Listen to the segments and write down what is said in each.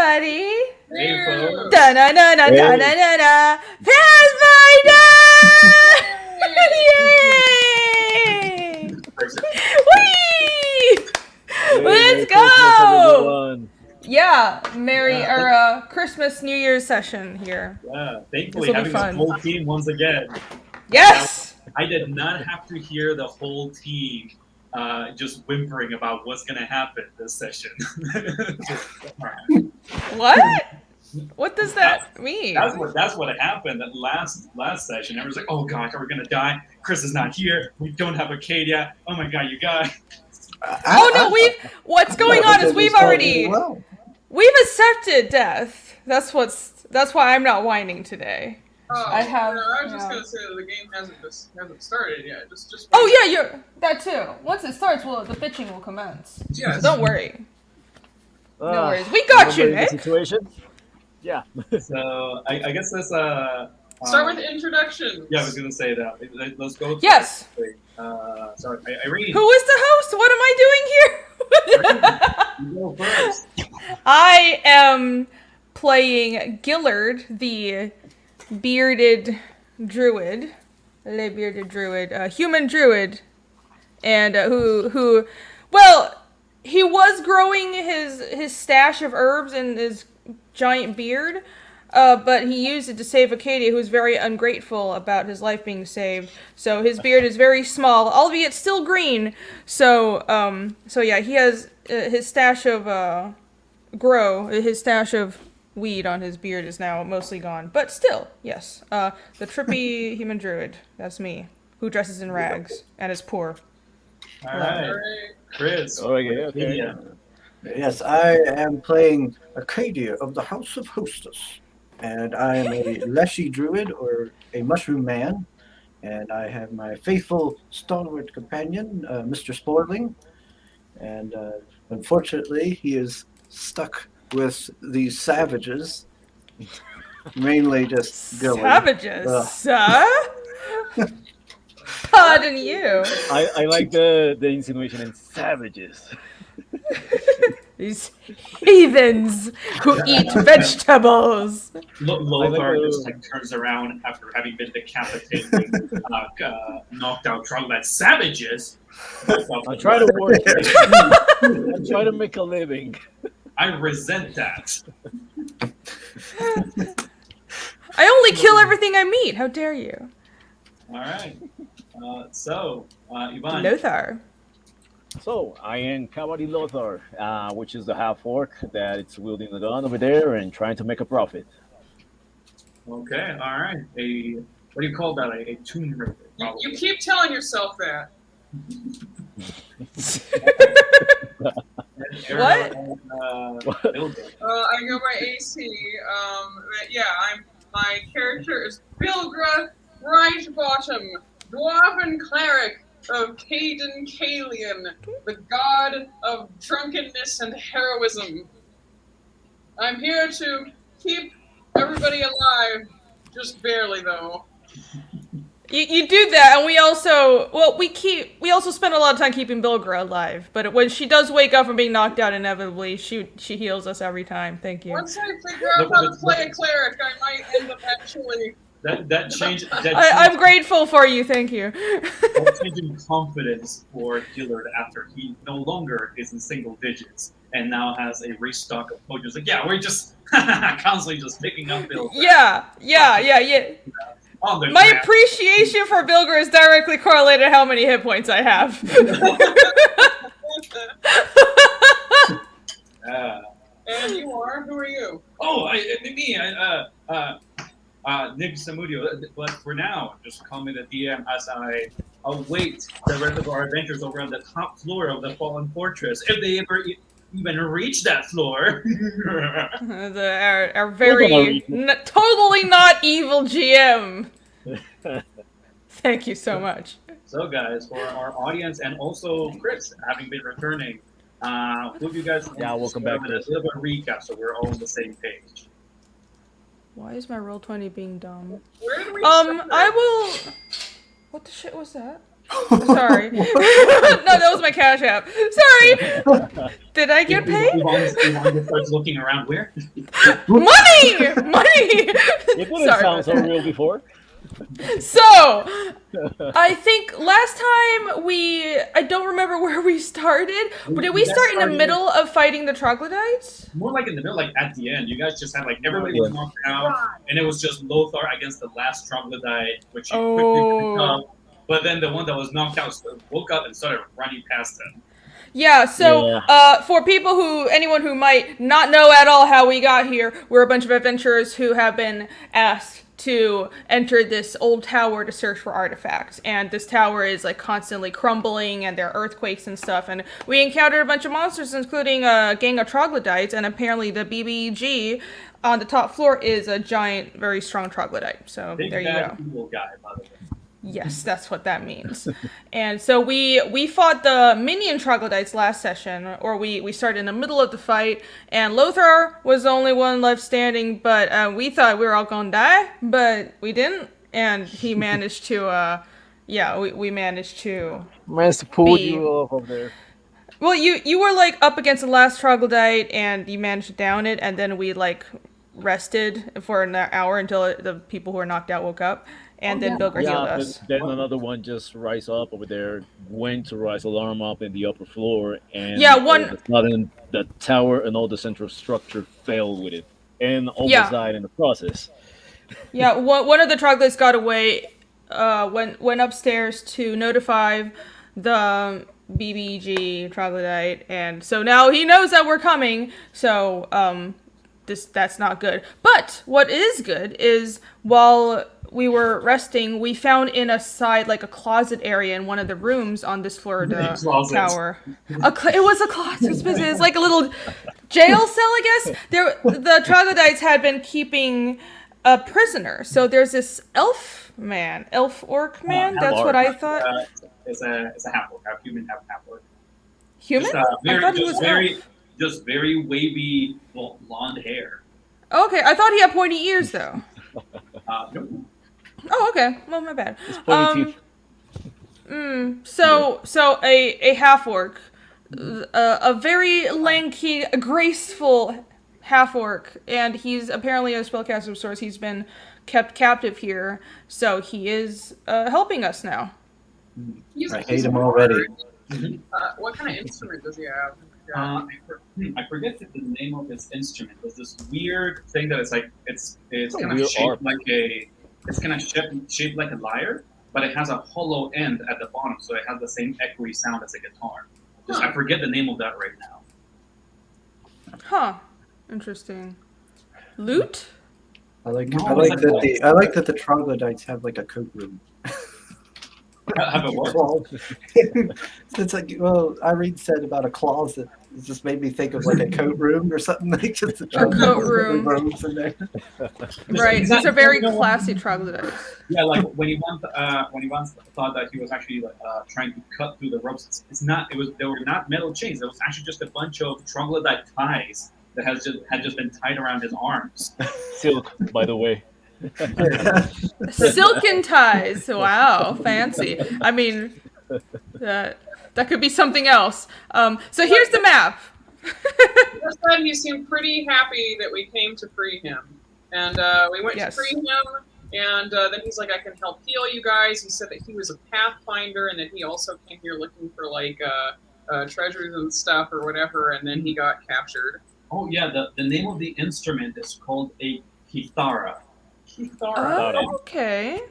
everybody! Hey, folks. Da-na-na-na-da-na-na-na! Pathfinder! Yay! Whee! Let's go! Yeah, Christmas, New Year's session here. Yeah, thankfully having the whole team once again. Yes! I did not have to hear the whole team just whimpering about what's going to happen this session. What? What does that mean? That's what happened that last session. Everyone's like, oh gosh, are we going to die? Chris is not here. We don't have a Cadia. Oh my god, you guys. What's going on is we've accepted death. That's why I'm not whining today. Oh, I was just gonna say that the game hasn't started yet. Just oh yeah, that too. Once it starts, the bitching will commence. Yes. So don't worry. No worries. We got you, Nick. Situation? Yeah. So I guess let's start with the introduction. Yeah, I was gonna say that. Let's go. Yes. Sorry, Irene. Who is the host? What am I doing here? You go first. I am playing Gillard, the bearded druid, human druid, and who, well, he was growing his stash of herbs in his giant beard, but he used it to save Acadia, who's very ungrateful about his life being saved. So his beard is very small, albeit still green. So yeah, he has his stash of his stash of weed on his beard is now mostly gone, but still, yes. The trippy human druid, that's me, who dresses in rags and is poor. All right, Chris. Okay. Yeah. Yes, I am playing Acadia of the House of Hostess, and I am a leshy druid, or a mushroom man, and I have my faithful stalwart companion, Mr. Sporling, and unfortunately he is stuck with these savages, mainly just Gilly. Savages, sir? Pardon you. I like the insinuation in savages. These heathens who eat vegetables. Lothar just turns around after having been decapitated, knocked out, troglodyte savages. I'm trying to work. I'm trying to make a living. I resent that. I only kill everything I meet. How dare you? All right. So, Ivan. Lothar. So, I am Cavalry Lothar, which is the half-orc that it's wielding the gun over there and trying to make a profit. Okay, all right. What do you call that? A tomb raider. You keep telling yourself that. What? I go by AC. My character is Bilgra Brightbottom, dwarven cleric of Caden Kalian, the god of drunkenness and heroism. I'm here to keep everybody alive, just barely though. You do that, and we also spend a lot of time keeping Bilgra alive. But when she does wake up from being knocked out, inevitably she heals us every time. Thank you. Once I figure out how to play a cleric, I might end up actually. That change. I'm grateful for you. Thank you. That change in confidence for Gillard after he no longer is in single digits and now has a restock of potions. Like, yeah, we're just constantly just picking up Bilgra. Yeah. My appreciation for Bilger is directly correlated to how many hit points I have. And you are? Who are you? Oh, me. Nick Zamudio. But for now, just call me the DM as I await the rest of our adventures over on the top floor of the Fallen Fortress. If they ever even reach that floor. Our very totally not evil GM. Thank you so much. So guys, for our audience and also Chris having been returning, who have you guys? Yeah, welcome back, Chris. A little bit of recap so we're all on the same page. Why is my roll 20 being dumb? Where did we I will. What the shit was that? Sorry. No, that was my Cash App. Sorry. Did I get paid? Ivan just starts looking around. Where? Money! Money! It didn't sound so real before. So, I think last time I don't remember where we started, but did we start in the middle of fighting the troglodytes? More like in the middle, like at the end. You guys just had like everybody was knocked out, and it was just Lothar against the last troglodyte, which he quickly picked up. But then the one that was knocked out woke up and started running past him. Yeah, so for anyone who might not know at all how we got here, we're a bunch of adventurers who have been asked to enter this old tower to search for artifacts. And this tower is like constantly crumbling and there are earthquakes and stuff. And we encountered a bunch of monsters, including a gang of troglodytes, and apparently the BBG on the top floor is a giant, very strong troglodyte. So Big there you go. Evil guy, by the way. Yes, that's what that means. And so we fought the minion troglodytes last session, or we started in the middle of the fight, and Lothar was the only one left standing, but we thought we were all gonna die, but we didn't, and he managed to, we managed to... Managed to pull you off of there. Well, you were, like, up against the last troglodyte, and you managed to down it, and then we, like, rested for an hour until the people who were knocked out woke up. And then Bilger healed us. Then another one just rise up over there, went to rise alarm up in the upper floor, and all of a sudden the tower and all the central structure fell with it, and almost died in the process. Yeah, one of the troglodytes got away, went upstairs to notify the BBG troglodyte, and so now he knows that we're coming, so that's not good. But what is good is while we were resting, we found in a side, like a closet area in one of the rooms on this floor of the tower. It was a closet. It's like a little jail cell, I guess. The troglodytes had been keeping a prisoner. So there's this elf orc man. That's what I thought. It's a half-orc, a human half-orc. Human? I thought he was elf. Just very wavy blonde hair. Okay, I thought he had pointy ears though. Nope. Oh, okay. Well, my bad. Pointy teeth. So a half orc, a very lanky, graceful half orc, and he's apparently a spellcaster of sorts. He's been kept captive here, so he is helping us now. I hate him already. What kind of instrument does he have? I forget the name of his instrument. There's this weird thing that it's kind of shaped like shaped like a lyre, but it has a hollow end at the bottom, so it has the same echoey sound as a guitar. I forget the name of that right now. Huh. Interesting. Lute? I like that the troglodytes have like a coat room. Have it what? It's like, well, Irene said about a closet. It just made me think of like a coat room or something. Like just a coat room. Robes in there. Right. These are very classy troglodytes. Yeah, like when he once thought that he was actually trying to cut through the ropes. They were not metal chains. It was actually just a bunch of troglodyte ties that had just been tied around his arms. Silk, by the way. Silken ties. Wow, fancy. I mean, that could be something else. So here's the map. First time he seemed pretty happy that we came to free him, and we went to free him. And then he's like, "I can help heal you guys." He said that he was a Pathfinder and that he also came here looking for like treasures and stuff or whatever. And then he got captured. Oh yeah, the name of the instrument is called a kithara. Oh, okay.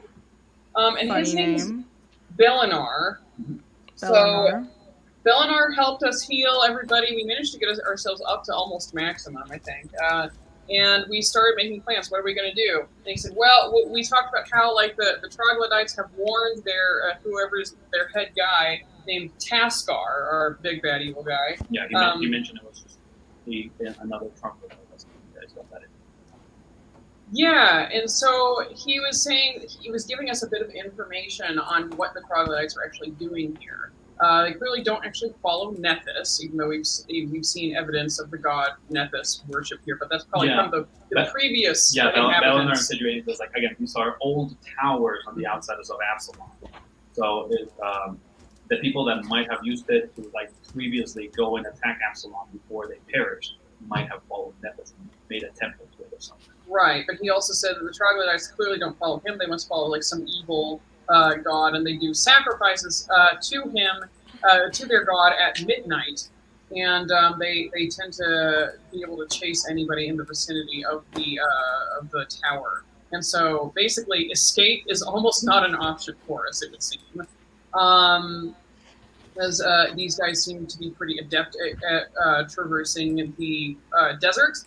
And Funny his name is name. Belinar. Belinar. So Belinar helped us heal everybody. We managed to get ourselves up to almost maximum, I think. And we started making plans. What are we going to do? And he said, well, we talked about how like the troglodytes have warned their whoever's their head guy named Taskar, our big bad evil guy. Yeah, he mentioned it was just another troglodyte. Yeah, and so he was saying he was giving us a bit of information on what the troglodytes are actually doing here. They clearly don't actually follow Nethys, even though we've seen evidence of the god Nethys worship here. But that's probably from the previous inhabitants. Belinar situated as like again, these are old towers on the outskirts of Absalom. So the people that might have used it to like previously go and attack Absalom before they perished might have followed Nephis and made a temple to it or something. Right, but he also said that the troglodytes clearly don't follow him. They must follow like some evil god, and they do sacrifices to him, to their god at midnight. And they tend to be able to chase anybody in the vicinity of the tower. And so basically, escape is almost not an option for us, it would seem. As these guys seem to be pretty adept at traversing the desert.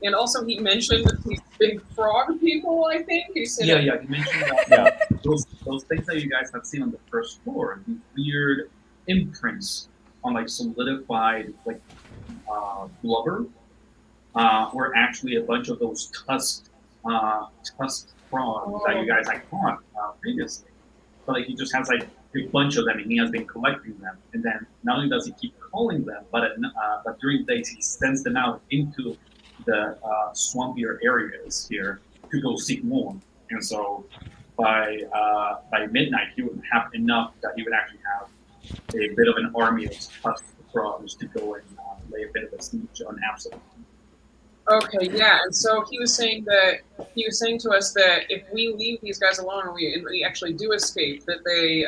And also, he mentioned these big frog people, I think. He said he mentioned that. Those things that you guys have seen on the first floor, these weird imprints on like solidified like blubber, were actually a bunch of those tusked frogs that you guys had caught previously. But like he just has like a bunch of them, and he has been collecting them. And then not only does he keep calling them, but during the days he sends them out into the swampier areas here to go seek more. And so by midnight, he would have enough that he would actually have a bit of an army of tusked frogs to go and lay a bit of a siege on Absalom. Okay, yeah, and so he was saying to us that if we leave these guys alone and we actually do escape, that they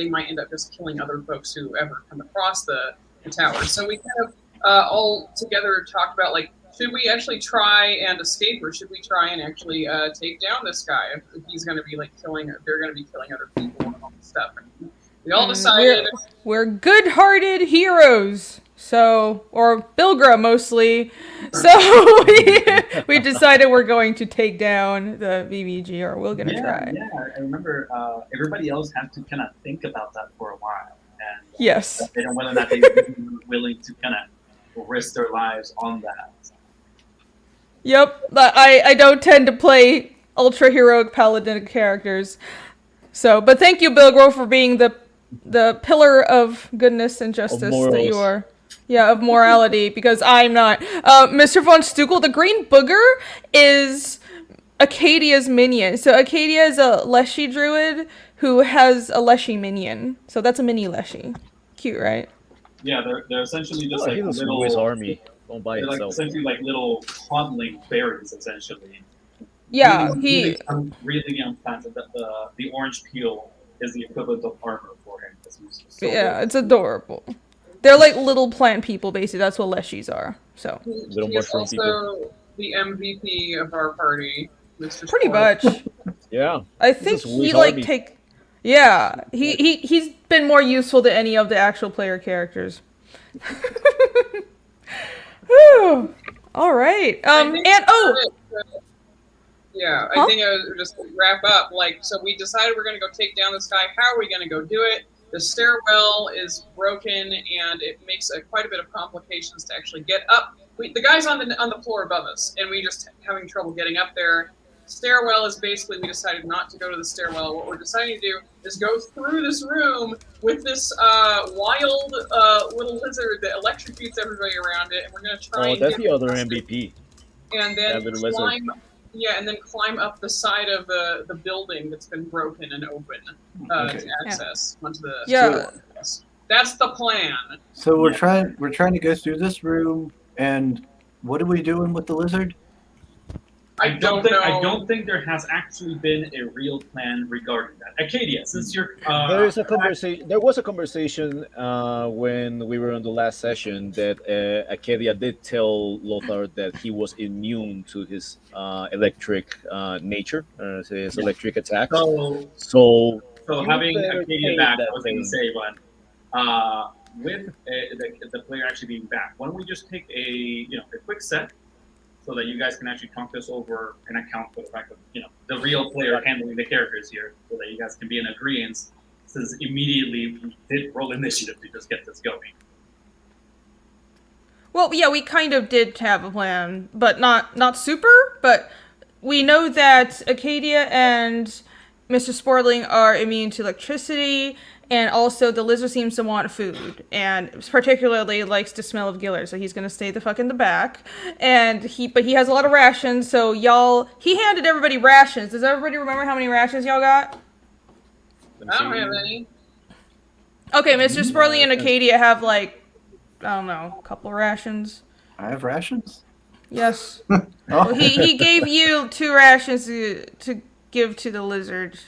might end up just killing other folks who ever come across the tower. So we kind of all together talked about like, should we actually try and escape, or should we try and actually take down this guy if he's going to be like killing, or they're going to be killing other people and all this stuff? And we all decided we're good-hearted heroes. So, or Bilgra mostly. So we decided we're going to take down the VVG, or we're going to try. Yeah, I remember everybody else had to kind of think about that for a while. And yes. They don't know whether or not they were willing to kind of risk their lives on that. Yep, I don't tend to play ultra-heroic paladin characters. So, but thank you, Bilgro, for being the pillar of goodness and justice that you are. Yeah, of morality, because I'm not. Mr. Von Stukel, the green booger is Acadia's minion. So Acadia is a Leshy druid who has a Leshy minion. So that's a mini Leshy. Cute, right? Yeah, they're essentially just like little his army all by itself. Like essentially like little coddling berries, essentially. Yeah, really young plants. The orange peel is the equivalent of armor for him. It's adorable. They're like little plant people, basically. That's what Leshies are. So he's also people. The MVP of our party, Mr. Pretty much. Yeah. I think he like take. Yeah, he's been more useful to any of the actual player characters. Whew. All right. Yeah, I think I was just wrap up. Like, so we decided we're going to go take down this guy. How are we going to go do it? The stairwell is broken, and it makes quite a bit of complications to actually get up. The guy's on the floor above us, and we just having trouble getting up there. Stairwell is basically, we decided not to go to the stairwell. What we're deciding to do is go through this room with this wild little lizard that electrocutes everybody around it, and we're going to try. Oh, that's the other MVP. And then climb. Yeah, and then climb up the side of the building that's been broken and open to access onto the floor. That's the plan. So we're trying to go through this room, and what are we doing with the lizard? I don't think there has actually been a real plan regarding that. Acadia, since you're there was a conversation when we were on the last session that Acadia did tell Lothar that he was immune to his electric nature, his electric attacks. So having Acadia back, I was going to say, with the player actually being back, why don't we just take a quick set, so that you guys can actually talk this over and account for the fact of the real player handling the characters here, so that you guys can be in agreement. Since immediately we did roll initiative to just get this going. Well, yeah, we kind of did have a plan, but not super. But we know that Acadia and Mr. Sportling are immune to electricity. And also, the lizard seems to want food, and particularly likes to smell of Giller, so he's gonna stay the fuck in the back. But he has a lot of rations, so he handed everybody rations. Does everybody remember how many rations y'all got? I don't have any. Okay, Mr. Spurling and Acadia have like, I don't know, a couple rations. I have rations? Yes. Oh. Well, he gave you 2 rations to give to the lizard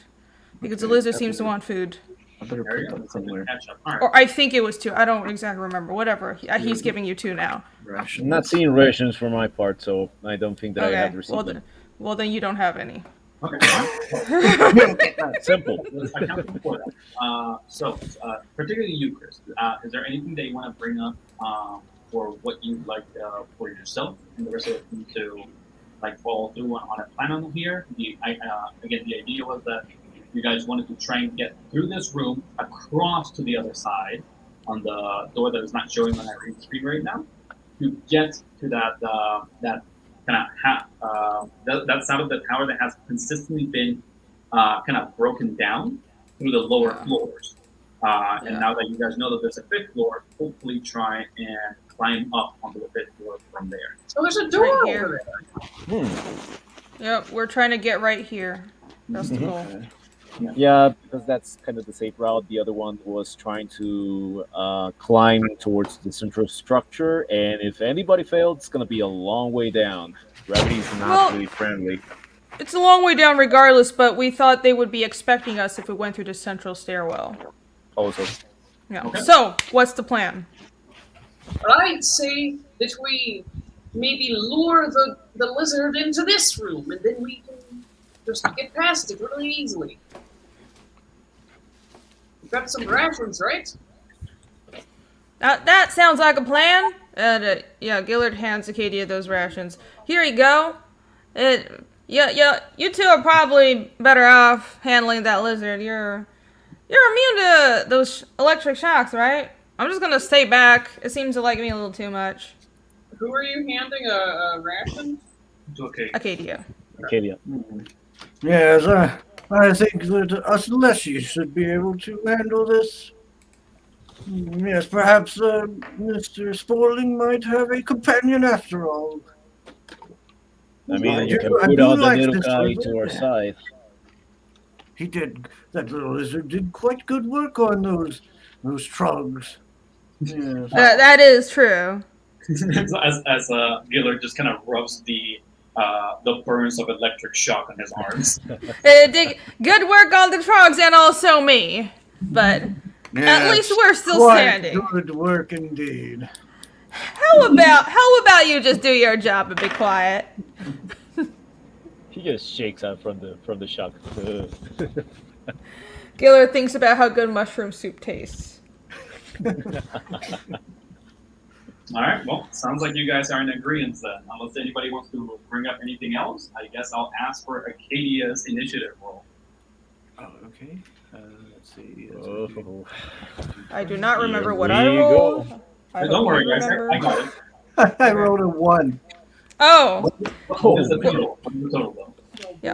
because the lizard seems to want food. I better There you put go. that somewhere. Catch up. All right. Or I think it was 2. I don't exactly remember. Whatever. He's giving you 2 now. Rations. I'm not seeing rations for my part, so I don't think that I have Okay. received them. Well, then you don't have any. Okay. Simple. I counted for that. So, particularly you, Chris, is there anything that you want to bring up for what you'd like for yourself and the rest of the team to like follow through on a plan on here? Again, the idea was that you guys wanted to try and get through this room across to the other side on the door that is not showing on our screen right now to get to that kind of that side of the tower that has consistently been kind of broken down through the lower floors. And now that you guys know that there's a 5th floor, hopefully try and climb up onto the 5th floor from there. So there's a door Right over there. Yep, we're trying to get right here. That's the goal. Yeah, because that's kind of the safe route. The other one was trying to climb towards the central structure, and if anybody failed, it's going to be a long way down. Gravity's not really friendly. It's a long way down regardless, but we thought they would be expecting us if we went through the central stairwell. Also, Yeah. Okay. So, what's the plan? I'd say that we maybe lure the lizard into this room, and then we can just get past it really easily. We've got some rations, right? That sounds like a plan. And Gillard hands Acadia those rations. Here you go. You 2 are probably better off handling that lizard. You're immune to those electric shocks, right? I'm just gonna stay back. It seems to like me a little too much. Who are you handing a ration? Okay. Acadia. Yes, I think that us leshies should be able to handle this. Yes, perhaps Mr. Sporling might have a companion after all. I mean, you can put out the little guy to our side. That little lizard did quite good work on those trugs. Yes. That is true. as Gillard just kind of rubs the burns of electric shock on his arms. Good work on the trogs and also me. But at least we're still standing. Good work indeed. How about you just do your job and be quiet? He just shakes out from the shock. Gillard thinks about how good mushroom soup tastes. All right. Well, sounds like you guys are in agreement then. Unless anybody wants to bring up anything else, I guess I'll ask for Acadia's initiative roll. Oh, okay. Let's see. I do not remember what I rolled. Don't worry, guys. I got it. I rolled a 1. Oh. What is the total? What is the total, though? Yeah.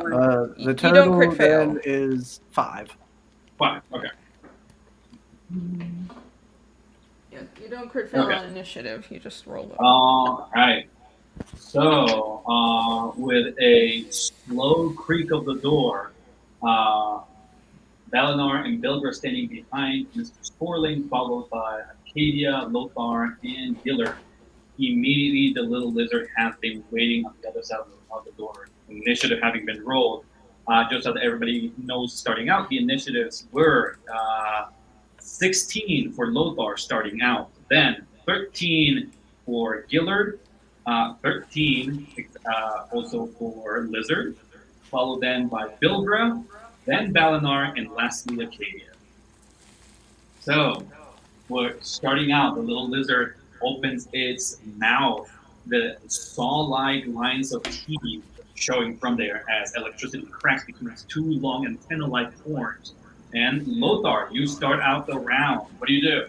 The total then is 5. 5. Okay. Yeah, you don't crit fail on initiative. You just roll it. All right. So, with a slow creak of the door, Valinor and Bilger standing behind Mr. Sporling, followed by Acadia, Lothar, and Gillard. Immediately, the little lizard has been waiting on the other side of the door. Initiative having been rolled. Just so that everybody knows, starting out, the initiatives were 16 for Lothar starting out, then 13 for Gillard, 13 also for Lizard, followed then by Bilgra, then Valinor, and lastly Acadia. So, we're starting out, the little lizard opens its mouth, the saw-like lines of teeth showing from there as electricity cracks between its 2 long antenna-like horns. And Lothar, you start out the round. What do you do?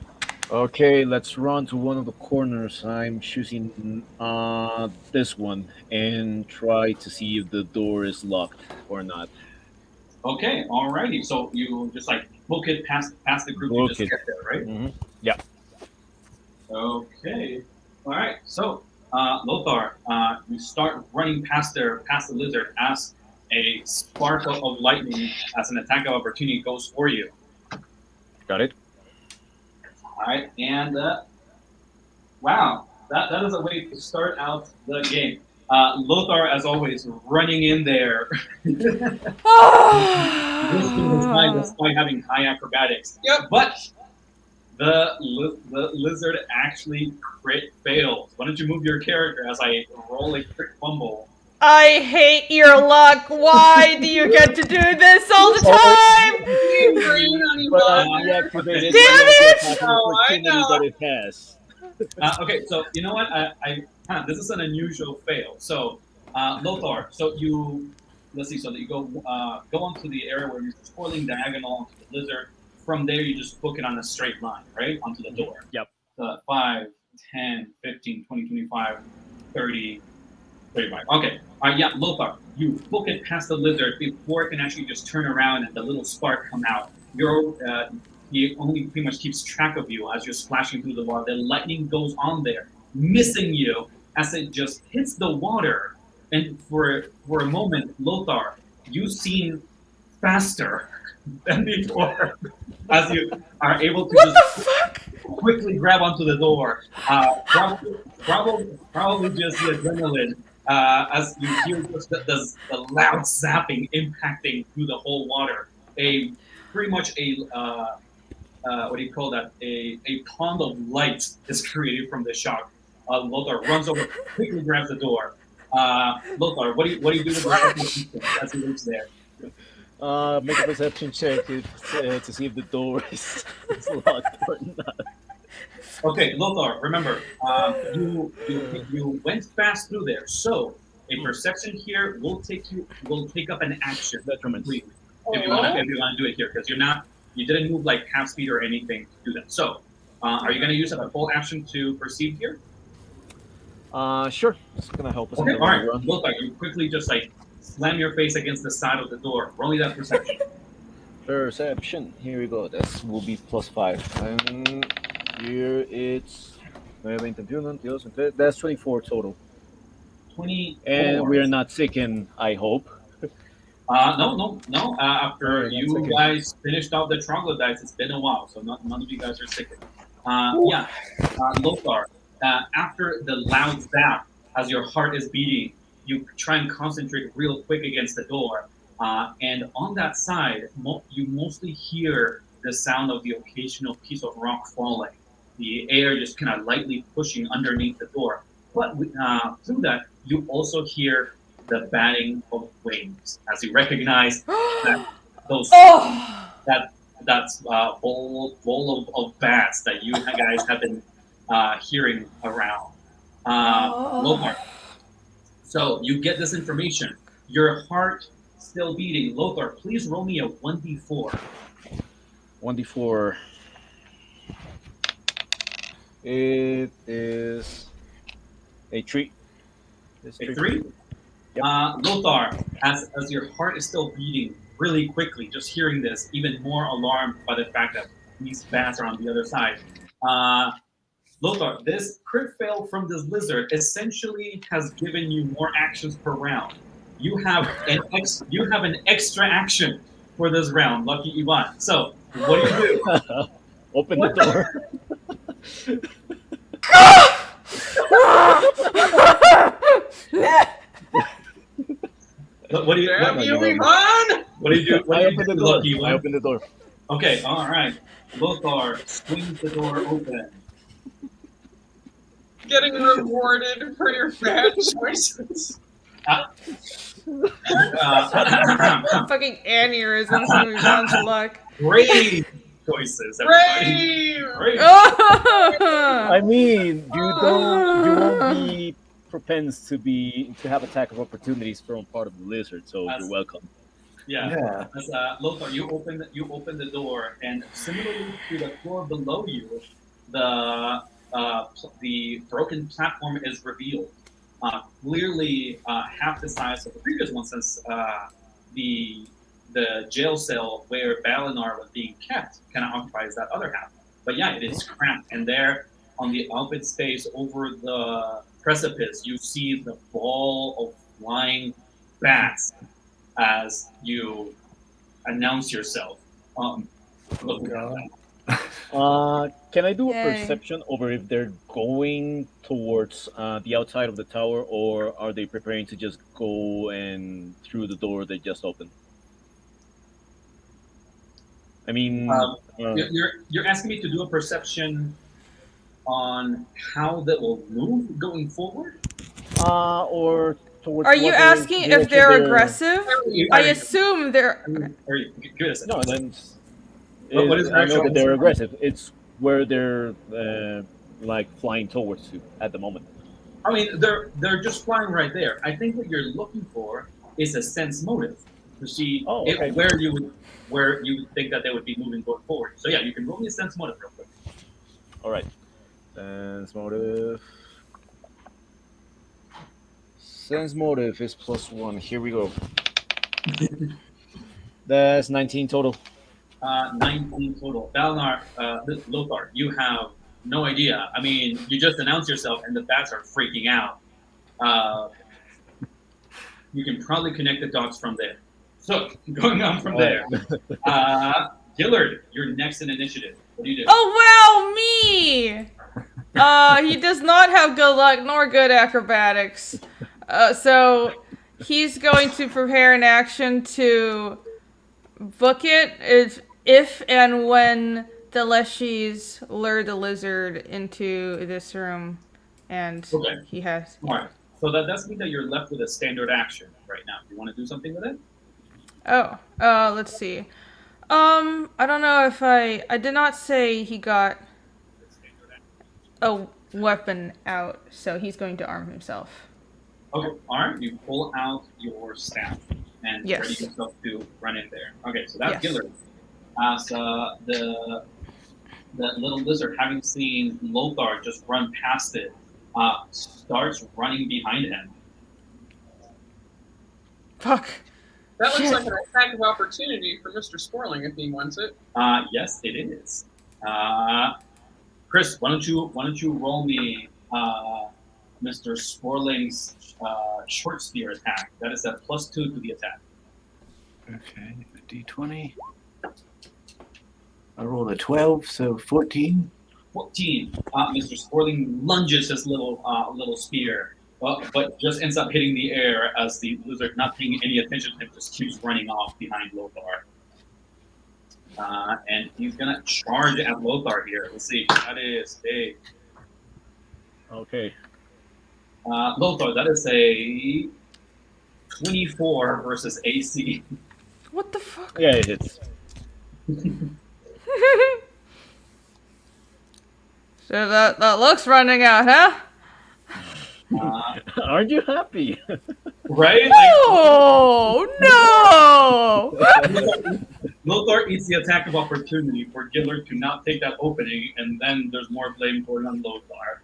Okay, let's run to one of the corners. I'm choosing this one and try to see if the door is locked or not. Okay, alrighty. So you just like book it past the group you just get there, right? Mm-hmm. Yeah. Okay. All right. So Lothar, you start running past the lizard as a spark of lightning as an attack of opportunity goes for you. Got it. All right, and wow, that is a way to start out the game. Lothar, as always, running in there, risking his life despite having high acrobatics. Yep. But the lizard actually crit fails. Why don't you move your character as I roll a crit fumble? I hate your luck. Why do you get to do this all the time? Deactivated Damn it! that it has. Okay, so you know what? This is an unusual fail. So, Lothar, so let's see. So that you go onto the area where you're scrolling diagonal onto the lizard. From there, you just book it on a straight line, right? Onto the door. Yep. 5, 10, 15, 20, 25, 30, 35. Okay. Yeah, Lothar, you book it past the lizard before it can actually just turn around and the little spark come out. He only pretty much keeps track of you as you're splashing through the water. The lightning goes on there, missing you as it just hits the water. And for a moment, Lothar, you seem faster than before as you are able to quickly grab onto the door. Probably just the adrenaline as you hear just the loud zapping impacting through the whole water. Pretty much what do you call that? A pond of light is created from the shock. Lothar runs over, quickly grabs the door. Lothar, what do you do with the as he reaches there? Make a perception check to see if the door is locked or not. Okay, Lothar, remember, you went fast through there, so a perception here will take up an action completely if you want to do it here because you didn't move like half speed or anything to do that. So, are you going to use a full action to perceive here? Sure. It's gonna help us. Okay, all right. Lothar, you quickly just like slam your face against the side of the door. Roll me that perception. Perception. Here we go. That will be +5. And here it's that's 24 total. 24. And we are not sickened, I hope. No. After you guys finished off the troglodytes, it's been a while, so none of you guys are sickened. Lothar, after the loud zap, as your heart is beating, you try and concentrate real quick against the door. And on that side, you mostly hear the sound of the occasional piece of rock falling. The air just kind of lightly pushing underneath the door. But through that, you also hear the batting of wings as you recognize that that's bowl of bats that you guys have been hearing around. Lothar. So you get this information. Your heart still beating. Lothar, please roll me a 1d4. 1d4. It is a 3. A 3? Yep. Lothar, as your heart is still beating really quickly, just hearing this, even more alarmed by the fact that these bats are on the other side. Lothar, this crit fail from this lizard essentially has given you more actions per round. You have an extra action for this round, Lucky Ivan. So, what do you do? Open the door. What do you do? I open the door. Okay, all right. Lothar swings the door open. Getting rewarded for your bad choices. Fucking aneurysms and we've gone to luck. Brave choices, everybody. Brave. I mean, you won't be propense to have attack of opportunities from part of the lizard, so you're welcome. Yeah. As Lothar, you open the door, and similarly to the floor below you, the broken platform is revealed. Clearly, half the size of the previous one, since the jail cell where Balinar was being kept kind of occupies that other half. But yeah, it is cramped, and there on the open space over the precipice, you see the ball of flying bats as you announce yourself. Can I do a Yay. perception over if they're going towards the outside of the tower, or are they preparing to just go and through the door they just opened? I mean, You're asking me to do a perception on how that will move going forward? or towards Are you asking if direction they're aggressive? I Are you- assume they're. Give us a No, second. then What is I know that they're direction? aggressive. It's where they're like flying towards to at the moment. I mean, they're just flying right there. I think what you're looking for is a sense motive to see okay. where you would think that they would be moving going forward. So yeah, you can roll me a sense motive real quick. All right. Sense motive. Sense motive is +1. Here we go. That's 19 total. 19 total. Balnar, Lothar, you have no idea. I mean, you just announced yourself, and the bats are freaking out. You can probably connect the dots from there. So, going on from there, Gillard, you're next in initiative. What do you do? Oh wow, me! He does not have good luck nor good acrobatics. So he's going to prepare an action to book it if and when the Leshies lure the lizard into this room, and Okay. he has. All right. So that does mean that you're left with a standard action right now. Do you want to do something with it? Oh, let's see. I don't know if I did not say he got a weapon out, so he's going to arm himself. Okay. All right. You pull out your staff and Yes. ready yourself to run in there. Okay. So that's Yes. Gillard. As the little lizard, having seen Lothar just run past it, starts running behind him. Fuck. That looks Shit. like an attack of opportunity for Mr. Sporling if he wants it. Yes, it is. Chris, why don't you roll me Mr. Sporling's short spear attack? That is a +2 to the attack. Okay, a D20. I rolled a 12, so 14. 14. Mr. Sporling lunges his little spear, but just ends up hitting the air as the lizard, not paying any attention to him, just keeps running off behind Lothar. And he's gonna charge at Lothar here. Let's see. That is a Okay. Lothar. That is a 24 versus AC. What the fuck? Yeah, it hits. So that looks running out, huh? Aren't you happy? Right? Oh no! Lothar eats the attack of opportunity for Gillard to not take that opening, and then there's more blame going on Lothar.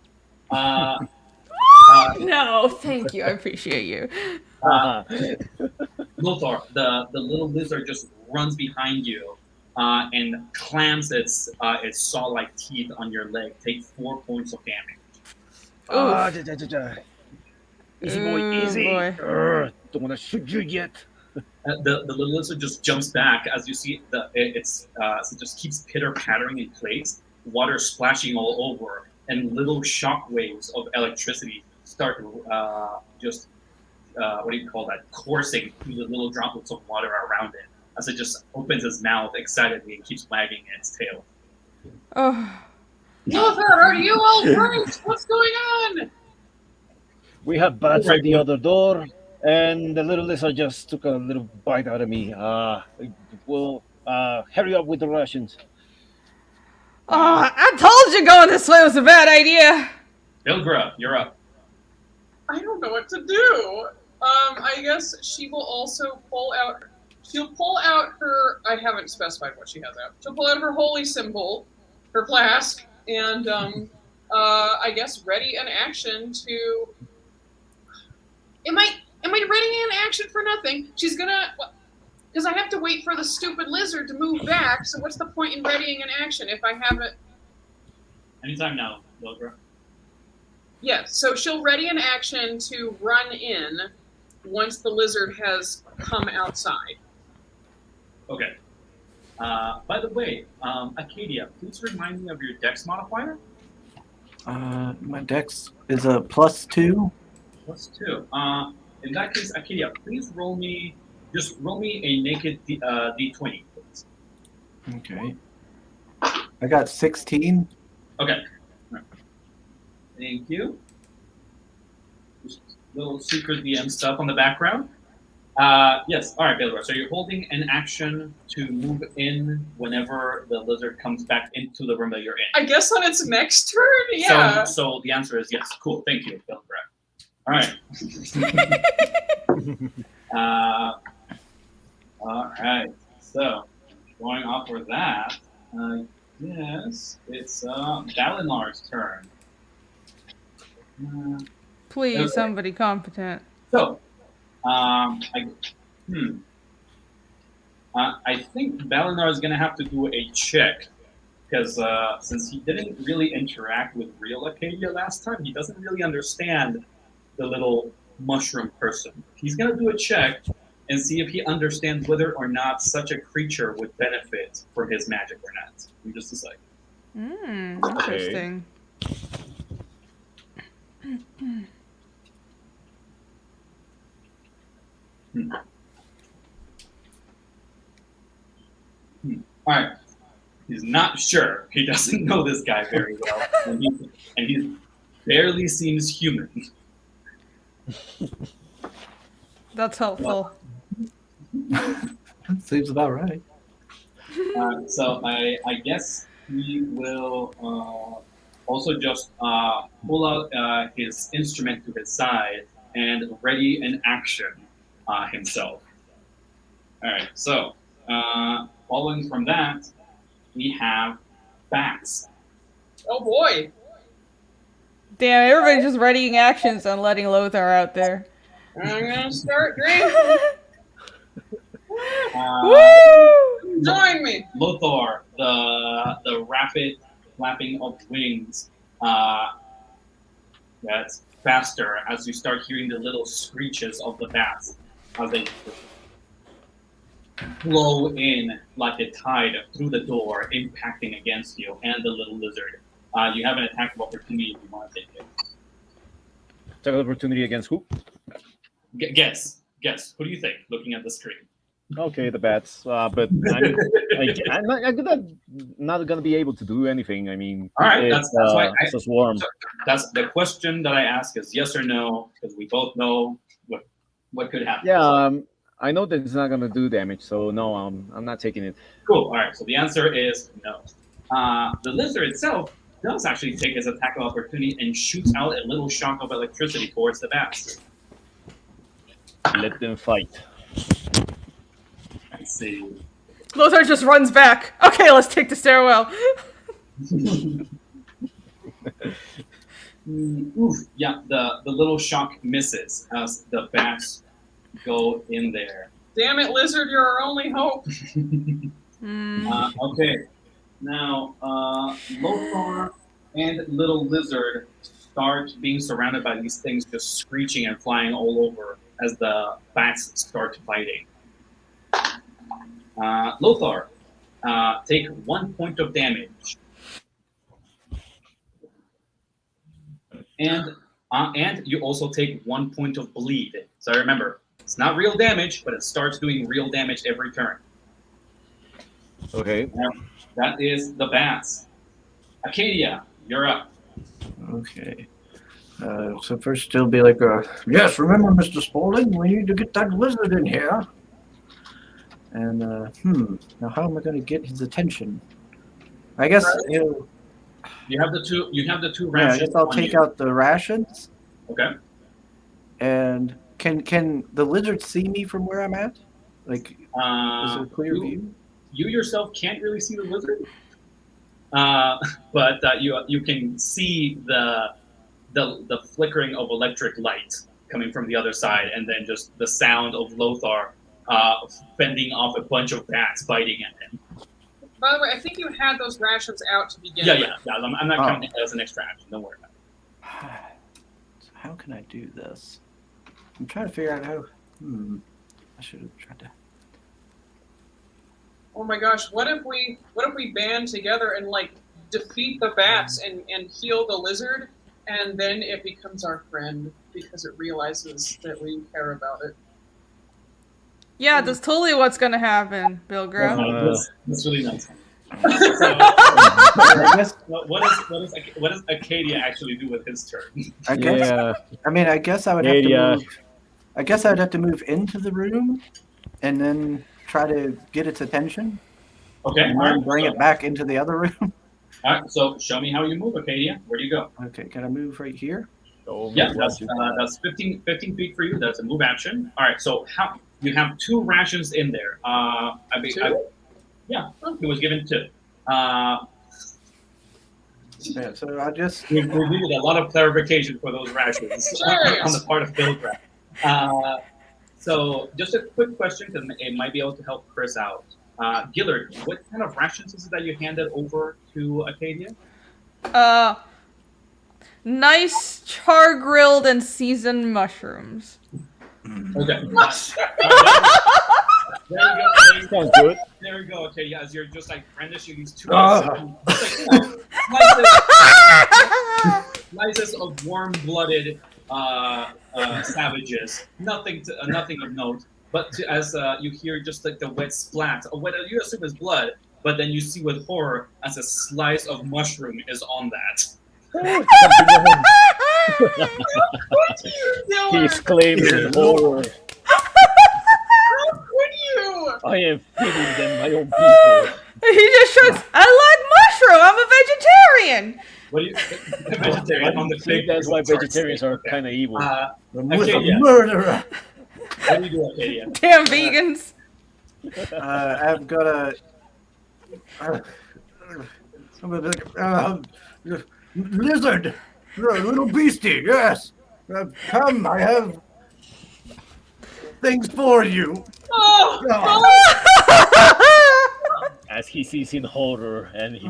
No, thank you. I appreciate you. Lothar, the little lizard just runs behind you and clamps its saw-like teeth on your leg. Take 4 points of damage. Easy boy, easy. Boy. Don't want to shoot you yet. The little lizard just jumps back as you see it just keeps pitter-pattering in place, water splashing all over, and little shock waves of electricity start coursing through the little droplets of water around it as it just opens its mouth excitedly and keeps wagging its tail. Oh. Lothar, are you all right? What's going on? We have bats at the other door, and the little lizard just took a little bite out of me. Well, hurry up with the rations. Oh, I told you going this way was a bad idea. Bilgra, you're up. I don't know what to do. I guess she will also pull out. She'll pull out her. I haven't specified what she has out. She'll pull out her holy symbol, her flask, and I guess ready an action to. Am I readying an action for nothing? She's gonna. Because I have to wait for the stupid lizard to move back. So what's the point in readying an action if I haven't? Anytime now, Bilgra. Yeah, so she'll ready an action to run in once the lizard has come outside. Okay. By the way, Acadia, please remind me of your dex modifier. My dex is a +2. +2. In that case, Acadia, please roll me a naked d20, please. Okay. I got 16. Okay. Right. Thank you. Just little secret DM stuff on the background. Yes. All right, Baylor. So you're holding an action to move in whenever the lizard comes back into the room that you're in. I guess on its next turn, yeah. So the answer is yes. Cool. Thank you, Baylor. All right. All right. So going off of that, yes, it's Dalinar's turn. Please, okay. somebody competent. So, I think Balinar is going to have to do a check because since he didn't really interact with real Acadia last time, he doesn't really understand the little mushroom person. He's going to do a check and see if he understands whether or not such a creature would benefit from his magic or not. In just a second. Interesting. All right. He's not sure. He doesn't know this guy very well, and he barely seems human. That's helpful. Seems about right. So I guess he will also just pull out his instrument to his side and ready an action himself. All right. So following from that, we have bats. Oh boy. Damn, everybody's just readying actions and letting Lothar out there. I'm gonna start drinking. Woo! Join me. Lothar, the rapid flapping of wings that's faster as you start hearing the little screeches of the bats as they flow in like a tide through the door, impacting against you and the little lizard. You have an attack of opportunity if you want to take it. Attack of opportunity against who? Guess. Who do you think? Looking at the screen. Okay, the bats. But I'm not gonna be able to do anything. I mean, all right, that's why it's a swarm. That's the question that I ask is yes or no, because we both know what could happen. Yeah, I know that it's not gonna do damage, so no, I'm not taking it. Cool. All right. So the answer is no. The lizard itself does actually take his attack of opportunity and shoots out a little shock of electricity towards the bats. Let them fight. Let's see. Lothar just runs back. Okay, let's take the stairwell. Oof. Yeah, the little shock misses as the bats go in there. Damn it, lizard, you're our only hope. Okay. Now, Lothar and little lizard start being surrounded by these things just screeching and flying all over as the bats start fighting. Lothar, take 1 point of damage. And you also take 1 point of bleed. So remember, it's not real damage, but it starts doing real damage every turn. Okay. Now, that is the bats. Acadia, you're up. Okay. So first it'll be like yes, remember, Mr. Spaulding, we need to get that lizard in here. And now how am I going to get his attention? I guess you have the two rations. Yeah, I guess I'll take out the rations. Okay. And can the lizard see me from where I'm at? Like, is there a clear view? You yourself can't really see the lizard, but you can see the flickering of electric light coming from the other side, and then just the sound of Lothar fending off a bunch of bats biting at him. By the way, I think you had those rations out to begin with. Yeah. I'm not counting it as an extra action. Don't worry about it. So how can I do this? I'm trying to figure out how. I should have tried to. oh my gosh, what if we band together and like defeat the bats and heal the lizard, and then it becomes our friend because it realizes that we care about it. Yeah, that's totally what's gonna happen, Bill Graham. That's really nice. So, I guess what does Acadia actually do with his turn? I guess. I mean, I guess I would have to move. I guess I'd have to move into the room, and then try to get its attention. Okay. And then bring it back into the other room. All right. So show me how you move, Acadia. Where do you go? Okay. Can I move right here? Yeah, that's 15 feet for you. That's a move action. All right. So how you have 2 rations in there? Yeah, he was given 2. Yeah, so I just... We needed a lot of clarification for those rations on the part of Bill Graham. So just a quick question, because it might be able to help Chris out. Gillard, what kind of rations is it that you handed over to Acadia? Nice char-grilled and seasoned mushrooms. Okay. There you go. Sounds good. There we go. Okay, yeah, as you're just like brandishing these 2 slices of warm-blooded savages. Nothing of note. But as you hear just like the wet splat of what you assume is blood, but then you see with horror as a slice of mushroom is on that. He's claiming horror. How could you? I am feeding them my own people. He just shrugs. I like mushroom. I'm a vegetarian. What do you vegetarian on the See, that's why vegetarians are kind of evil. Murderer. What do you do, Acadia? Damn vegans. I've got a lizard, little beastie. Yes, come. I have things for you. As he sees in horror, and he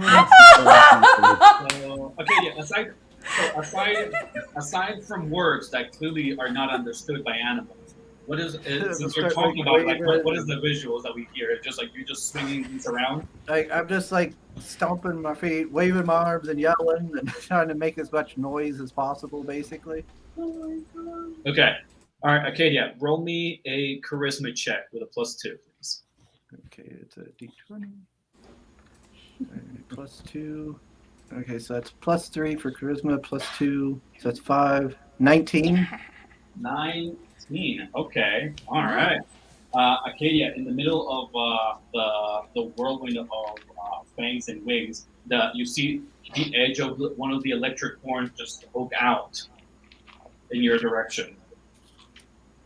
aside from words that clearly are not understood by animals, what is since you're talking about like what is the visuals that we hear? It's just like you're just swinging these around. I'm just like stomping my feet, waving my arms, and yelling, and trying to make as much noise as possible, basically. Okay, all right, Acadia, roll me a charisma check with a +2, please. Okay, it's a d20. +2. Okay, so that's +3 for charisma, +2. So that's 5. 19. 19. Okay. All right. Acadia, in the middle of the whirlwind of fangs and wings, you see the edge of one of the electric horns just poke out in your direction.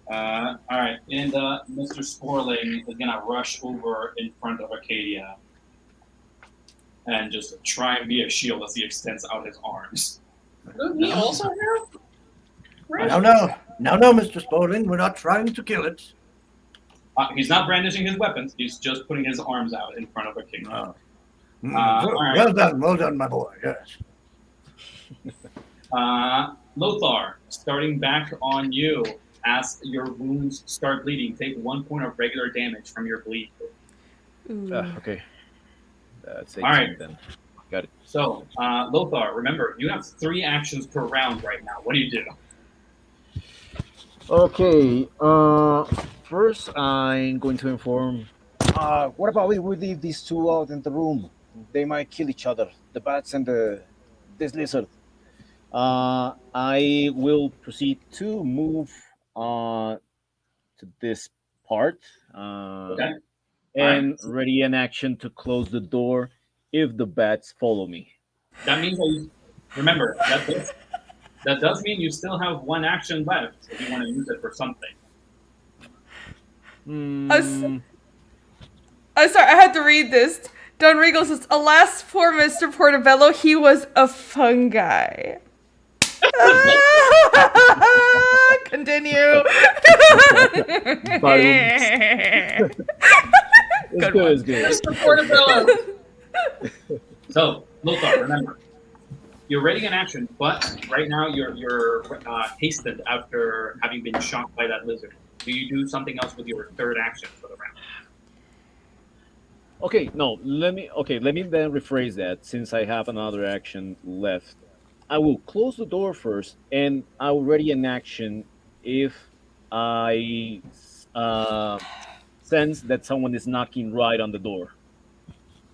All right. And Mr. Sporling is gonna rush over in front of Acadia and just try and be a shield as he extends out his arms. Don't we also have? No, Mr. Sporling, we're not trying to kill it. He's not brandishing his weapons. He's just putting his arms out in front of Acadia. Oh. Right. Well done, my boy. Yes. Lothar, starting back on you. As your wounds start bleeding, take 1 point of regular damage from your bleed. Okay. That's 18 all right. Then. Got it. So, Lothar, remember, you have 3 actions per round right now. What do you do? Okay. First, I'm going to inform. What about we leave these 2 out in the room? They might kill each other. The bats and this lizard. I will proceed to move to this part. Okay. And ready an action to close the door if the bats follow me. That means remember that does mean you still have 1 action left if you want to use it for something. I'm sorry, I had to read this. Don Regal says, alas, poor Mr. Portobello, he was a fungi. Continue. It's good. Mr. Portobello. So, Lothar, remember, you're ready in action, but right now you're hastened after having been shot by that lizard. Do you do something else with your 3rd action for the round? Okay, no, let me then rephrase that since I have another action left. I will close the door first, and I will ready an action if I sense that someone is knocking right on the door.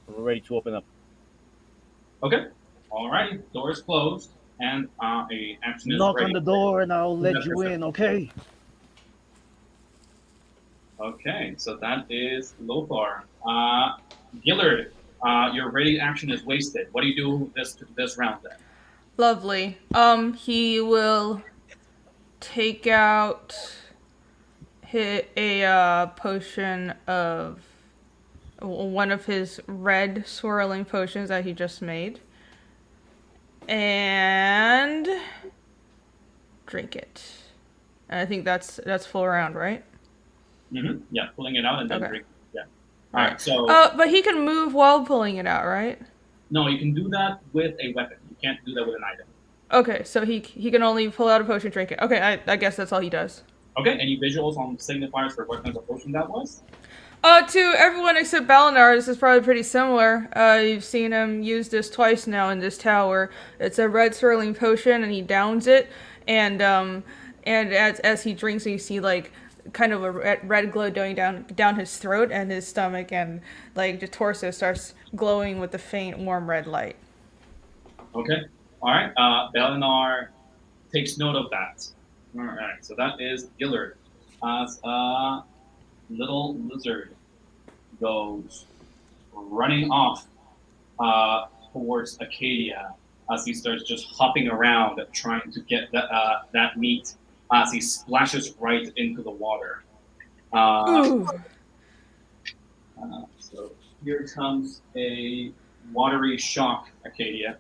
We're ready to open up. Okay. Alrighty. Door is closed, and a action is Knock on ready. the door, and I'll Who's let that you person? in. Okay. Okay, so that is Lothar. Gillard, your ready action is wasted. What do you do this round then? Lovely. He will take out a potion of one of his red swirling potions that he just made, and drink it. And I think that's full round, right? Mm-hmm. Yeah, pulling it out and then Okay. drinking. Yeah. All right. So But he can move while pulling it out, right? no, you can do that with a weapon. You can't do that with an item. Okay, so he can only pull out a potion, drink it. Okay, I guess that's all he does. Okay. Any visuals on signifiers for what kind of potion that was? To everyone except Balinar, this is probably pretty similar. You've seen him use this twice now in this tower. It's a red swirling potion, and he downs it, and as he drinks, you see like kind of a red glow going down his throat and his stomach, and like the torso starts glowing with a faint, warm red light. Okay. All right. Belinar takes note of that. All right. So that is Gillard. As a little lizard goes running off towards Acadia as he starts just hopping around trying to get that meat as he splashes right into the water. So here comes a watery shock, Acadia.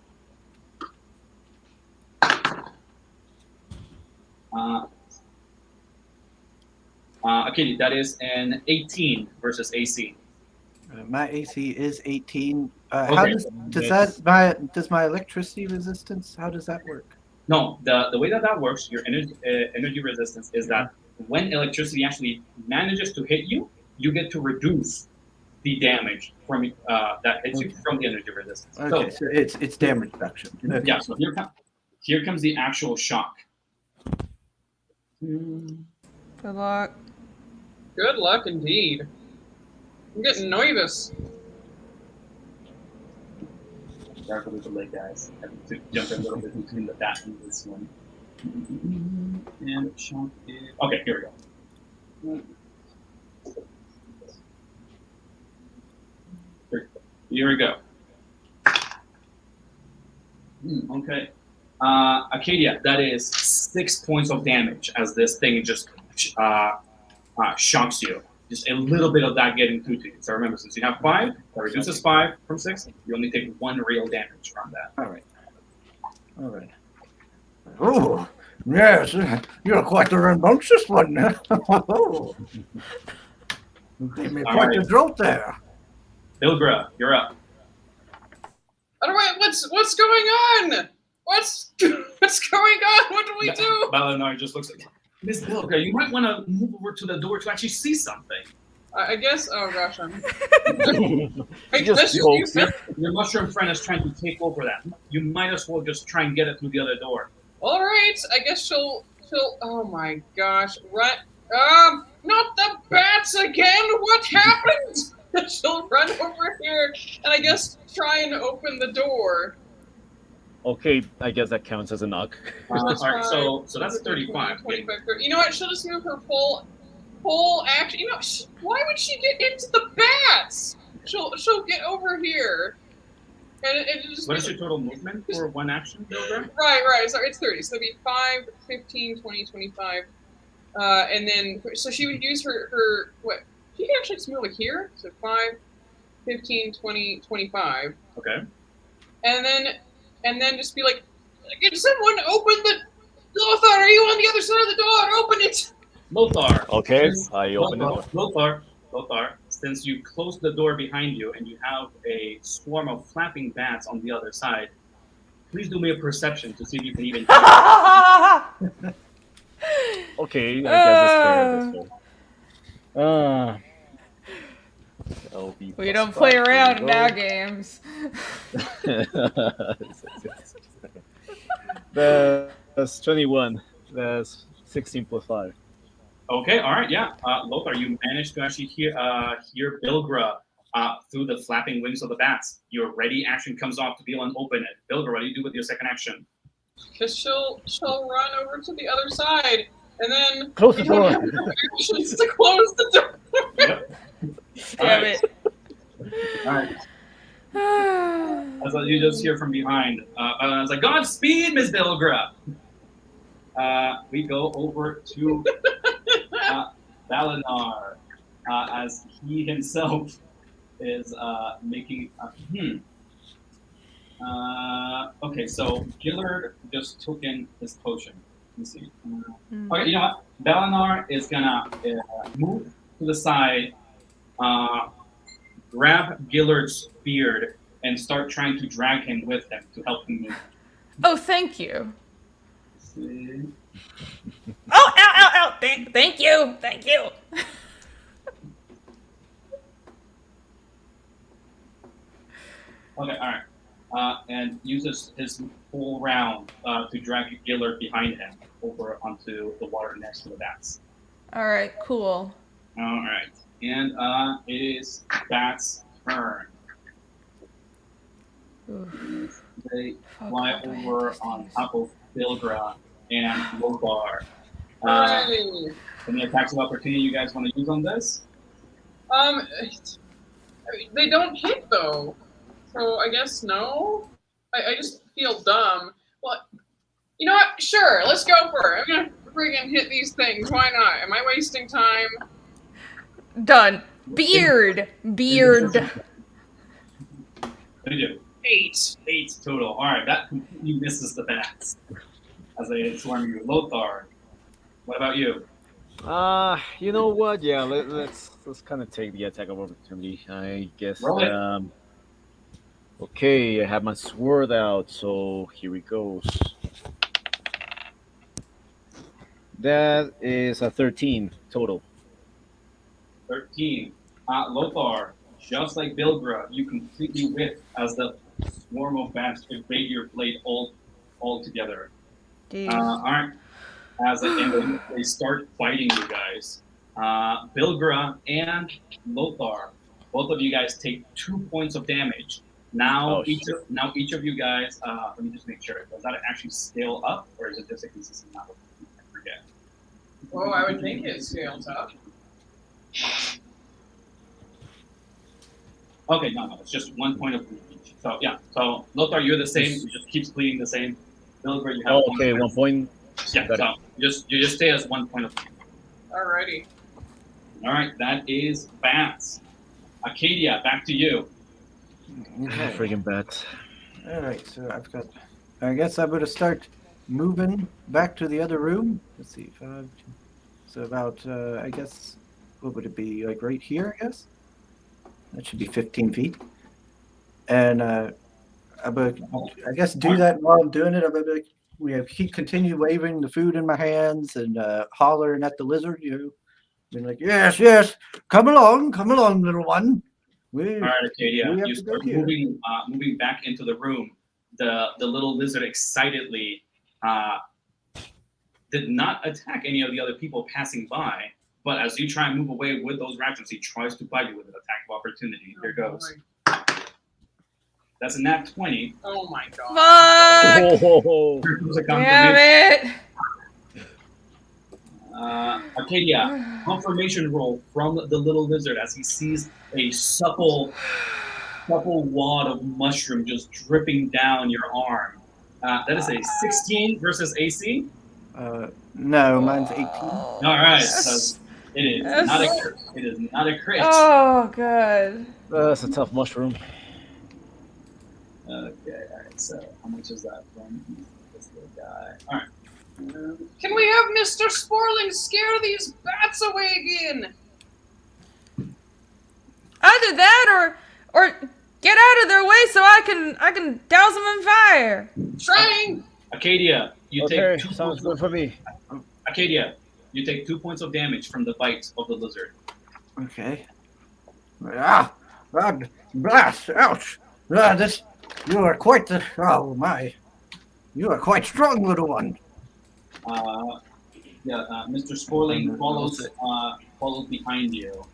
Acadia, that is an 18 versus AC. My AC is 18. Okay. How does my electricity resistance? How does that work? No, the way that works, your energy resistance is that when electricity actually manages to hit you, you get to reduce the damage from that hits you from the energy resistance. Okay, so it's damage reduction. Okay. Yeah. So here comes the actual shock. Good luck. Good luck indeed. I'm getting nervous. Dark a little late, guys. I have to jump a little bit between that and this one. And shock is okay. Here we go. Here we go. Okay. Acadia, that is 6 points of damage as this thing just shocks you. Just a little bit of that getting through to you. So remember, since you have 5, that reduces 5 from 6. You only take 1 real damage from that. All right. Oh, yes, you're quite the rambunctious one. Oh, gave me quite a jolt there. Bilgra, you're up. What's going on? What's going on? What do we do? Balinar just looks like, Miss Bilgra, you might want to move over to the door to actually see something. I guess. Oh gosh, Your mushroom friend is trying to take over that. You might as well just try and get it through the other door. All right, I guess she'll. Oh my gosh, right? Not the bats again. What happened? She'll run over here and I guess try and open the door. Okay, I guess that counts as a knock. All right, so that's 35. 25, 30. You know what? She'll just move her full action. You know, why would she get into the bats? She'll get over here. And it just what is your total movement for one action, Bilgra? Right. Sorry, it's 30. So it'd be 5, 15, 20, 25. And then, so she would use her what? She can actually just move like here. So 5, 15, 20, 25. Okay. And then just be like, can someone open the... Lothar, are you on the other side of the door? Open it! Lothar. Okay, I open it. Lothar, since you closed the door behind you and you have a swarm of flapping bats on the other side, please do me a perception to see if you can even... Okay, I guess that's fair. So B We plus don't 5, play here we around in go. our games. That's 21. That's 16 plus 5. Okay, all right, yeah. Lothar, you managed to actually hear Bilgra through the flapping wings of the bats. Your ready action comes off to be able to open it. Bilgra, what do you do with your second action? Because she'll run over to the other side, and then Close the door. actions to close the door. Yep. Damn it. All right. That's what you just hear from behind. I was like, Godspeed, Miss Bilgra. We go over to Balinar as he himself is making. Okay, so Gillard just took in his potion. Let's see. Okay, you know what? Balinar is gonna move to the side, grab Gillard's beard, and start trying to drag him with him to help him move. Oh, thank you. Let's see. Oh, ow, ow, ow. Thank you. Thank you. Okay, all right. And uses his full round to drag Gillard behind him over onto the water next to the bats. All right, cool. All right. And it is Bat's turn. Oof. They Fuck, fly how do I hit over these on things? top of Bilgra and Lothar. Hey. Any attacks of opportunity you guys want to use on this? They don't hit though, so I guess no. I just feel dumb. Well, you know what? Sure, let's go for it. I'm gonna friggin' hit these things. Why not? Am I wasting time? Done. Beard. Beard. What do you do? 8 total. All right, that completely misses the bats as they swarm you. Lothar, what about you? You know what? Yeah, let's kind of take the attack of opportunity. I guess. Roll it. Okay, I have my sword out, so here it goes. That is a 13 total. 13. Lothar, just like Bilgra, you completely whiff as the swarm of bats evade your blade all together. All right. And they start fighting you guys. Bilgra and Lothar, both of you guys take 2 points of damage. Now, each of you guys. Let me just make sure. Does that actually scale up, or is it just a consistent amount? I forget. Oh, I would think it scales up. Okay, no, it's just 1 point of bleed each. So yeah, so Lothar, you're the same. You just keeps bleeding the same. Bilgra, you have. Oh, okay, 1 point. Yeah, so you just stay as 1 point of bleed. Alrighty. All right, that is bats. Acadia, back to you. Okay. Friggin' bats. All right, so I guess I'm going to start moving back to the other room. Let's see, 5. So about, I guess, what would it be? Like right here, I guess? That should be 15 feet. And I'm going to, I guess, do that while I'm doing it. I'm going to continue waving the food in my hands and hollering at the lizard, being like, yes, come along, little one. All right, Acadia, you start moving back into the room. The little lizard excitedly did not attack any of the other people passing by, but as you try and move away with those rations, he tries to bite you with an attack of opportunity. Here goes. That's a nat 20. Oh my god. Fuck! Oh, Damn it! Acadia, confirmation roll from the little lizard as he sees a supple wad of mushroom just dripping down your arm. That is a 16 versus AC. No, mine's 18. All right, so it is not a crit. It is not a crit. Oh, God. that's a tough mushroom. Okay, all right. So how much is that from this little guy? All right. Can we have Mr. Sporling scare these bats away again? Either that or get out of their way so I can douse them in fire. Trying. Acadia, you Okay, take 2 sounds points. good for me. Acadia, you take 2 points of damage from the bite of the lizard. Okay. Blast! Ouch! You are quite the. Oh my! You are quite strong, little one. Mr. Sporling follows behind you,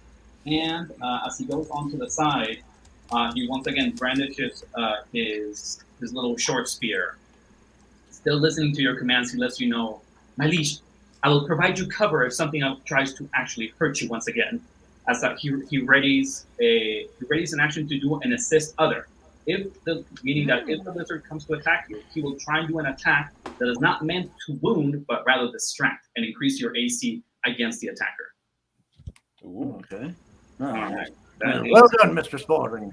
and as he goes onto the side, he once again brandishes his little short spear. Still listening to your commands, he lets you know, my liege, I will provide you cover if something else tries to actually hurt you once again. As he readies an action to do an assist other. Meaning that if the lizard comes to attack you, he will try and do an attack that is not meant to wound, but rather distract and increase your AC against the attacker. Ooh, okay. All right. Well done, Mr. Spalding.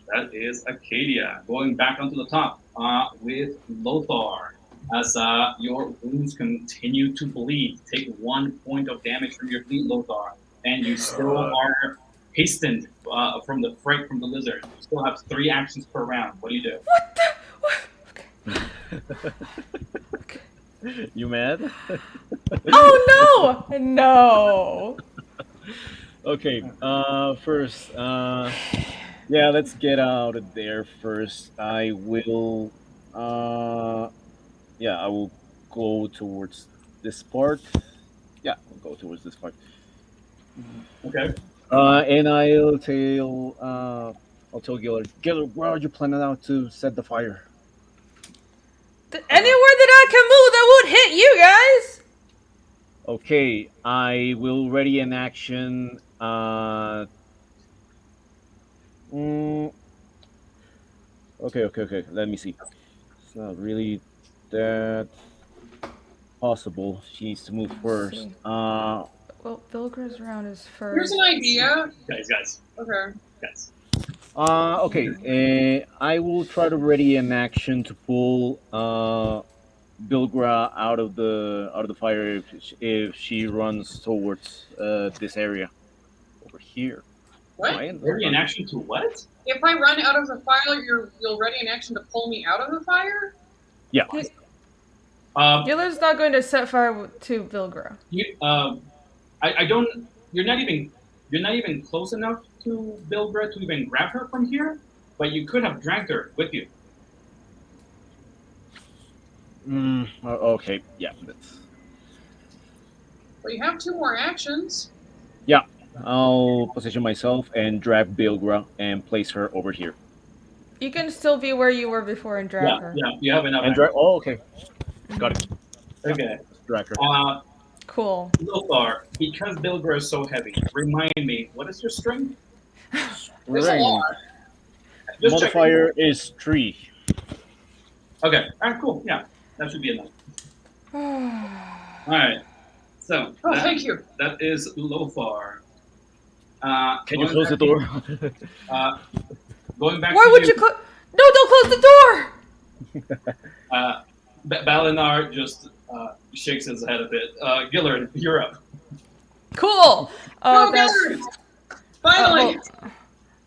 That is Acadia going back onto the top with Lothar. As your wounds continue to bleed, take 1 point of damage from your bleed, Lothar, and you still are hastened from the fright from the lizard. You still have 3 actions per round. What do you do? What the? Okay. You mad? Oh no! No. Okay. First, yeah, let's get out of there first. I will. Yeah, I will go towards this part. Yeah, I'll go towards this part. Okay. And I'll tell Gillard, where are you planning out to set the fire? Anywhere that I can move that would hit you guys. Okay, I will ready an action. Okay. Let me see. It's not really that possible. She needs to move first. Well, Bilgra's round is first. Here's an idea. Guys. Okay. Guys. Okay. I will try to ready an action to pull Bilgra out of the fire if she runs towards this area over here. What? Ready an action to what? If I run out of the fire, you'll ready an action to pull me out of the fire? Yeah. Gillard's not going to set fire to Bilgra. I don't. You're not even close enough to Bilgra to even grab her from here, but you could have dragged her with you. Okay. Yeah. That's. Well, you have 2 more actions. Yeah. I'll position myself and drag Bilgra and place her over here. You can still be where you were before and drag her. Yeah, you have enough. And drag. Oh, okay. Got it. Okay. Let's drag her. Cool. Lothar, because Bilgra is so heavy, remind me, what is your strength? There's a lot. Just Modifier is 3. Okay. All right. Cool. Yeah, that should be enough. All right. So. Thank you. That is Lothar. Can you close the door? Going back. Why would you close? No! Don't close the door. Balinar just shakes his head a bit. Gillard, you're up. Cool. Go, Gillard! Finally.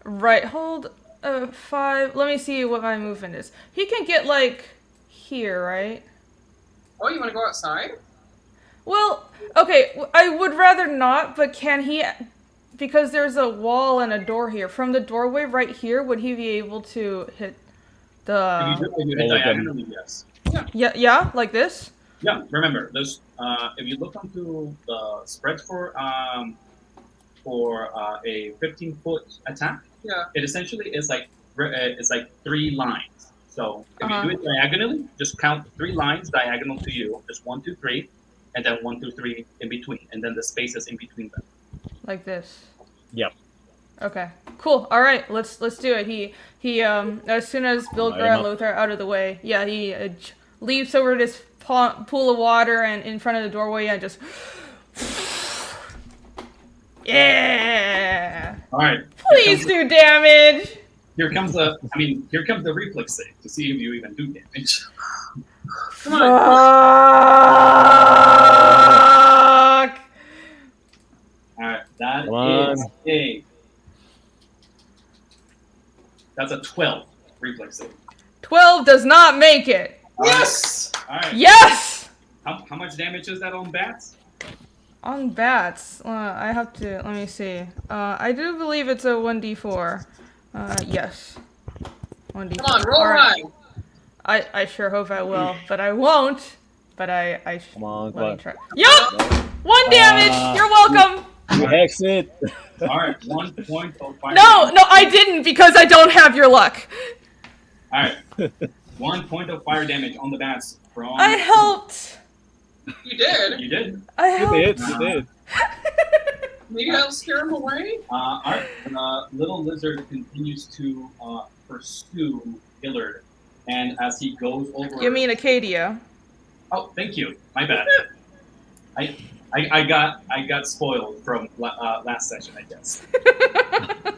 Right. Hold 5. Let me see what my movement is. He can get like here, right? Oh, you want to go outside? Well, okay. I would rather not, but can he? Because there's a wall and a door here. From the doorway right here, would he be able to hit the? If you hit diagonally, yes. Yeah, like this. Yeah. Remember, there's if you look onto the spread for a 15-foot attack, it essentially is like 3 lines. So if you do it diagonally, just count 3 lines diagonal to you. Just 1, 2, 3, and then 1, 2, 3 in between, and then the spaces in between them. Like this. Yep. Okay. Cool. All right. Let's do it. He as soon as Bilgra and Lothar are out of the way, he leaps over this pool of water and in front of the doorway and just yeah. All right. Please do damage. Here comes the reflex save to see if you even do damage. Come on. Fuck. All right, that's a 12 reflex save. 12 does not make it. Yes. All right. Yes. How much damage is that on bats? On bats, I have to, let me see. I do believe it's a 1d4. Yes. 1d4. Come on, roll Alright. high. I sure hope I will, but I won't. But Come on, let me Clyde. try. Yup! 1 damage! You're welcome! You hex it. All right, 1 point of fire. No, I didn't because I don't have your luck. All right, 1 point of fire damage on the bats from. I helped. You did. You did. I You helped. did. You did. Maybe that'll scare him away. All right, little lizard continues to pursue Hillard, and as he goes over. You mean Acadia? Oh, thank you. My bad. I got spoiled from last session, I guess.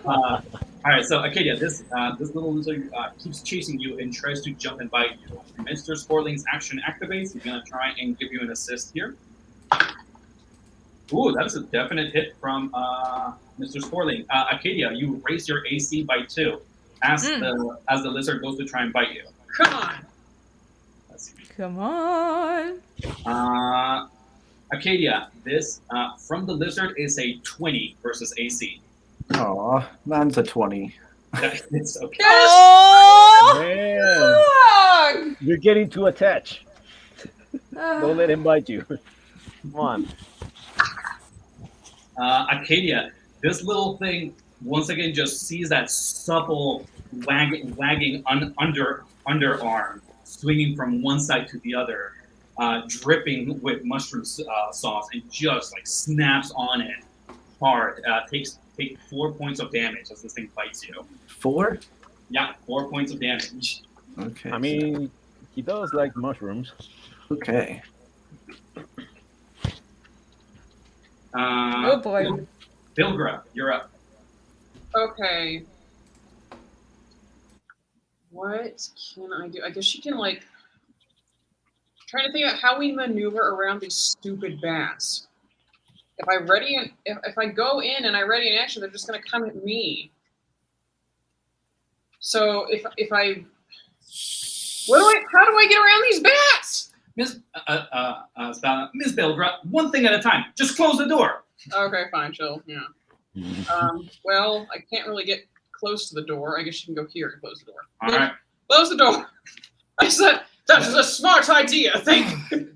All right, so Acadia, this little lizard keeps chasing you and tries to jump and bite you. Mr. Sporling's action activates. He's gonna try and give you an assist here. Ooh, that's a definite hit from Mr. Sporling. Acadia, you raise your AC by 2 as the lizard goes to try and bite you. Come on. Come on. Acadia, this from the lizard is a 20 versus AC. Aw, mine's a 20. It's okay. Oh! Man, Fuck! you're getting too attached. Don't let him bite you. Come on. Acadia, this little thing once again just sees that supple wagging underarm swinging from one side to the other, dripping with mushroom sauce, and just like snaps on it hard. Take 4 points of damage as this thing bites you. 4? Yeah, 4 points of damage. Okay. I mean, he does like mushrooms. Okay. Oh boy. Bilgra, you're up. Okay. What can I do? I guess she can like. Trying to think about how we maneuver around these stupid bats. If I ready and if I go in and I ready an action, they're just gonna come at me. So if I, how do I get around these bats? Miss Bilgra, one thing at a time. Just close the door. Okay, fine, chill. Yeah. Well, I can't really get close to the door. I guess you can go here and close the door. All right. Close the door. I said that is a smart idea. Thank you.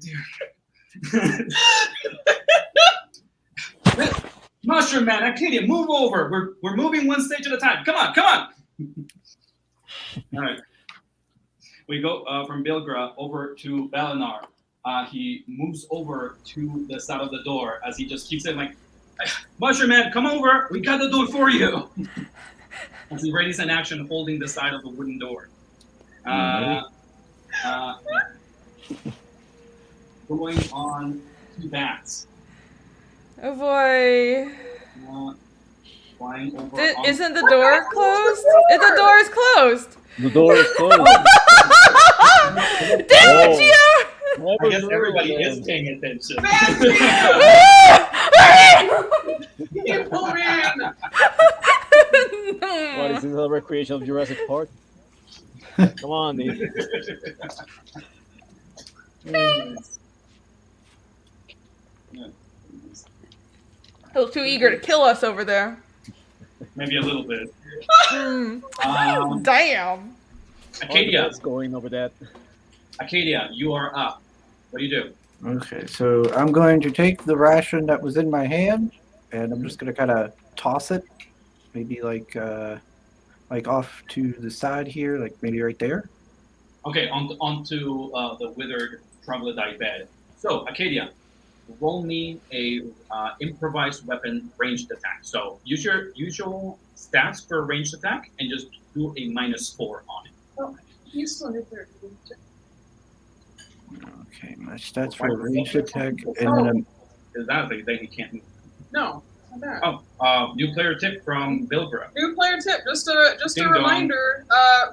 Mushroom Man, Acadia, move over. We're moving one stage at a time. Come on. All right. We go from Bilgra over to Balinar. He moves over to the side of the door as he just keeps saying like, Mushroom Man, come over. We got the door for you. As he readies an action holding the side of the wooden door. Going on to bats. Oh boy. Flying over. Isn't the door closed? The door is closed. The door is closed. Damn it, Gio! I guess everybody is paying attention. You pull me in. What is this, a recreation of Jurassic Park? Come on, dude. A little too eager to kill us over there. Maybe a little bit. Damn. Acadia. What's going over that? Acadia, you are up. What do you do? Okay, so I'm going to take the ration that was in my hand, and I'm just going to kind of toss it, maybe like off to the side here, like maybe right there. Okay, onto the withered troglodyte bed. So, Acadia, roll me a improvised weapon ranged attack. So, use your usual stats for a ranged attack, and just do a -4 on it. Oh, you still hit there. Okay, my stats for ranged attack, and then I'm... Is that the thing you can't move? No, not that. Oh, new player tip from Bilgra. New player tip, just Ding a dong. reminder,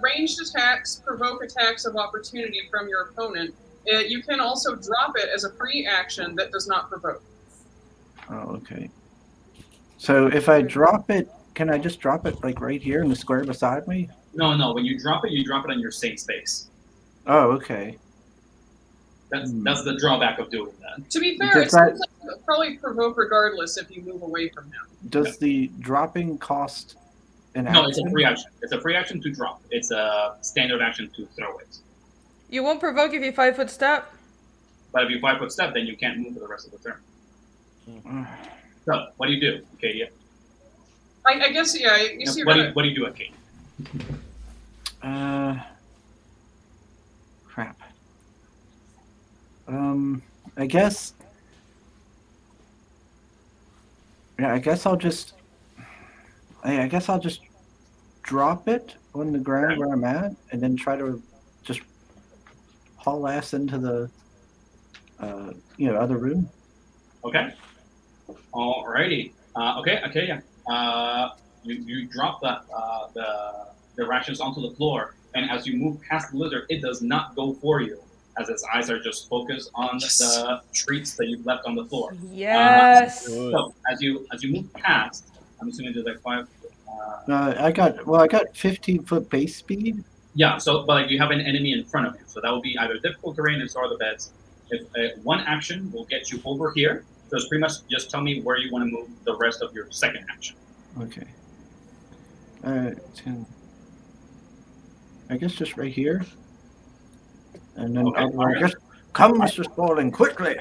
ranged attacks provoke attacks of opportunity from your opponent. You can also drop it as a free action that does not provoke. Oh, okay. So if I drop it, can I just drop it like right here in the square beside me? No. When you drop it on your same space. Oh, okay. That's the drawback of doing that. To be fair, Does it seems like probably provoke regardless if you move away from him. Does the dropping cost an action? No, it's a free action. It's a free action to drop. It's a standard action to throw it. You won't provoke if you 5-foot step? But if you 5-foot step, then you can't move for the rest of the turn. So, what do you do, Acadia? I guess, yeah, you see what do you do, Acadia? Crap. I guess. Yeah, I guess I'll just drop it on the ground where I'm at, and then try to just haul ass into the other room. Okay. Alrighty. Okay. You drop the rations onto the floor, and as you move past the lizard, it does not go for you, as its eyes are just focused on the treats that you've left on the floor. Yes. So as you move past, I'm assuming there's like 5. I got 15-foot base speed. Yeah. So, but like you have an enemy in front of you, so that will be either difficult terrain or the beds. If one action will get you over here, so it's pretty much just tell me where you want to move the rest of your second action. Okay. 10. I guess just right here. And then I guess, come, Mr. Spaulding, quickly.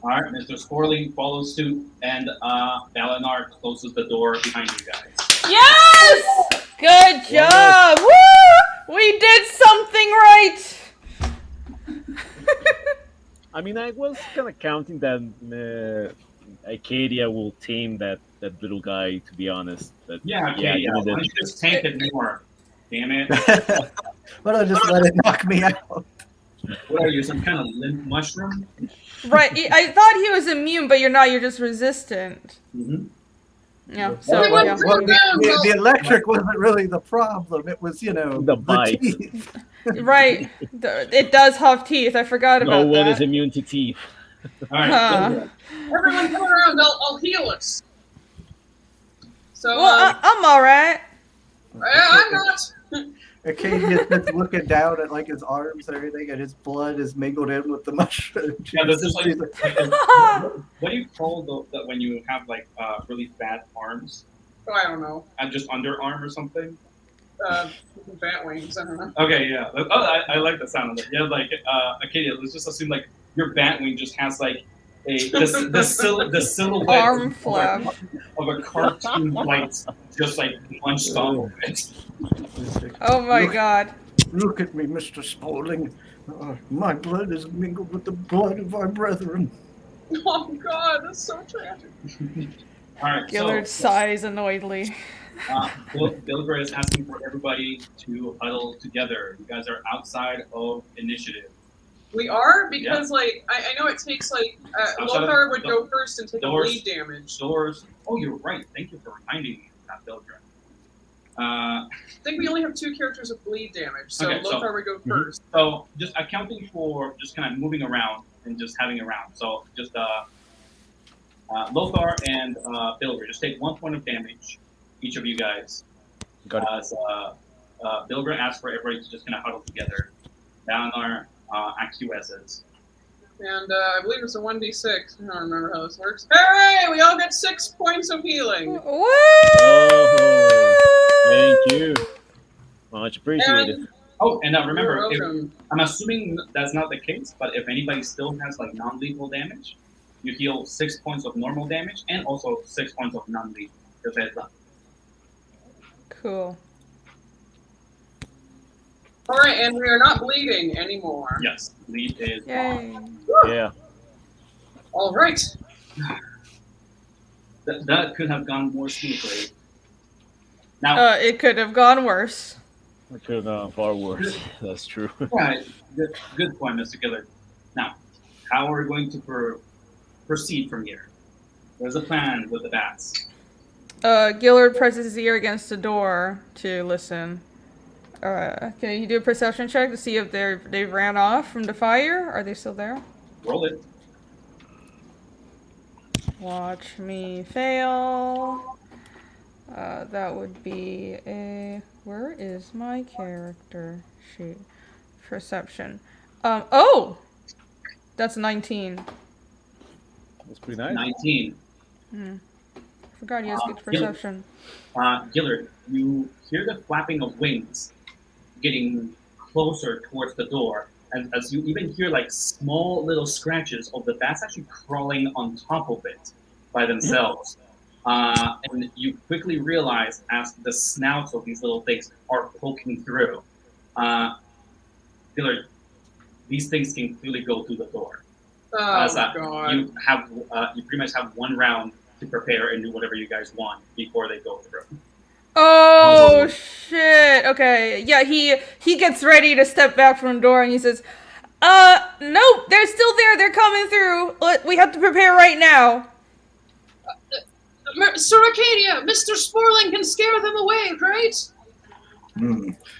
All right, Mr. Sporling follows suit, and Dalinar closes the door behind you guys. Yes! Good job! Woo! We did something right! I mean, I was kind of counting that Acadia will tame that little guy, to be honest. But Yeah. Why don't you just tank it more? Damn it. Why don't I just let it knock me out? What are you, some kind of limp mushroom? Right, I thought he was immune, but you're not, you're just resistant. Mm-hmm. Yeah, so, Well, yeah. The electric wasn't really the problem. It was, the bite. teeth. Right. It does have teeth, I forgot about No one that. is immune to teeth. All right. Everyone come around, I'll heal us. So, Well, I'm alright. I'm not. Acadia's just looking down at like his arms and everything, and his blood is mingled in with the mushroom. Yeah, this is like what do you call that when you have like really fat arms? Oh, I don't know. And just underarm or something? Bat wings, I don't know. Okay, yeah. Oh, I like the sound of it. Yeah, like Acadia, let's just assume like your bat wing just has like the silhouette Arm flap. of a cartoon light just like munched on it. Oh my god. Look at me, Mr. Spaulding. My blood is mingled with the blood of our brethren. Oh god, that's so tragic. All right, Gillard sighs annoyedly. Bilger is asking for everybody to huddle together. You guys are outside of initiative. We are? Because, like, I know it takes, like, Lothar would go first and take a bleed damage. Doors. Oh, you're right. Thank you for reminding me, not Bilger. I think we only have 2 characters with bleed damage, so Okay, Lothar would go first. So, just accounting for just kind of moving around and just having around. So, just Lothar and Bilger, just take 1 point of damage, each of you guys. Got it. As Bilger asks for everybody to just kind of huddle together. Dalinar acts you as is. And I believe it's a 1d6. I don't remember how this works. Hooray! We all get 6 points of healing. Woo! Oh, thank you. Much appreciated. And remember, You're I'm assuming that's not the case, but if anybody still has like non-lethal damage, you heal 6 points of normal damage and also 6 points of non-lethal. Just heads up. Cool. Alright, and we are not bleeding anymore. Yes, bleed is Yay. gone. Yeah. Alright. That could have gone more smoothly. Now, It could have gone worse. It could have gone far worse. That's true. right, good point, Mr. Gillard. Now, how are we going to proceed from here? There's a plan with the bats. Gillard presses his ear against the door to listen. Can you do a perception check to see if they've ran off from the fire? Are they still there? Roll it. Watch me fail. That would be a... Where is my character sheet? Perception. Oh! That's 19. That's pretty nice. 19. I forgot he has good perception. Gillard, you hear the flapping of wings getting closer towards the door, and as you even hear like small little scratches of the bats actually crawling on top of it by themselves. And you quickly realize as the snouts of these little things are poking through. Gillard, these things can clearly go through the door. Oh, God. You pretty much have 1 round to prepare and do whatever you guys want before they go through. Oh, shit. Okay. Yeah, he gets ready to step back from the door and he says, nope, they're still there. They're coming through. We have to prepare right now. Sir Arcadia, Mr. Sporling can scare them away, right?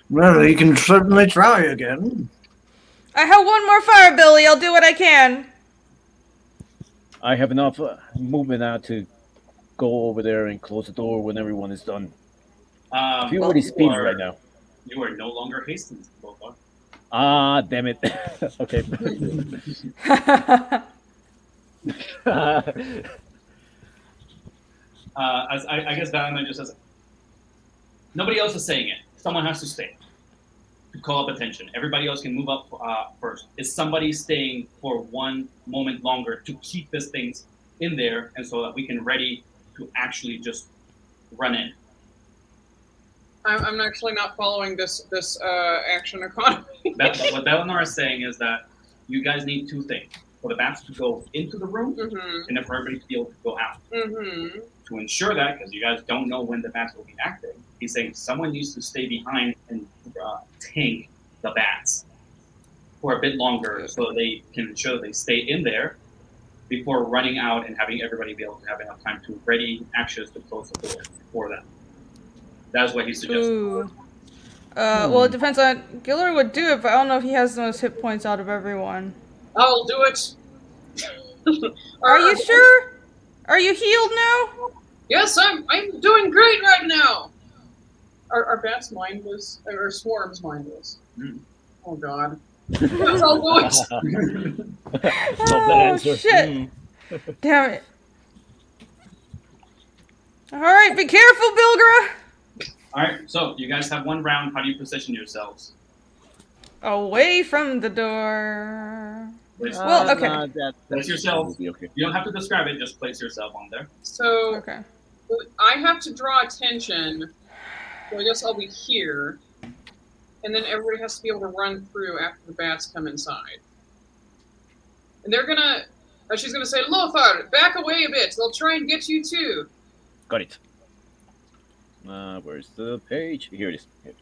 Well, you can certainly try again. I have 1 more fire, Billy. I'll do what I can. I have enough movement now to go over there and close the door when everyone is done. I feel really speedy right now. You are no longer Hastings, Lothar. Ah, damn it. Okay. I guess Valentine just says, nobody else is saying it. Someone has to stay to call up attention. Everybody else can move up first. Is somebody staying for 1 moment longer to keep these things in there and so that we can ready to actually just run in? I'm actually not following this action economy. What Beleanor is saying is that you guys need 2 things. For the bats to go into the room and for everybody to be able to go out. To ensure that, because you guys don't know when the bats will be active, he's saying someone needs to stay behind and tank the bats for a bit longer so they can ensure that they stay in there before running out and having everybody be able to have enough time to ready actions to close the door for them. That's what he suggested. Well, it depends on... Gillard would do it, but I don't know if he has the most hit points out of everyone. I'll do it. Are you sure? Are you healed now? Yes, I'm doing great right now. Are bats mindless? Or swarms mindless? Oh, God. Yes, I'll do it. Oh, shit. Damn it. Alright, be careful, Bilgra. Alright, so you guys have 1 round. How do you position yourselves? Away from the door. Well, okay. Place yourself. Okay. You don't have to describe it, just place yourself on there. So, okay. I have to draw attention. So I guess I'll be here. And then everybody has to be able to run through after the bats come inside. And they're gonna... she's gonna say, Lothar, back away a bit. They'll try and get you too. Got it. Where's the page? Here it is. Here.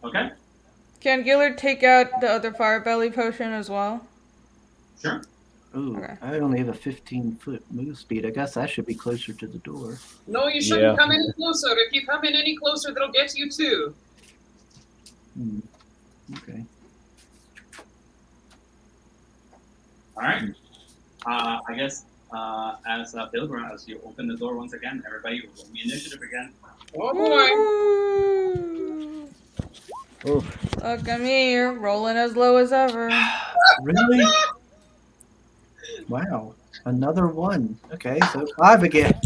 Okay. Can Gillard take out the other fire belly potion as well? Sure. Ooh, okay. I only have a 15-foot move speed. I guess I should be closer to the door. No, you shouldn't come any closer. If you come in any closer, that'll get you too. Okay. All right. I guess as Pilgrim, as you open the door once again, everybody will roll the initiative again. Oh boy. Oof. Look at me, you're rolling as low as ever. Really? Wow. Another 1. Okay, so 5 again.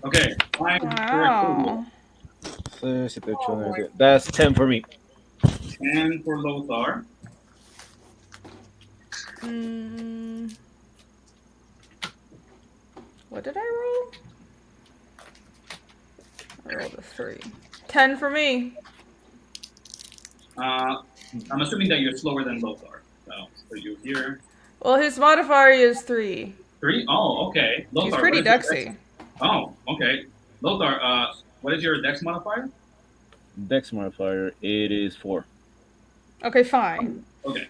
Okay. 5. Wow. That's 10 for me. 10 for Lothar. What did I roll? I rolled a 3. 10 for me. I'm assuming that you're slower than Lothar. So you here. Well, his modifier is 3. 3? Oh, okay. Lothar, he's pretty dexy. Oh, okay. Lothar, what is your dex modifier? Dex modifier, it is 4. Okay, fine. Okay.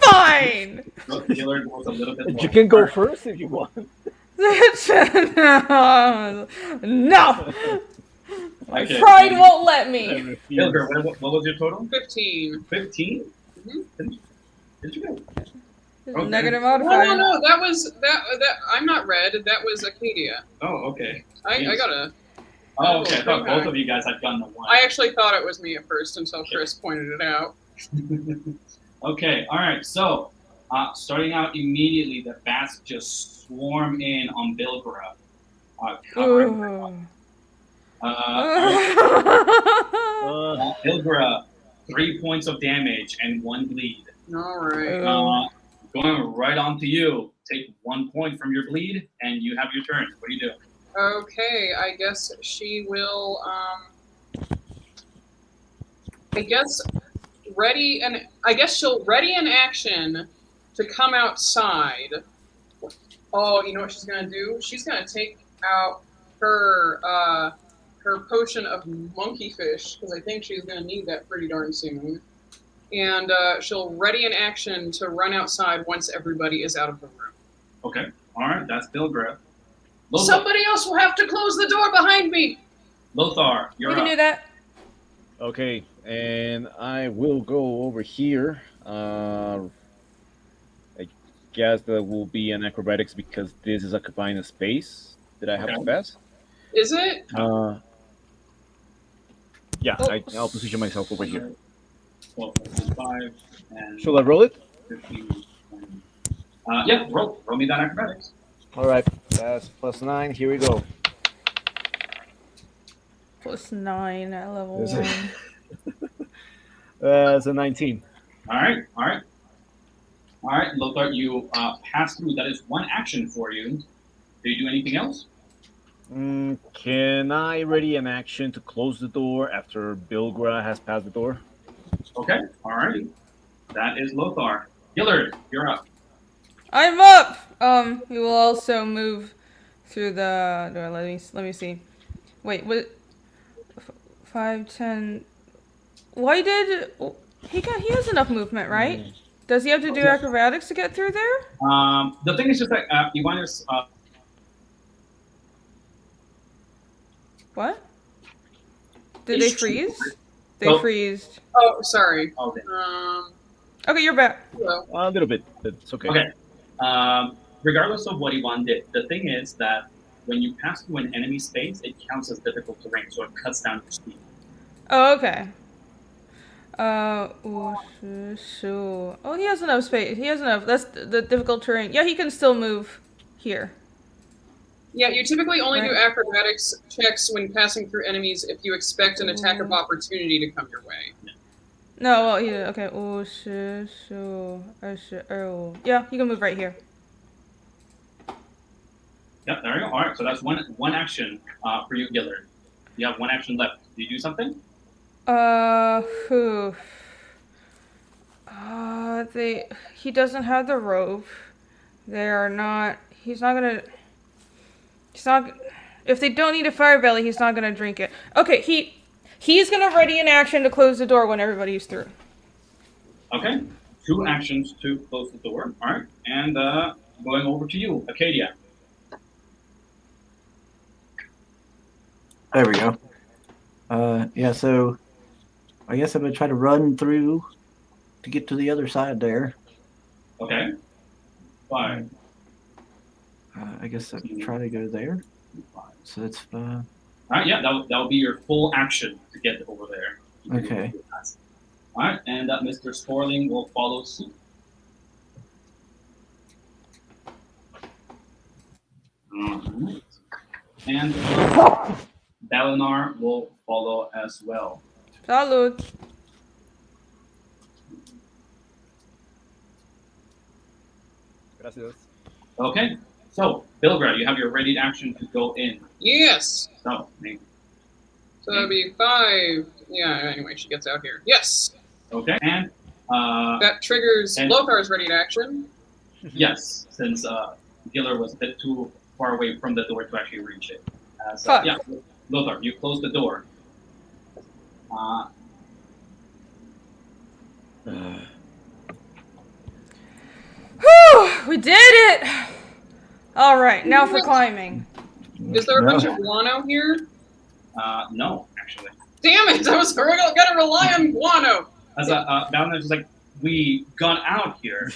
Fine! You can go first if you want. No! My Okay. pride won't let me. Hilger, what was your total? 15. 15? Did you go? Okay. Negative modifier. No, that was that. I'm not red. That was Acadia. Oh, okay. I got a. Oh, okay. I thought both of you guys had gotten the 1. I actually thought it was me at first until Chris pointed it out. Okay, all right. So, starting out immediately, the bats just swarm in on Bilgora, covering her. Bilgora, 3 points of damage and 1 bleed. All right. Going right on to you. Take 1 point from your bleed, and you have your turn. What do you do? Okay, I guess she will. I guess she'll ready an action to come outside. Oh, you know what she's gonna do? She's gonna take out her potion of monkey fish because I think she's gonna need that pretty darn soon. And she'll ready an action to run outside once everybody is out of the room. Okay. All right. That's Bilgora. Somebody else will have to close the door behind me. Lothar, you're up. We can do that. Okay, and I will go over here. I guess that will be an acrobatics because this is occupying a space that I have to pass. Is it? Yeah, I'll position myself over here. 12, 5, and Should I roll it? 15, 20. Yeah, roll me that acrobatics. All right, that's +9. Here we go. +9 at level Is 1. it? That's a 19. All right, Lothar, you pass through. That is 1 action for you. Do you do anything else? Can I ready an action to close the door after Bilgra has passed the door? Okay, all right. That is Lothar. Gillard, you're up. I'm up. We will also move through the door. Let me see. Wait, what? 5, 10. Why did he has enough movement, right? Does he have to do acrobatics to get through there? The thing is just that Ivan is. What? Did they freeze? They freezed. Oh, sorry. Okay. Okay, you're back. Hello. A little bit, but it's okay. Okay. Regardless of what Ivan did, the thing is that when you pass through an enemy space, it counts as difficult terrain, so it cuts down your speed. Oh, okay. Oh, he has enough space. He has enough. That's the difficult terrain. Yeah, he can still move here. Yeah, you typically only do acrobatics checks when passing through enemies if you expect an attack of opportunity to come your way. No, well, yeah, okay. Yeah, you can move right here. Yep, there you go. All right, so that's one action for you, Gillard. You have 1 action left. Do you do something? He doesn't have the rope. He's not, if they don't need a fire belly, he's not gonna drink it. Okay, he's gonna ready an action to close the door when everybody's through. Okay, 2 actions to close the door. All right, and going over to you, Acadia. There we go. Yeah, so I guess I'm going to try to run through to get to the other side there. Okay. 5. I guess I'll try to go there. So that's All right, yeah, that'll be your full action to get over there. Okay. All right, and Mr. Sporling will follow suit. All right. And Balinar will follow as well. Salud. Gracias. Okay, so Bilgra, you have your ready action to go in. Yes. So that'd be 5. Yeah. Anyway, she gets out here. Yes. Okay, and that triggers Lothar's ready to action. Yes, since Giller was a bit too far away from the door to actually reach it. Yeah, Lothar, you close the door. Whew, we did it! Alright, now for climbing. Is there a bunch of guano here? No, actually. Damn it! We're gonna rely on guano. As Balinar's just like, we got out here.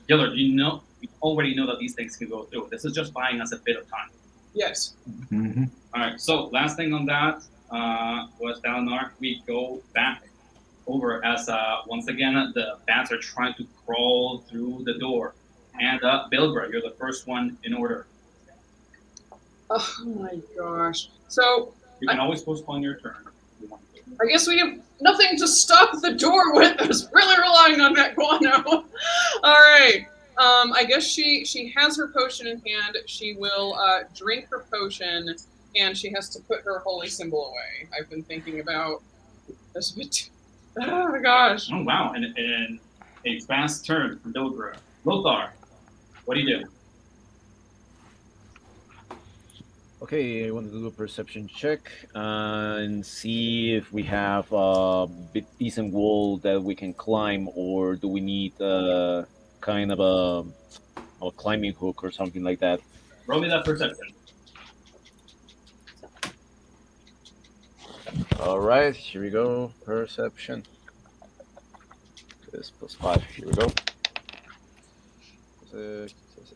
Giller, you already know that these things can go through. This is just buying us a bit of time. Yes. Mm-hmm. All right, so last thing on that was Dalinar. We go back over as once again the bats are trying to crawl through the door. And Bilgra, you're the first one in order. Oh my gosh. So You can always postpone your turn if you want to. I guess we have nothing to stop the door with. I was really relying on that guano. All right. I guess she has her potion in hand. She will drink her potion, and she has to put her holy symbol away. I've been thinking about this a bit. Oh my gosh. Oh wow! And a fast turn from Bilgra. Lothar, what do you do? Okay, I want to do a perception check and see if we have a bit decent wall that we can climb, or do we need kind of a climbing hook or something like that. Roll me that perception. All right, here we go. Perception. This +5. Here we go.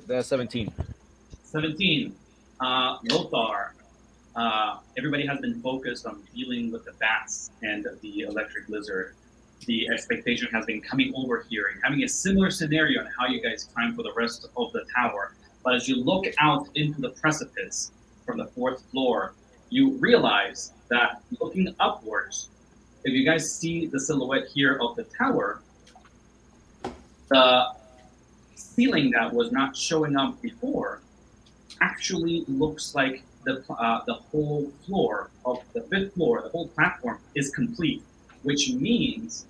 That's 17. 17. Lothar. Everybody has been focused on dealing with the bats and the electric lizard. The expectation has been coming over here and having a similar scenario on how you guys climb for the rest of the tower. But as you look out into the precipice from the 4th floor, you realize that looking upwards, if you guys see the silhouette here of the tower, the ceiling that was not showing up before actually looks like the whole floor of the 5th floor, the whole platform is complete, which means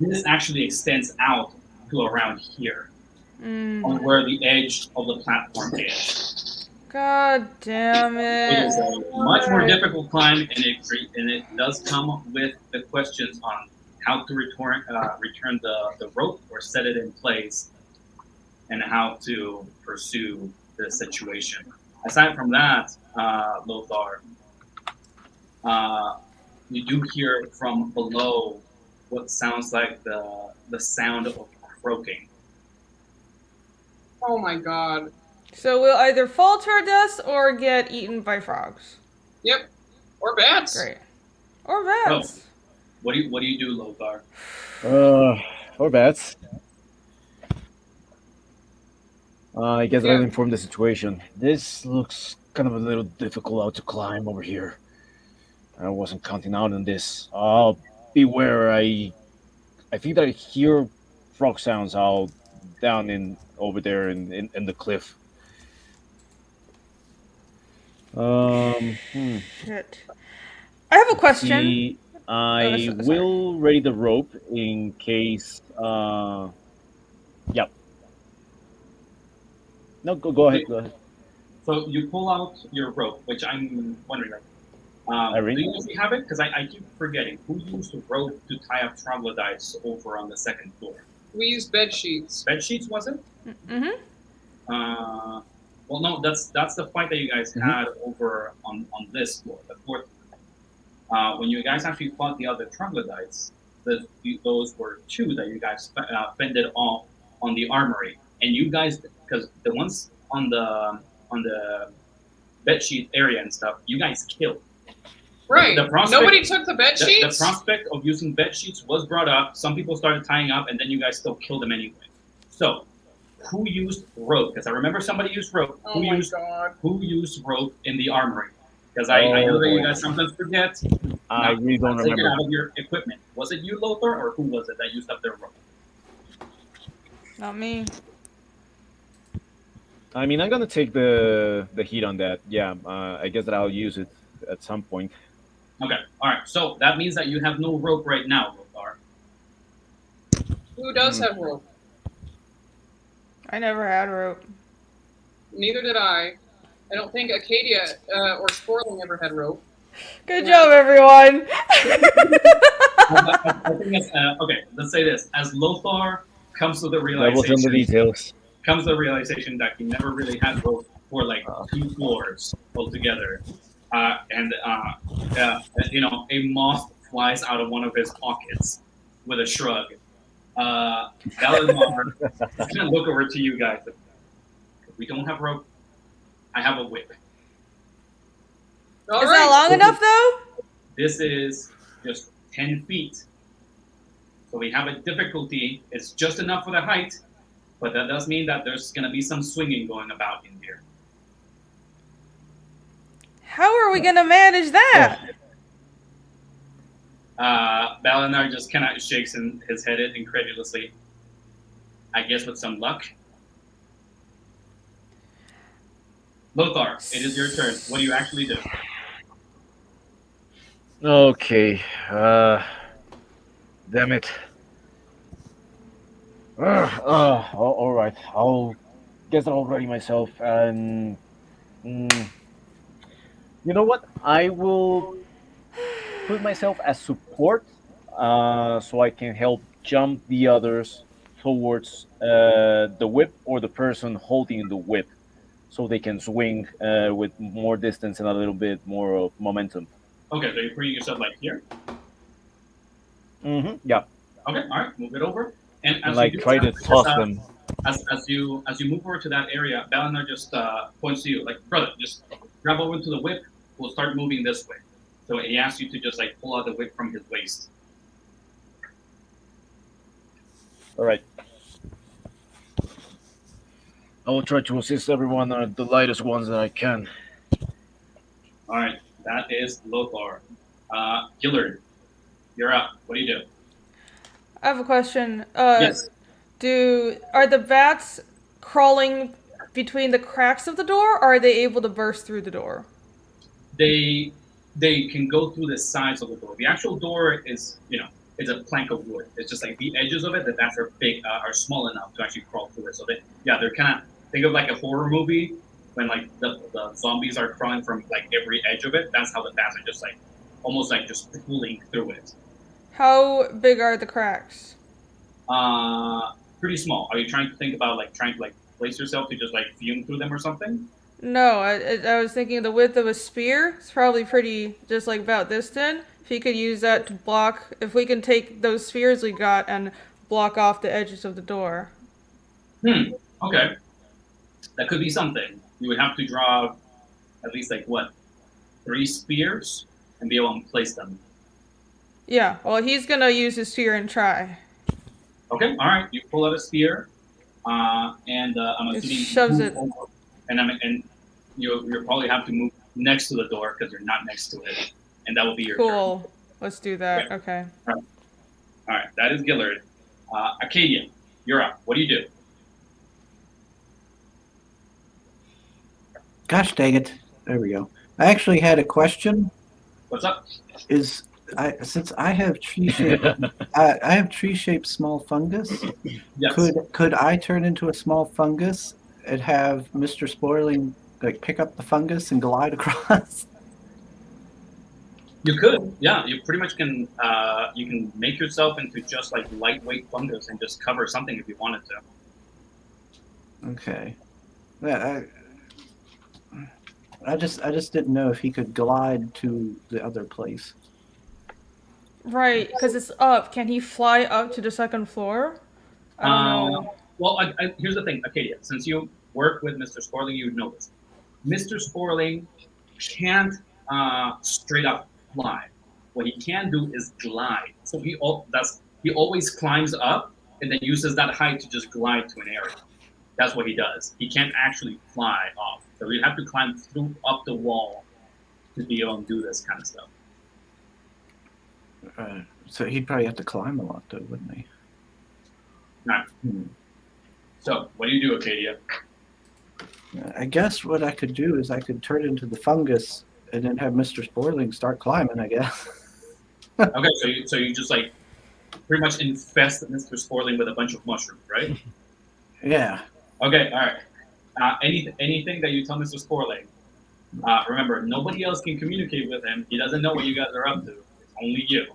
this actually extends out to around here, on where the edge of the platform is. God damn it! It is a much more difficult climb, and it does come with the questions on how to return the rope or set it in place, and how to pursue the situation. Aside from that, Lothar, you do hear from below what sounds like the sound of croaking. Oh my god. So we'll either fall to our deaths or get eaten by frogs. Yep. Or bats. Great. Or bats. So, what do you do, Lothar? Or bats. I guess I'll inform the situation. This looks kind of a little difficult out to climb over here. I wasn't counting out on this. Beware. I think that I hear frog sounds out down over there in the cliff. Shit. I have a question. See, I will ready the rope in case. Yep. No, go ahead. Go ahead. So you pull out your rope, which I'm wondering, do you actually have it? Because I keep forgetting. Who used the rope to tie up troglodytes over on the 2nd floor? We used bed sheets. Bed sheets, was it? Mm-hmm. Well, no, that's the fight that you guys had over on this floor, the 4th floor. When you guys actually fought the other troglodytes, those were 2 that you guys fended off on the armory, and you guys, because the ones on the bedsheet area and stuff, you guys killed. Right. Nobody took the bed sheets? The prospect of using bed sheets was brought up. Some people started tying up, and then you guys still killed them anyway. So, who used rope? Because I remember somebody used rope. Oh my god. Who used rope in the armory? Because I know that you guys sometimes forget. I really don't remember. Take it out of your equipment. Was it you, Lothar, or who was it that used up their rope? Not me. I mean, I'm gonna take the heat on that. Yeah, I guess that I'll use it at some point. Okay, all right. So that means that you have no rope right now, Lothar. Who does have rope? I never had rope. Neither did I. I don't think Acadia or Sporling ever had rope. Good job, everyone. I think it's, okay, let's say this. As Lothar comes to the realization, that he never really had rope for like 2 floors altogether. And a moth flies out of one of his pockets with a shrug. Valimar is going to look over to you guys. We don't have rope. I have a whip. Is that long enough, though? This is just 10 feet So we have a difficulty. It's just enough for the height, but that does mean that there's going to be some swinging going about in here. How are we going to manage that? Balinar just kind of shakes his head incredulously. I guess with some luck. Lothar, it is your turn. What do you actually do? Okay. Damn it. All right. I'll guess I'll ready myself. And you know what? I will put myself as support, so I can help jump the others towards the whip or the person holding the whip, so they can swing with more distance and a little bit more of momentum. Okay, so you're putting yourself like here? Mm-hmm. Yeah. Okay, all right, move it over. And as like you do try that, to toss them. As you move over to that area, Balinar just points to you, like, brother, just grab over to the whip. We'll start moving this way. So he asks you to just like pull out the whip from his waist. All right. I will try to assist everyone, the lightest ones that I can. All right, that is Lothar. Gillard, you're up. What do you do? I have a question. Yes. Are the bats crawling between the cracks of the door, or are they able to burst through the door? They can go through the sides of the door. The actual door is, it's a plank of wood. It's just like the edges of it, the bats are big, are small enough to actually crawl through it. So they're kind of, think of like a horror movie when like the zombies are crawling from like every edge of it. That's how the bats are just like, almost like just pulling through it. How big are the cracks? Pretty small. Are you trying to think about trying to place yourself to just like fume through them or something? No, I was thinking the width of a spear. It's probably pretty, just like about this thin. If you could use that to block, if we can take those spheres we got and block off the edges of the door. Okay. That could be something. You would have to draw at least 3 spears and be able to place them. Yeah, well, he's gonna use his spear and try. Okay, all right. You pull out a spear, and I'm assuming shoves it. Over, and you'll probably have to move next to the door because you're not next to it, and that will be your cool. turn. Let's do that. Okay. All right. That is Gillard. Arcadia, you're up. What do you do? Gosh dang it! There we go. I actually had a question. What's up? Since I have tree-shaped, I have tree-shaped small fungus. Yes. Could I turn into a small fungus and have Mr. Spoiling pick up the fungus and glide across? You could, yeah. You pretty much can. You can make yourself into just lightweight fungus and just cover something if you wanted to. Okay. Yeah. I just didn't know if he could glide to the other place. Right, because it's up. Can he fly up to the second floor? I don't know. Well, here's the thing, Acadia. Since you work with Mr. Sporling, you would know this. Mr. Sporling can't straight up fly. What he can do is glide. So he always climbs up and then uses that height to just glide to an area. That's what he does. He can't actually fly off. So you have to climb up the wall to be able to do this kind of stuff. So he'd probably have to climb a lot, though, wouldn't he? Right. So what do you do, Acadia? I guess what I could do is I could turn into the fungus and then have Mr. Spoiling start climbing, I guess. Okay, so you just pretty much infest Mr. Spoiling with a bunch of mushrooms, right? Yeah. Okay, all right. Anything that you tell Mr. Spoiling, remember, nobody else can communicate with him. He doesn't know what you guys are up to. It's only you.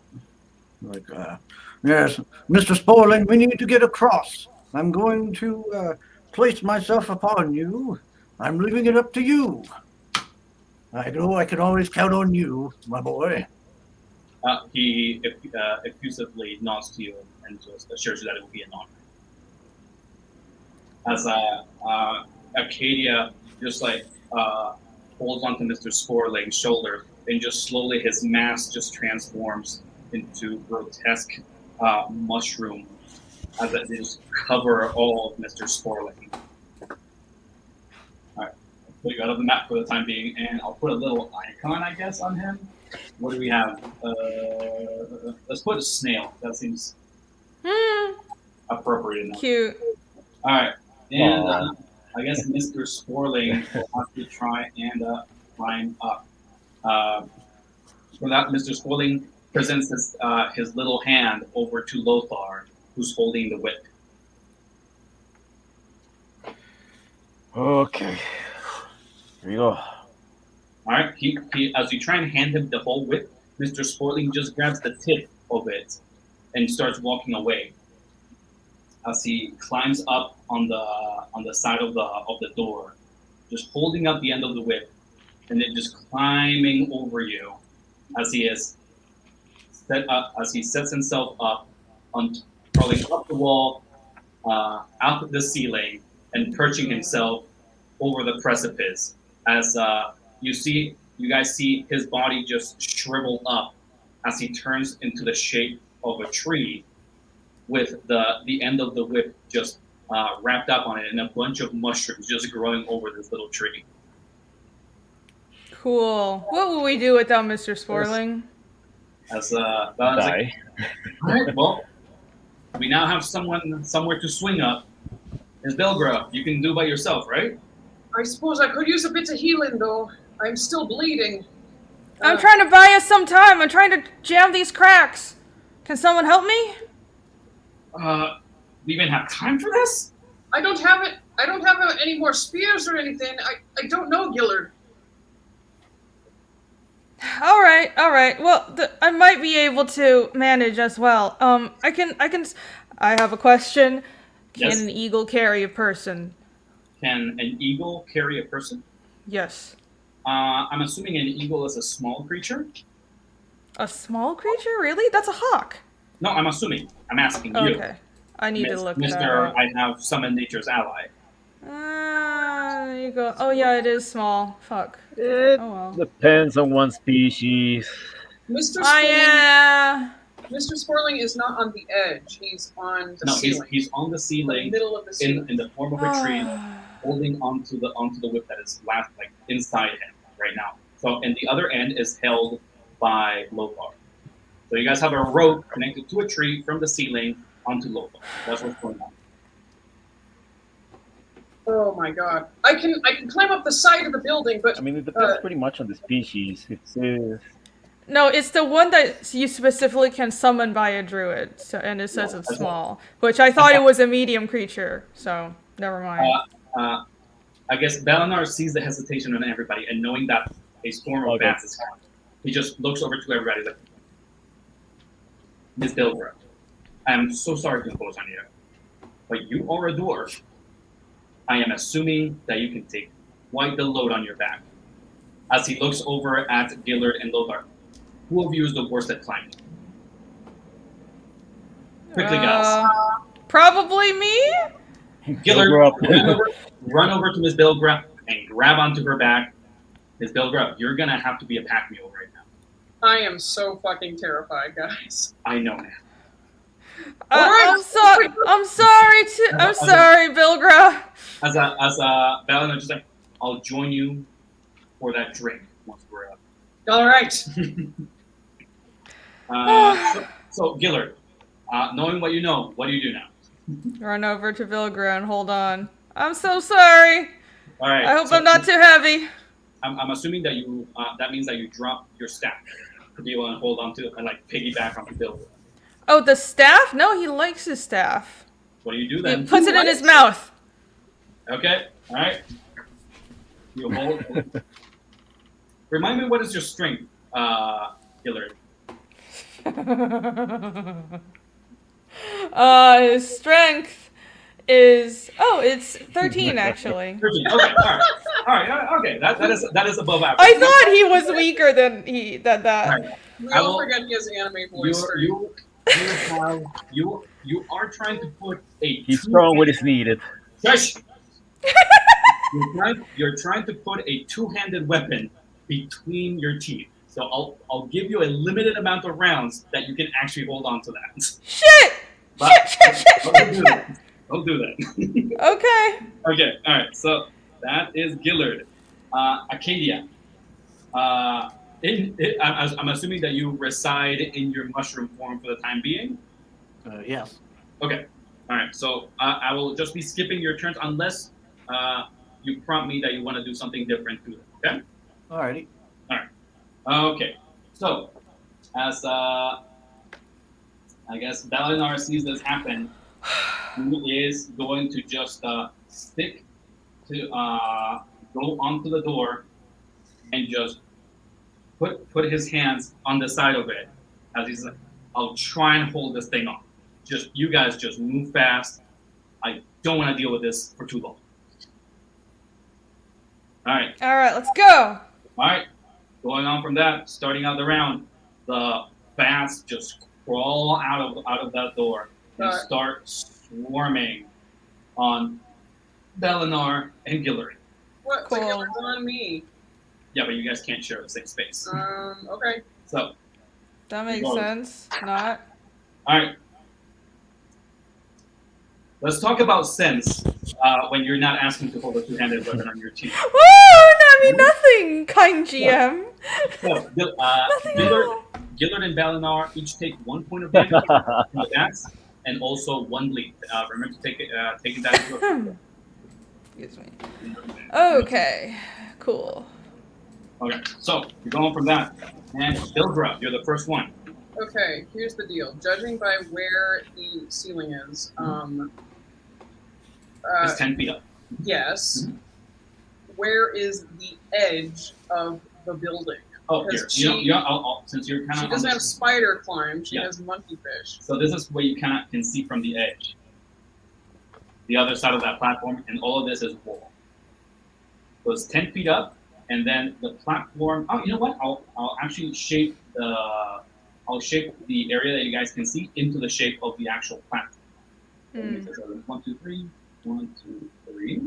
Yes, Mr. Spoiling, we need to get across. I'm going to place myself upon you. I'm leaving it up to you. I know I can always count on you, my boy. He effusively nods to you and just assures you that it will be an honor. As Acadia just holds onto Mr. Sporling's shoulder, and just slowly his mask just transforms into grotesque mushrooms as they just cover all of Mr. Sporling. All right, I'll put you out of the map for the time being, and I'll put a little icon, I guess, on him. What do we have? Let's put a snail. That seems appropriate enough. Cute. All right, and I guess Mr. Sporling will have to try and climb up. For that, Mr. Sporling presents his little hand over to Lothar, who's holding the whip. Okay. Here we go. All right, he as you try and hand him the whole whip, Mr. Sporling just grabs the tip of it and starts walking away. As he climbs up on the side of the door, just holding up the end of the whip, and then just climbing over you, as he sets himself up on crawling up the wall, out the ceiling, and perching himself over the precipice. As you guys see his body just shrivel up as he turns into the shape of a tree, with the end of the whip just wrapped up on it, and a bunch of mushrooms just growing over this little tree. Cool. What will we do without Mr. Sporling? Die. Die. All right, well, we now have someone somewhere to swing up. It's Belgra. You can do by yourself, right? I suppose I could use a bit of healing, though. I'm still bleeding. I'm trying to buy us some time. I'm trying to jam these cracks. Can someone help me? We even have time for this? I don't have it. I don't have any more spears or anything. I don't know, Gillard. All right. Well, I might be able to manage as well. I have a question. Can Yes. an eagle carry a person? Can an eagle carry a person? Yes. I'm assuming an eagle is a small creature. A small creature? Really? That's a hawk. No, I'm assuming. I'm asking you. Okay. I need to look Mr. that up. I have summoned nature's ally. There you go. Oh yeah, it is small. Fuck. It Oh well. depends on one species. Mr. Mr. Sporling is not on the edge. He's on the ceiling. He's on the The ceiling middle of the ceiling. in the form of a tree, holding onto the whip that is inside him right now. So, and the other end is held by Lothar. So you guys have a rope connected to a tree from the ceiling onto Lothar. That's what's going on. Oh my god! I can climb up the side of the building, but I mean, it depends pretty much on the species. No, it's the one that you specifically can summon by a druid, and it says it's small, which I thought it was a medium creature. So never mind. I guess Balinar sees the hesitation on everybody, and knowing that a storm of bats is coming, he just looks over to everybody like, Miss Bilbra, I'm so sorry to impose on you, but you are a dwarf. I am assuming that you can take quite the load on your back. As he looks over at Gillard and Lothar, who of you is the worst at climbing? Quickly, guys. Probably me? Gillard, run over to Miss Bilgra and grab onto her back. Miss Bilgra, you're going to have to be a pack mule right now. I am so fucking terrified, guys. I know, man. I'm sorry, Bilgra. As Balinar just like, I'll join you for that drink once we're up. All right. So Gillard, knowing what you know, what do you do now? Run over to Bilgra and hold on. I'm so sorry. All right. I hope I'm not too heavy. I'm assuming that you that means that you drop your staff to be able to hold on to and like piggyback onto Bilgra. Oh, the staff? No, he likes his staff. What do you do then? He puts it in his mouth. Okay. All right. You hold. Remind me, what is your strength, Gillard? His strength is it's 13 actually. 13. Okay. All right. Okay. That is above average. I thought he was weaker than that. Right. We all forget he has anime voice. You are trying to put a. He's strong when it's needed. Shush! You're trying to put a two-handed weapon between your teeth. So I'll give you a limited amount of rounds that you can actually hold on to that. Shit! But Shit! Don't do that. Okay. Okay, all right. So that is Gillard. Acadia. I'm assuming that you reside in your mushroom form for the time being. Yes. Okay. All right. So I will just be skipping your turns unless you prompt me that you want to do something different to it. Okay. Alrighty. All right. Okay. So as I guess Dalinar sees this happen, he is going to just stick to go onto the door and just put his hands on the side of it as he's like, I'll try and hold this thing off. Just you guys just move fast. I don't want to deal with this for too long. All right. All right, let's go. All right. Going on from that, starting out the round, the bats just crawl out of that door and start swarming on Dalinar and Gillard. What? Cool. Gillard's on me. Yeah, but you guys can't share the same space. Okay. So. That makes sense. Not. All right. Let's talk about sense when you're not asking to hold a two-handed weapon on your team. Woo! I mean nothing, kind GM. So, Nothing at all. Gillard and Dalinar each take 1 point of damage from the bats and also 1 bleed. Remember to take that into account. Excuse me. Okay. Cool. Okay, so you're going from that. And Bildra, you're the first one. Okay, here's the deal. Judging by where the ceiling is, It's 10 feet up. yes. Where is the edge of the building? Oh, here. Since you're kind of. She doesn't have spider climb. She has monkey fish. So this is where you kind of can see from the edge. The other side of that platform, and all of this is wall. So it's 10 feet up, and then the platform. Oh, you know what? I'll actually shape the area that you guys can see into the shape of the actual platform. So 1, 2, 3. 1, 2, 3.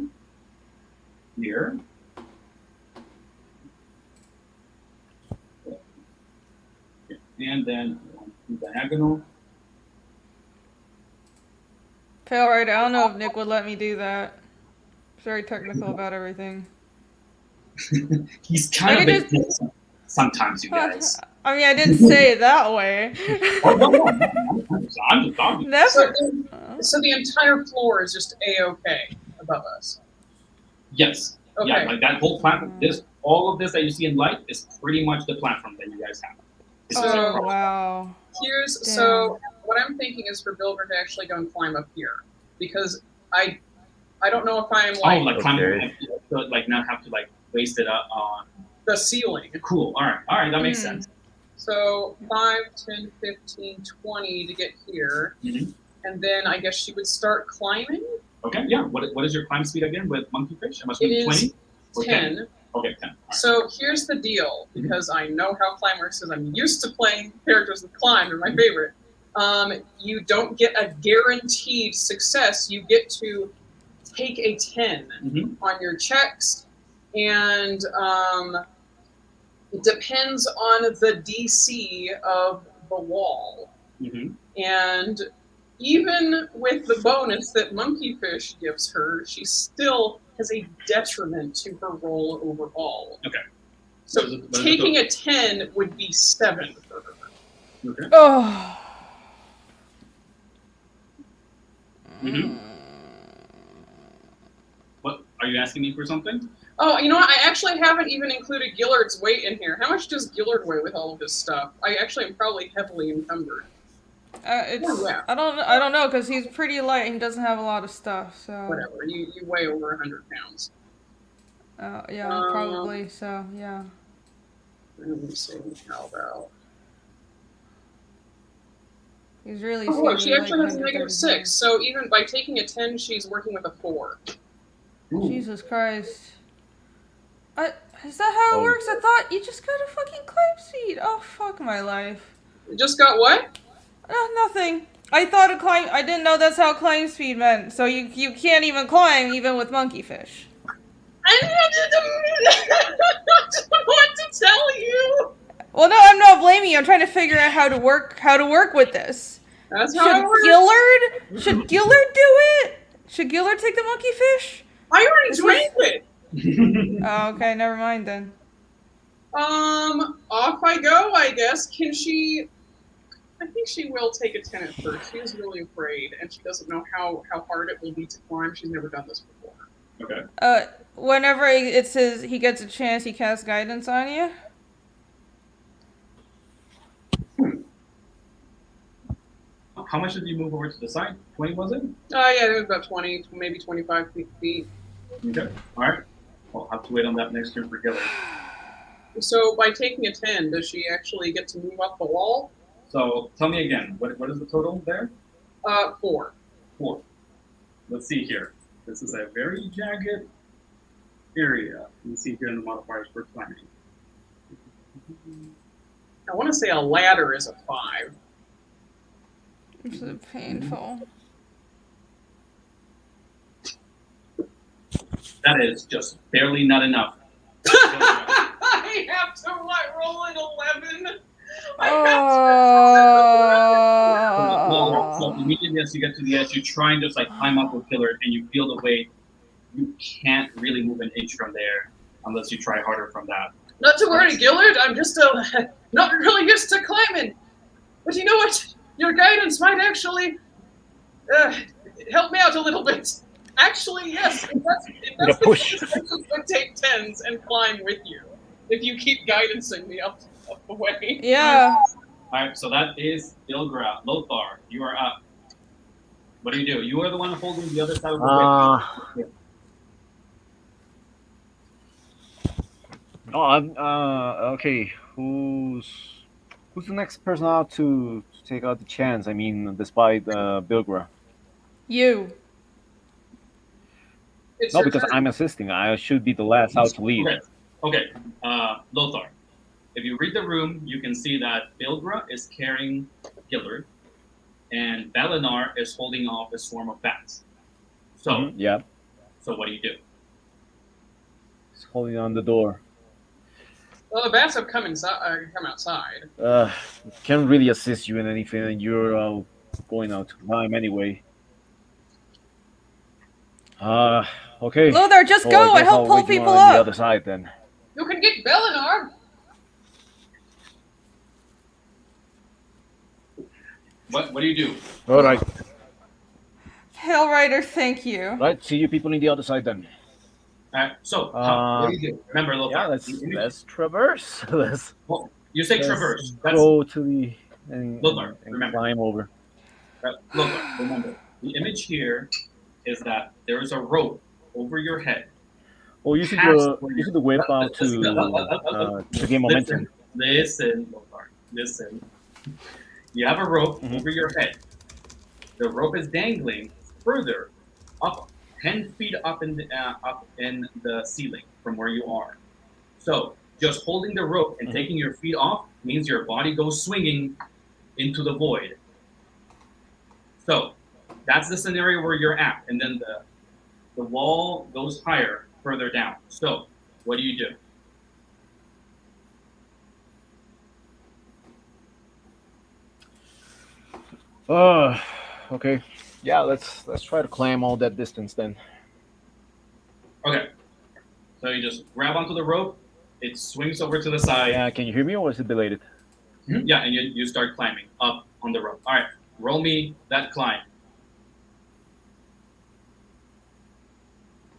Here. And then 1, 2 diagonal. Fail right. I don't know if Nick would let me do that. He's very technical about everything. He's kind of sometimes, you guys. I mean, I didn't say it that way. I'm just talking. Never. So the entire floor is just A-okay above us. Yes. Okay. Yeah, like that whole platform. All of this that you see in light is pretty much the platform that you guys have. Oh, wow. So what I'm thinking is for Bilber to actually go and climb up here, because I don't know if I'm like climbing, like not have to like waste it up on the ceiling. Cool. All right, that makes sense. So 5, 10, 15, 20 to get here, and then I guess she would start climbing. Okay. Yeah. What is your climb speed again with monkey fish? It must be 20 or 10. Okay, 10. Right. So here's the deal, because I know how climb works, because I'm used to playing characters with climb. They're my favorite. You don't get a guaranteed success. You get to take a 10 on your checks, and it depends on the DC of the wall. And even with the bonus that Monkeyfish gives her, she still has a detriment to her roll overall. Okay. So taking a 10 would be 7 for her. Okay. Oh. What are you asking me for something? Oh, you know what? I actually haven't even included Gillard's weight in here. How much does Gillard weigh with all of this stuff? I actually am probably heavily encumbered. I don't know, because he's pretty light and he doesn't have a lot of stuff. So whatever. You weigh over 100 pounds. Yeah, probably. So yeah. Let me see. How about? He's really. Oh, she actually has a -6. So even by taking a 10, she's working with a 4. Ooh. Jesus Christ. Is that how it works? I thought you just got a fucking climb speed. Oh, fuck my life. You just got what? Nothing. I thought I didn't know that's how climb speed meant. So you can't even climb even with monkeyfish. I don't know what to tell you. Well, I'm trying to figure out how to work with this. That's how it works. Should Gillard do it? Should Gillard take the monkey fish? I already drank it. Oh, okay, never mind then. Off I go, I guess. Can she... I think she will take a 10 at first. She is really afraid, and she doesn't know how hard it will be to climb. She's never done this before. Okay. Whenever it says he gets a chance, he casts guidance on you. How much did you move over to the side? 20, was it? Yeah, it was about 20, maybe 25 feet. Okay. All right. I'll have to wait on that next turn for Gillard. So by taking a 10, does she actually get to move up the wall? So tell me again, what is the total there? 4. 4. Let's see here. This is a very jagged area. You can see here in the modifiers for climbing. I want to say a ladder is a 5. Which is painful. That is just barely not enough. I have to roll an 11. So immediately as you get to the edge, you try and just like climb up with Gillard, and you feel the weight. You can't really move an inch from there unless you try harder from that. Not to worry, Gillard. I'm just not really used to climbing. But you know what? Your guidance might actually help me out a little bit. Actually, yes. If that's the case, I could take 10s and climb with you. If you keep guidancing me up the way. Yeah. All right, so that is Ilgra. Lothar, you are up. What do? You are the one holding the other side of the way. Oh, I'm okay. Who's the next person out to take out the chance? I mean, despite Bilgra. You. No, because I'm assisting. I should be the last out to lead. Okay. Lothar, if you read the room, you can see that Bilgra is carrying Gillard, and Balinar is holding off a swarm of bats. So, yeah. So what do you do? He's holding on the door. Well, the bats have come outside. Can't really assist you in anything, and you're going out to climb anyway. Okay. Lothar, just go and help pull people up. On the other side, then. You can get Balinar. What do you do? All right. Hail Rider, thank you. Right, see you people on the other side then. So, what do you do? Remember, Lothar. Yeah, let's traverse. Well, you say traverse. Go to the and climb over. Lothar, remember, the image here is that there is a rope over your head. Oh, you should the whip out to gain momentum. Listen, Lothar. Listen. You have a rope over your head. The rope is dangling further up, 10 feet up in the ceiling from where you are. So just holding the rope and taking your feet off means your body goes swinging into the void. So that's the scenario where you're at, and then the wall goes higher further down. So what do you do? Okay. Yeah, let's try to climb all that distance then. Okay. So you just grab onto the rope, it swings over to the side. Yeah, can you hear me or is it belated? Yeah, and you start climbing up on the rope. All right, roll me that climb.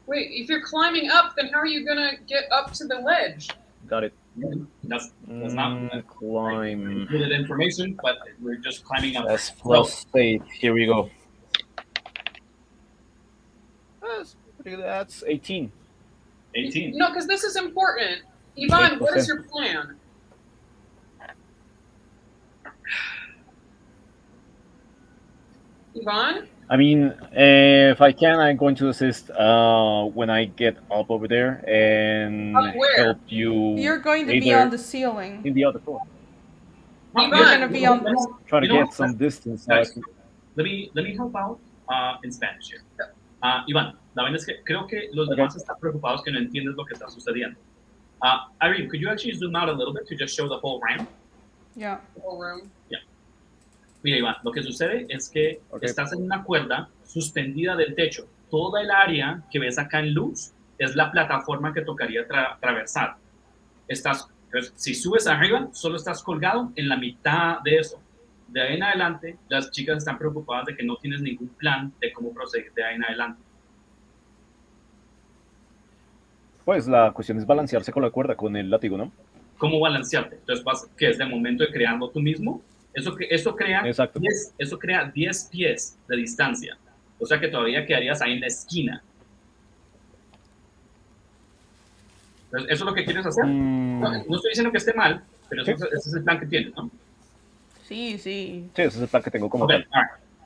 Wait, if you're climbing up, then how are you gonna get up to the ledge? Got it. That's not climb. Included information, but we're just climbing up. That's plus 8. Here we go. That's 18. 18. No, because this is important. Ivan, what is your plan? Ivan? I mean, if I can, I'm going to assist when I get up over there and help you. You're going to be on the ceiling. In the other floor. You're going to be on. Try to get some distance. Let me help out in Spanish here. Iván, la verdad es que creo que los demás están preocupados que no entiendes lo que está sucediendo. Irene, could you actually zoom out a little bit to just show the whole ramp? Yeah. The whole room. Yeah. Mira, Iván, lo que sucede es que estás en una cuerda suspendida del techo. Toda el área que ves acá en luz es la plataforma que tocaría atravesar. Pues, si subes arriba, solo estás colgado en la mitad de eso. De ahí en adelante, las chicas están preocupadas de que no tienes ningún plan de cómo proceder de ahí en adelante. Pues la cuestión es balancearse con la cuerda, con el látigo, ¿no? ¿Cómo balancearte? Entonces, ¿qué es de momento de crearlo tú mismo? Eso crea 10 pies de distancia. O sea que todavía quedarías ahí en la esquina. Entonces, ¿eso es lo que quieres hacer? No estoy diciendo que esté mal, pero ese es el plan que tienes, ¿no? Sí. Sí, ese es el plan que tengo como tal.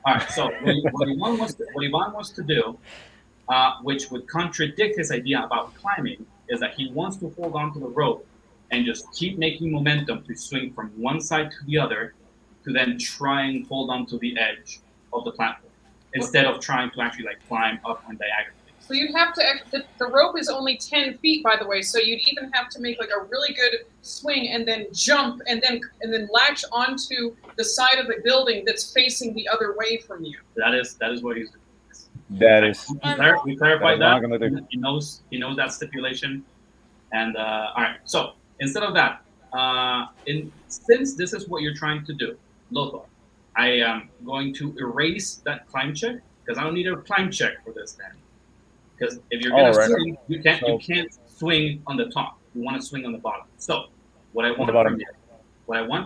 All right. So what Ivan wants to do, which would contradict his idea about climbing, is that he wants to hold on to the rope and just keep making momentum to swing from one side to the other, to then try and hold on to the edge of the platform, instead of trying to actually like climb up and diagonally. So you'd have to, the rope is only 10 feet, by the way, so you'd even have to make like a really good swing and then jump and then latch onto the side of the building that's facing the other way from you. That is what he's doing. That is. We clarified that. He knows that stipulation. And all right, so instead of that, since this is what you're trying to do, Lothar, I am going to erase that climb check, because I don't need a climb check for this then. Because if you're gonna swing, you can't swing on the top. You want to swing on the bottom. So what I want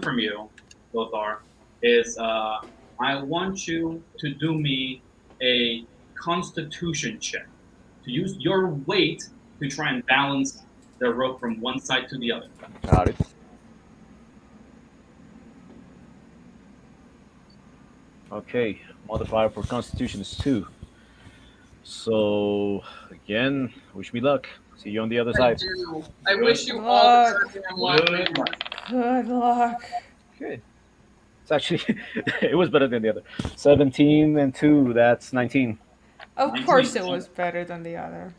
from you, Lothar, is I want you to do me a Constitution check, to use your weight to try and balance the rope from one side to the other. Got it. Okay, modifier for Constitution is 2. So, again, wish me luck. See you on the other side. I wish you all the luck. Good luck. Okay. It's actually, it was better than the other. 17 and 2, that's 19. Of course it was better than the other.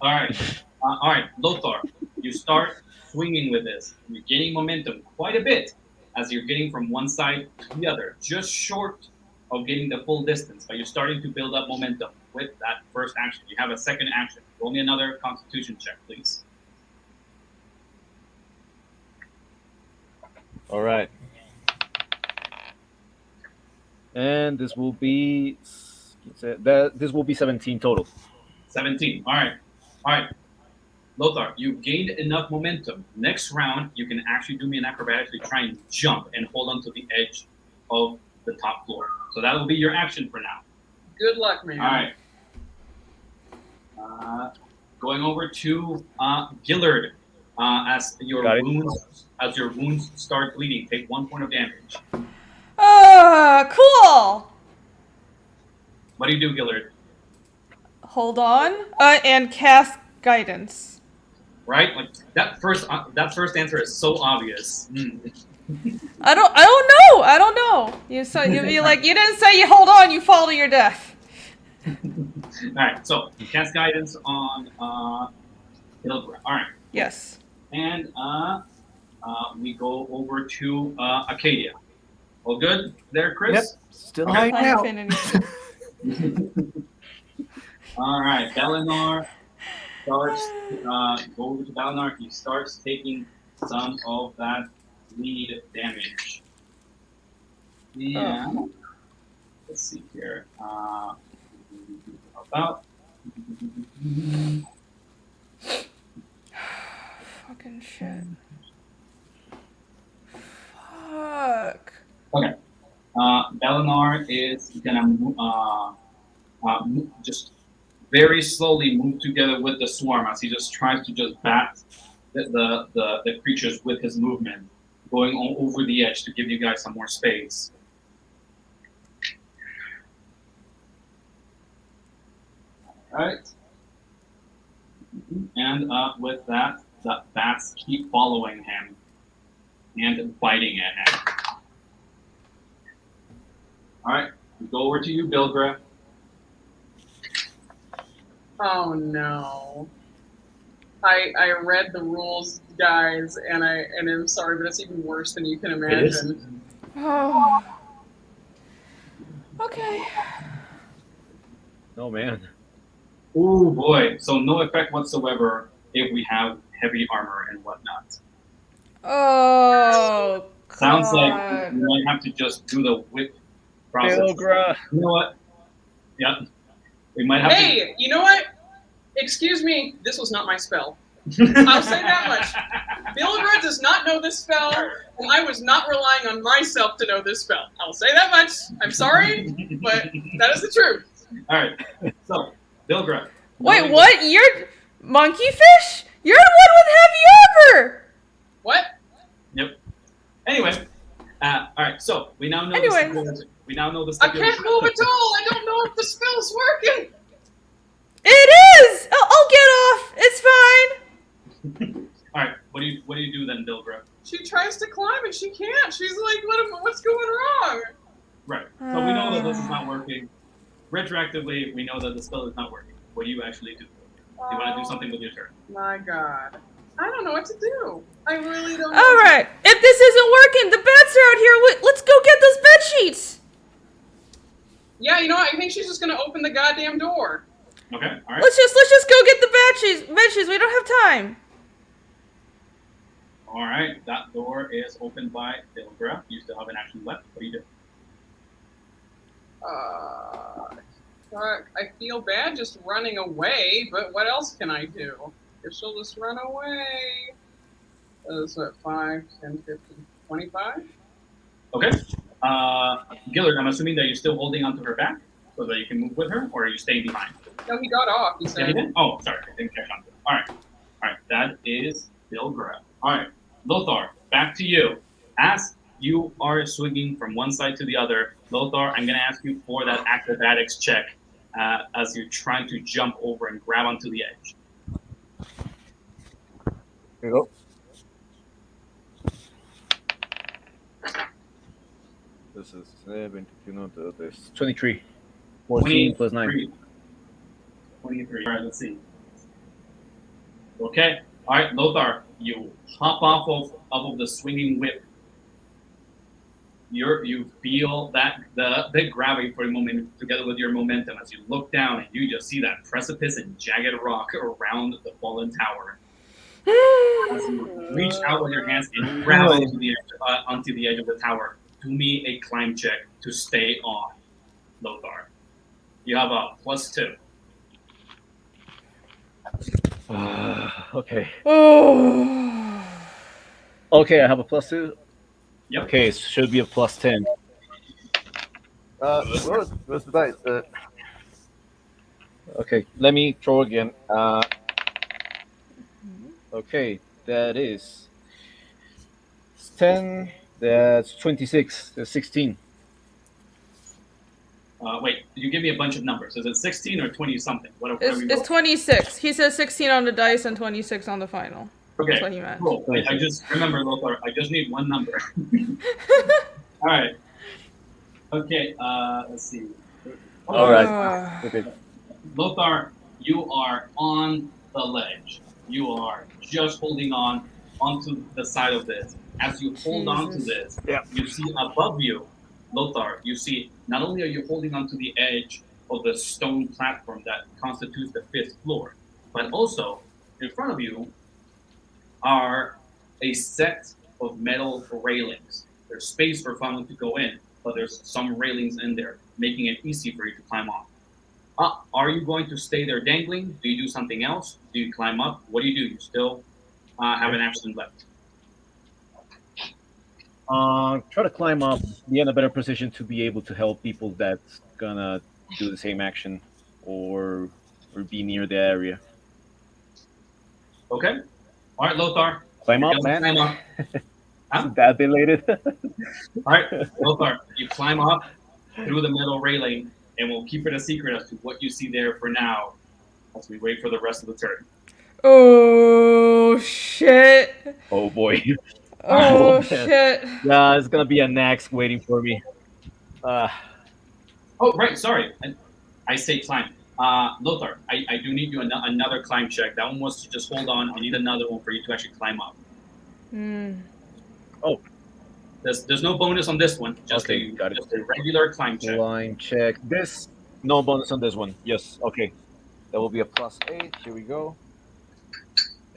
All right, Lothar, you start swinging with this. You're gaining momentum quite a bit as you're getting from one side to the other, just short of getting the full distance, but you're starting to build up momentum with that first action. You have a second action. Roll me another Constitution check, please. All right. And this will be 17 total. 17. All right. Lothar, you gained enough momentum. Next round, you can actually do me an acrobatic to try and jump and hold on to the edge of the top floor. So that will be your action for now. Good luck, man. All right. Going over to Gillard. As your wounds start bleeding, take 1 point of damage. Cool. What do you do, Gillard? Hold on. And cast guidance. Right? Like that first answer is so obvious. I don't know. You'd be like, you didn't say you hold on, you fall to your death. All right, so you cast guidance on Gillard. All right. Yes. And we go over to Acadia. All good there, Chris? Yep. Still hiding out. All right, Belinar starts. Go over to Belinar. He starts taking some of that bleed damage. Yeah. Let's see here. About. Fucking shit. Fuck. Okay. Belinar is gonna just very slowly move together with the swarm as he just tries to just bat the creatures with his movement, going over the edge to give you guys some more space. All right. And with that, the bats keep following him and biting at him. All right, we go over to you, Bilgra. Oh no. I read the rules, guys, and I'm sorry, but it's even worse than you can imagine. Oh. Okay. Oh man. Oh boy! So no effect whatsoever if we have heavy armor and whatnot. Oh. Sounds like God. we might have to just do the whip process. Pilgra. You know what? Yeah. We might have Hey, you know what? Excuse me, this was not my spell. I'll say that much. Bilgra does not know this spell, and I was not relying on myself to know this spell. I'll say that much. I'm sorry, but that is the truth. All right. So, Bilgra. Wait, what? You're monkeyfish? You're the one with heavy armor. What? Yep. Anyway, all right. So we now know. Anyway. We now know the I stipulation. can't move at all. I don't know if the spell's working. It is. I'll get off. It's fine. All right. What do you do then, Bilgra? She tries to climb and she can't. She's like, what's going wrong? Right. So we know that this is not working. Retroactively, we know that the spell is not working. What do you actually do? Do you want to do something with your turn? My God. I don't know what to do. I really don't know. All right. If this isn't working, the beds are out here. Let's go get those bed sheets. Yeah, you know what? I think she's just going to open the goddamn door. Okay. All right. Let's just go get the bed sheets. Bed sheets. We don't have time. All right. That door is opened by Bilgra. You still have an action left. What do you do? I feel bad just running away, but what else can I do? Guess she'll just run away. That's what, 5, 10, 15, 25? Okay. Gillard, I'm assuming that you're still holding onto her back so that you can move with her, or are you staying behind? No, he got off, he Yeah, said. he did? Oh, sorry. I didn't catch on to it. All right. All right. That is Bilgra. All right. Lothar, back to you. As you are swinging from one side to the other, Lothar, I'm going to ask you for that acrobatics check as you're trying to jump over and grab onto the edge. Here you go. This is 7, this 23. 14 plus 9. 23. All right, let's see. Okay. All right, Lothar, you hop off of the swinging whip. You feel that the gravity for a moment together with your momentum as you look down and you just see that precipice and jagged rock around the fallen tower. As you reach out with your hands and grab onto the edge of the tower, do me a climb check to stay on, Lothar. You have a +2. Okay. Oh. Okay, I have a +2. Yep. Okay, it should be a +10. Where's the dice? Okay, let me throw again. Okay, that is 10. That's 26. That's 16. Wait, you give me a bunch of numbers. Is it 16 or 20 something? It's 26. He says 16 on the dice and 26 on the final. Okay, That's what he meant. cool. I just remember, Lothar, I just need one number. All right. Okay, let's see. All right. Okay. Lothar, you are on the ledge. You are just holding on onto the side of this. As you hold on to this, you see above you, Lothar, you see not only are you holding onto the edge of the stone platform that constitutes the 5th floor, but also in front of you are a set of metal railings. There's space for someone to go in, but there's some railings in there, making it easy for you to climb on. Are you going to stay there dangling? Do you do something else? Do you climb up? What do? You still have an action left. Try to climb up, be in a better position to be able to help people that's gonna do the same action or be near the area. Okay. All right, Lothar. Climb up, man. Climb up. Huh? That related. All right, Lothar, you climb up through the metal railing, and we'll keep it a secret as to what you see there for now as we wait for the rest of the turn. Oh, shit. Oh, boy. Oh, shit. Yeah, it's gonna be a next waiting for me. Oh, right, sorry. I say climb. Lothar, I do need you another climb check. That one was to just hold on. I need another one for you to actually climb up. Oh. There's no bonus on this one. Just Okay, got it. just a regular climb check. Climb check. This, no bonus on this one. Yes, okay. That will be a +8. Here we go.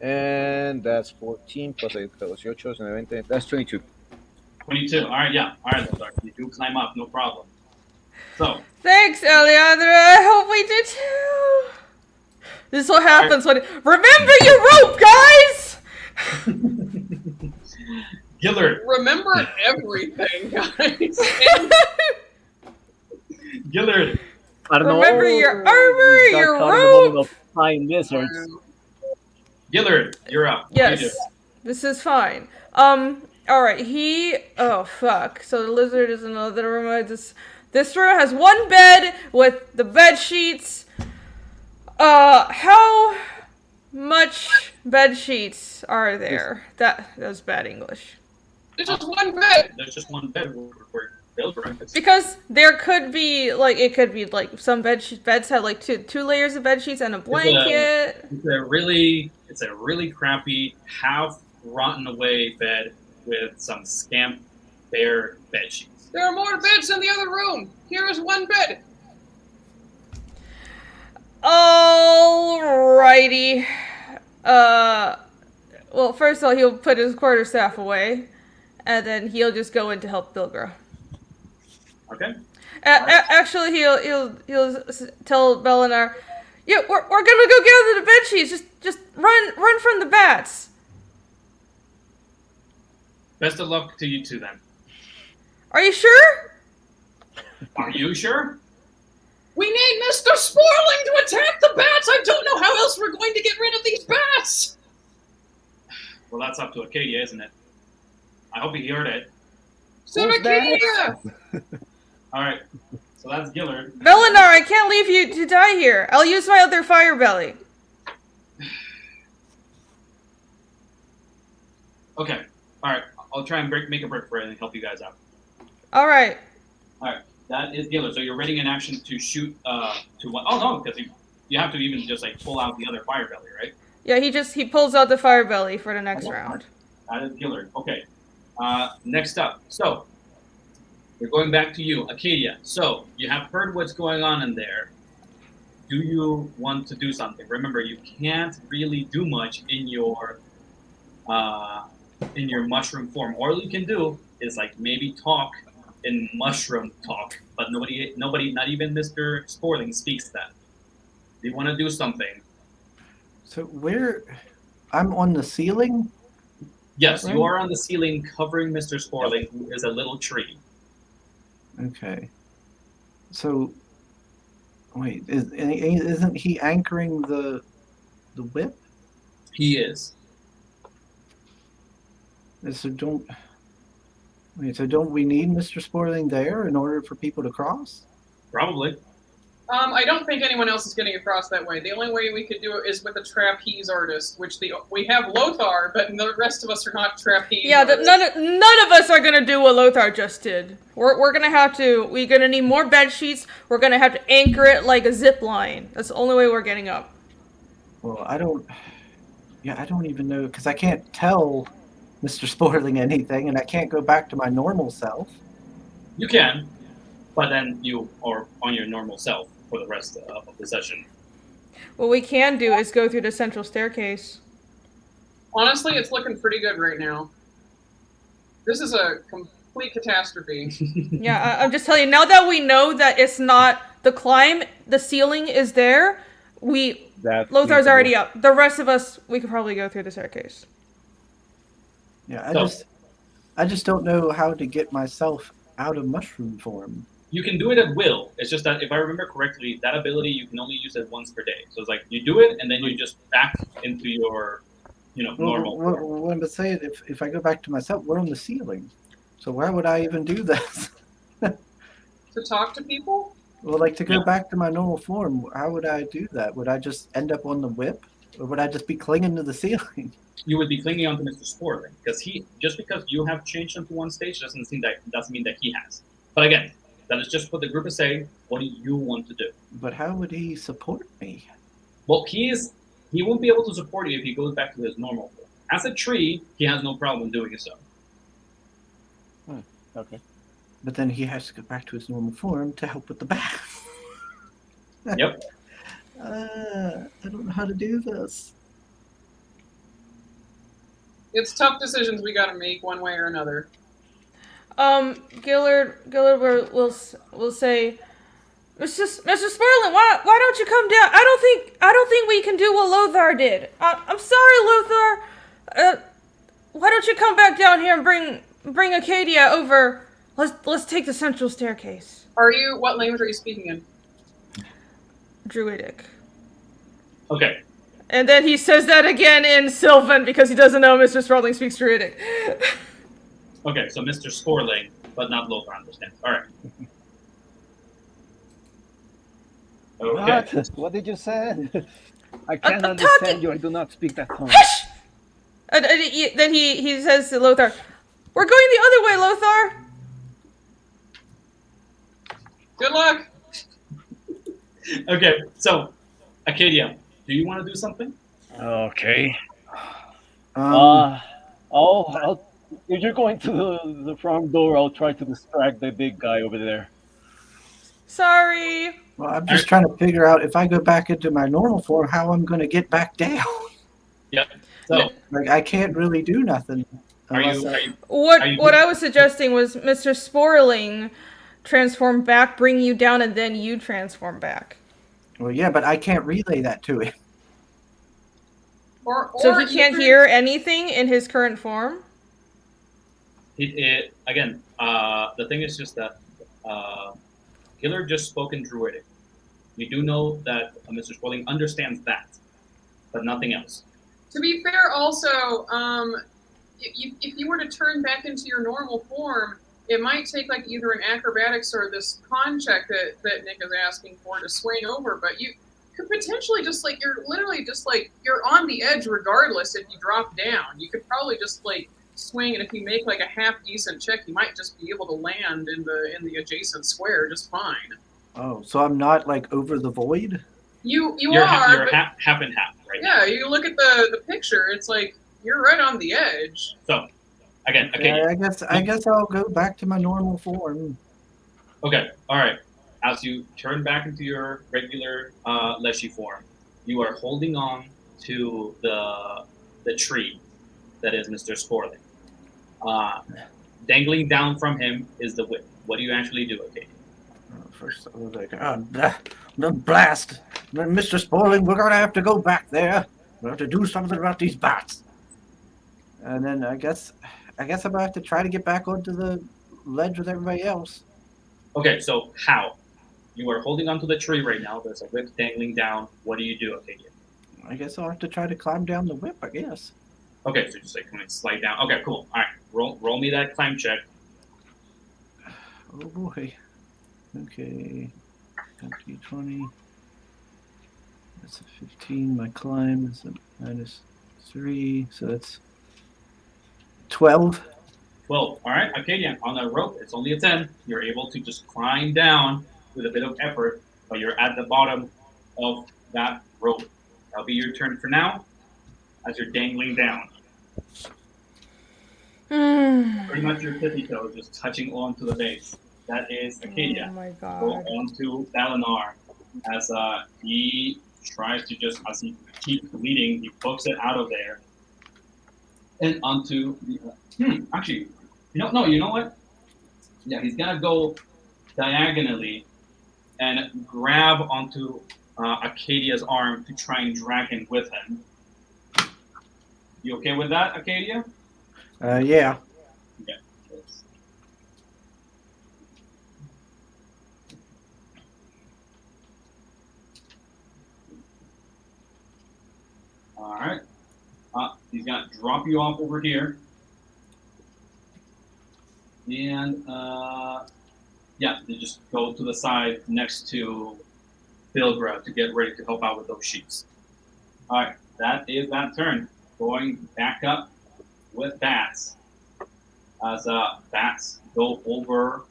And that's 14 plus 8. That was your choice. And 20. That's 22. 22. All right, yeah. All right, Lothar. You do climb up, no problem. So. Thanks, Eliandra. I hope we did too. This is what happens when. Remember your rope, guys! Gillard. Remember everything, guys. Gillard. I don't Remember know. your armor, your rope. Flying lizards. Gillard, you're up. Yes, this is fine. All right. Oh fuck. So the lizard is in another room. This room has one bed with the bed sheets. How much bed sheets are there? That was bad English. There's just one bed. There's just one bed where Bilber is. Because there could be some beds have like two layers of bed sheets and a blanket. It's a really crappy, half rotten away bed with some scamp bare bed sheets. There are more beds in the other room. Here is one bed. Alrighty. Well, first of all, he'll put his quarterstaff away, and then he'll just go in to help Bilgra. Okay. Actually, he'll tell Belinar, yeah, we're gonna go gather the bed sheets. Just run from the bats. Best of luck to you two then. Are you sure? Are you sure? We need Mr. Sporling to attack the bats. I don't know how else we're going to get rid of these bats. Well, that's up to Acadia, isn't it? I hope he heard it. Acadia! All right. So that's Gillard. Belinar, I can't leave you to die here. I'll use my other fire belly. Okay. All right. I'll try and make a break for it and help you guys out. All right. All right. That is Gillard. So you're ready in action to shoot to one. Oh no, because you have to even just like pull out the other fire belly, right? Yeah, he pulls out the fire belly for the next round. That is Gillard. Okay. Next up. So we're going back to you, Acadia. So you have heard what's going on in there. Do you want to do something? Remember, you can't really do much in your mushroom form. All you can do is like maybe talk in mushroom talk, but nobody, not even Mr. Sporling speaks that. Do you want to do something? So I'm on the ceiling? Yes, right? You are on the ceiling covering Mr. Sporling, who is a little tree. Okay. So, wait, isn't he anchoring the whip? He is. So don't we need Mr. Sporling there in order for people to cross? Probably. I don't think anyone else is getting across that way. The only way we could do it is with a trapeze artist, which we have Lothar, but the rest of us are not trapeze. Yeah, none of us are gonna do what Lothar just did. We're gonna need more bed sheets. We're gonna have to anchor it like a zip line. That's the only way we're getting up. Well, I don't even know, because I can't tell Mr. Sporling anything, and I can't go back to my normal self. You can, but then you are on your normal self for the rest of the session. What we can do is go through the central staircase. Honestly, it's looking pretty good right now. This is a complete catastrophe. Yeah, I'm just telling you, now that we know that it's not the climb, the ceiling is there, Lothar's already up. The rest of us, we could probably go through the staircase. Yeah, I just don't know how to get myself out of mushroom form. You can do it at will. It's just that if I remember correctly, that ability you can only use it once per day. So it's like you do it and then you just back into your, normal. Well, I'm saying if I go back to myself, we're on the ceiling. So why would I even do this? To talk to people? Well, like to go back to my normal form, how would I do that? Would I just end up on the whip? Or would I just be clinging to the ceiling? You would be clinging onto Mr. Sporling because just because you have changed him to one stage doesn't mean that he has. But again, That is just what the group is saying. What do you want to do? But how would he support me? Well, he won't be able to support you if he goes back to his normal form. As a tree, he has no problem doing so. Okay. But then he has to go back to his normal form to help with the bat. Yep. I don't know how to do this. It's tough decisions we got to make one way or another. Gillard will say, Mr. Sperling, why don't you come down? I don't think we can do what Lothar did. I'm sorry, Lothar. Why don't you come back down here and bring Acadia over? Let's take the central staircase. What language are you speaking in? Druidic. Okay. And then he says that again in Sylvan because he doesn't know Mr. Sperling speaks Druidic. Okay, so Mr. Sporling, but not Lothar understands. All right. Okay. What did you say? I can't understand you. I do not speak that tongue. Hush! Then he says to Lothar, "We're going the other way, Lothar." Good luck. Okay, so Acadia, do you want to do something? Okay. Um, If you're going to the front door, I'll try to distract the big guy over there. Sorry. well, I'm just trying to figure out if I go back into my normal form, how I'm going to get back down. Yep. So, Like, I can't really do nothing. What I was suggesting was Mr. Sporling transform back, bring you down, and then you transform back. Well, yeah, but I can't relay that to him. So he can't hear anything in his current form? Again, the thing is just that Gillard just spoke in Druidic. We do know that Mr. Sporling understands that, but nothing else. To be fair, also, if you were to turn back into your normal form, it might take like either an acrobatics or this con check that Nick is asking for to swing over, but you could potentially just like, you're literally just like, you're on the edge regardless if you drop down. You could probably just like swing, and if you make like a half decent check, you might just be able to land in the adjacent square just fine. Oh, so I'm not like over the void? You're You're half and half, right? Yeah, you look at the picture, it's like you're right on the edge. So, again, Yeah, I guess I'll go back to my normal form. Okay, all right. As you turn back into your regular Leshy form, you are holding on to the tree that is Mr. Sporling. Dangling down from him is the whip. What do you actually do, okay? First, I was like, the blast. Mr. Sporling, we're going to have to go back there. We have to do something about these bats. And then I guess I'm going to have to try to get back onto the ledge with everybody else. Okay, so how? You are holding onto the tree right now. There's a whip dangling down. What do you do, Acadia? I guess I'll have to try to climb down the whip, I guess. Okay, so just like kind of slide down. Okay, cool. All right, roll me that climb check. Oh boy. Okay. 20. That's a 15. My climb is a -3, so that's 12. 12. All right, Acadia, on that rope, it's only a 10. You're able to just climb down with a bit of effort, but you're at the bottom of that rope. That'll be your turn for now, as you're dangling down. Pretty much your tippy toe just touching onto the base. That is Acadia. Oh my god. Go on to Dalinar as he tries to just, as he keeps bleeding, he pokes it out of there. And onto the, actually, you know what? Yeah, he's gonna go diagonally and grab onto Acadia's arm to try and drag him with him. You okay with that, Acadia? Yeah. Okay. All right. He's gonna drop you off over here. And yeah, you just go to the side next to Bilgra to get ready to help out with those sheets. All right, that is that turn. Going back up with bats. As bats go over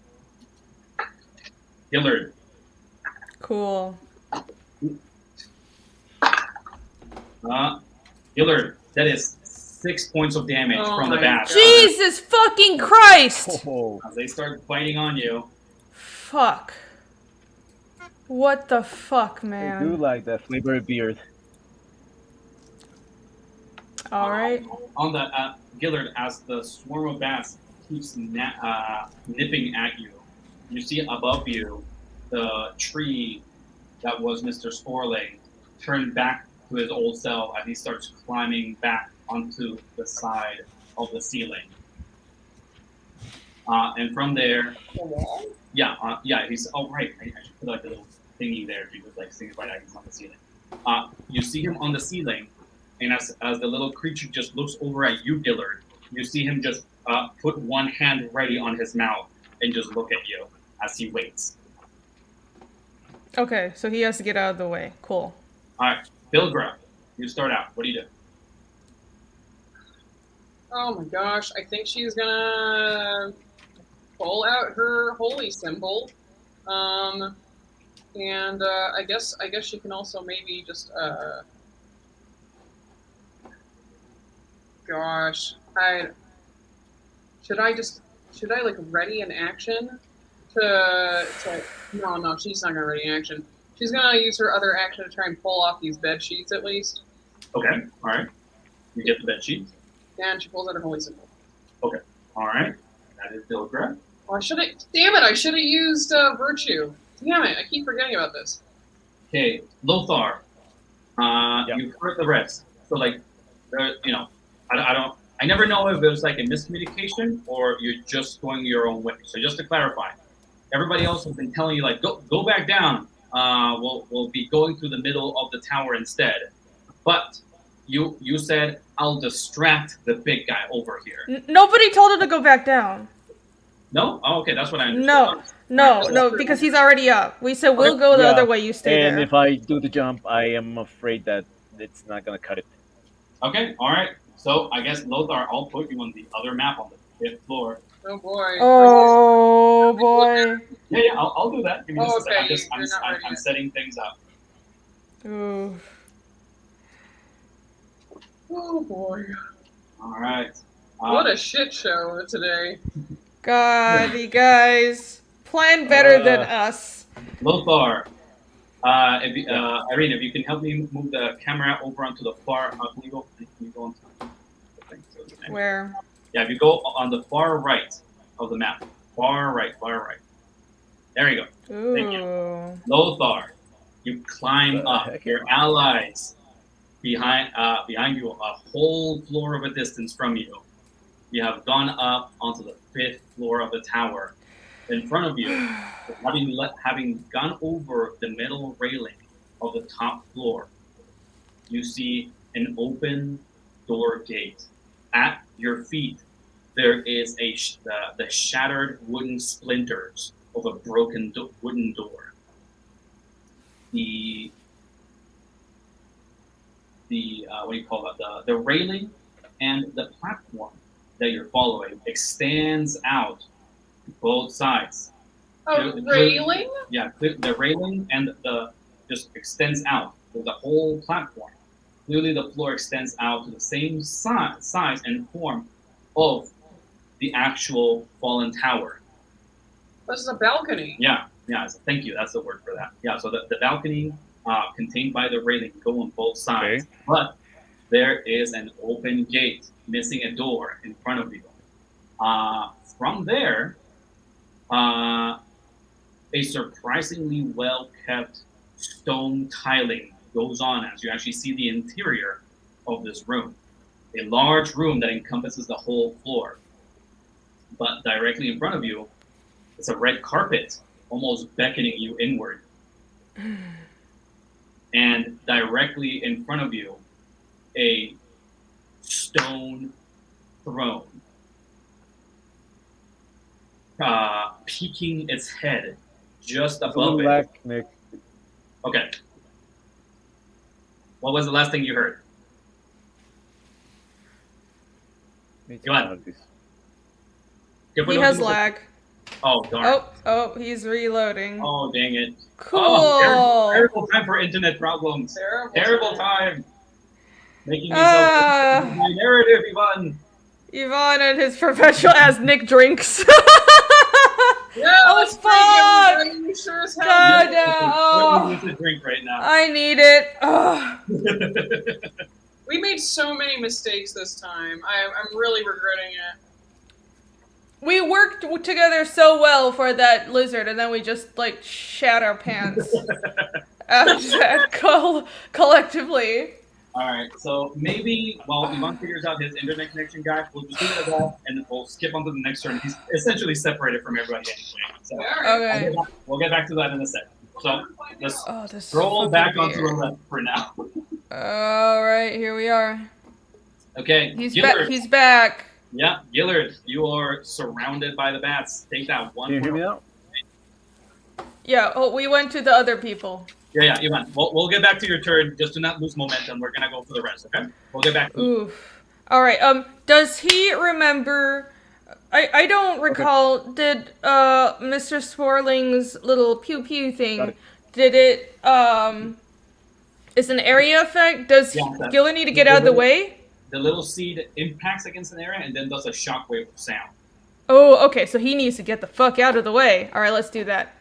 Gillard. Cool. Gillard, that is 6 points of damage from the bat. Jesus fucking Christ! Oh, As they start biting on you. Fuck. What the fuck, I do man? like that. flavored beard. Alright. On the Gillard, as the swarm of bats keeps nipping at you, you see above you the tree that was Mr. Sporley turn back to his old self as he starts climbing back onto the side of the ceiling. And from there, he's right. I should put like a little thingy there because like things right out, he's on the ceiling. You see him on the ceiling, and as the little creature just looks over at you, Gillard, you see him just put one hand ready on his mouth and just look at you as he waits. Okay, so he has to get out of the way. Cool. Alright, Bilgra, you start out. What do you do? Oh my gosh, I think she's gonna pull out her holy symbol. And I guess she can also maybe just gosh, should I like ready an action to no, she's not gonna ready an action. She's gonna use her other action to try and pull off these bed sheets at least. Okay, alright. You get the bed sheets. And she pulls out her holy symbol. Okay, alright. That is Bilgra. Oh, I should have used virtue. Damn it, I keep forgetting about this. Okay, Lothar. You've heard the rest. So like, I never know if it was like a miscommunication or you're just going your own way. So just to clarify, everybody else has been telling you like, go back down. We'll be going through the middle of the tower instead. But you said I'll distract the big guy over here. Nobody told him to go back down. No? Oh, okay, that's what I understood. No, because he's already up. We said we'll go the other way, you stay there. And if I do the jump, I am afraid that it's not gonna cut it. Okay, alright. So I guess Lothar, I'll put you on the other map on the 5th floor. Oh boy. Oh boy. Yeah, I'll do that. Give me just a okay, second. I'm setting things up. Ooh. Oh boy. Alright. What a shit show today. God, you guys plan better than us. Lothar, Irene, if you can help me move the camera over onto the far, can you go onto the thing? Where? Yeah, if you go on the far right of the map. Far right. There you go. Ooh. Thank you. Lothar, you climb up. Your allies behind you, a whole floor of a distance from you. You have gone up onto the 5th floor of the tower. In front of you, having gone over the metal railing of the top floor, you see an open door gate. At your feet, there is the shattered wooden splinters of a broken wooden door. The what do you call that? The railing and the platform that you're following extends out to both sides. A railing? Yeah, the railing and the just extends out to the whole platform. Clearly, the floor extends out to the same size and form of the actual fallen tower. This is a balcony. Yeah. Thank you. That's the word for that. Yeah. So the balcony contained by the railing go on both sides, but there is an open gate missing a door in front of you. From there, a surprisingly well-kept stone tiling goes on as you actually see the interior of this room. A large room that encompasses the whole floor. But directly in front of you, it's a red carpet, almost beckoning you inward. And directly in front of you, a stone throne, peeking its head just above it. Nick. Okay. What was the last thing you heard? Go ahead. He has lag. Oh, darn. Oh, he's reloading. Oh, dang it. Cool. Oh, terrible time for internet problems. Terrible time. Making yourself my narrative, Ivan. Ivan and his professional as Nick drinks. Yeah, let's fuck! drink, everybody. Sure as hell. God, We need to drink right now. I need it. We made so many mistakes this time. I'm really regretting it. We worked together so well for that lizard, and then we just like shat our pants after that collectively. Alright, so maybe while Ivan figures out his internet connection, guys, we'll just leave it at that, and we'll skip on to the next turn. He's essentially separated from everybody anyway. So Okay. we'll get back to that in a second. So let's this roll back fucking onto the left for now. Alright, here we are. Okay, He's Gillard. He's back. Yeah, Gillard, you are surrounded by the bats. Take that one. Can you hear me now? Yeah, we went to the other people. Yeah, Ivan. We'll get back to your turn. Just to not lose momentum, we're gonna go for the rest. Okay? We'll get back. Oof. All right. Does he remember? I don't recall. Okay. Did Mr. Sporling's little pew pew thing? Did it is an area effect? Does Gillard need to get out of the way? The little seed impacts against an area and then does a shockwave sound. Oh, okay. So he needs to get the fuck out of the way. All right, let's do that.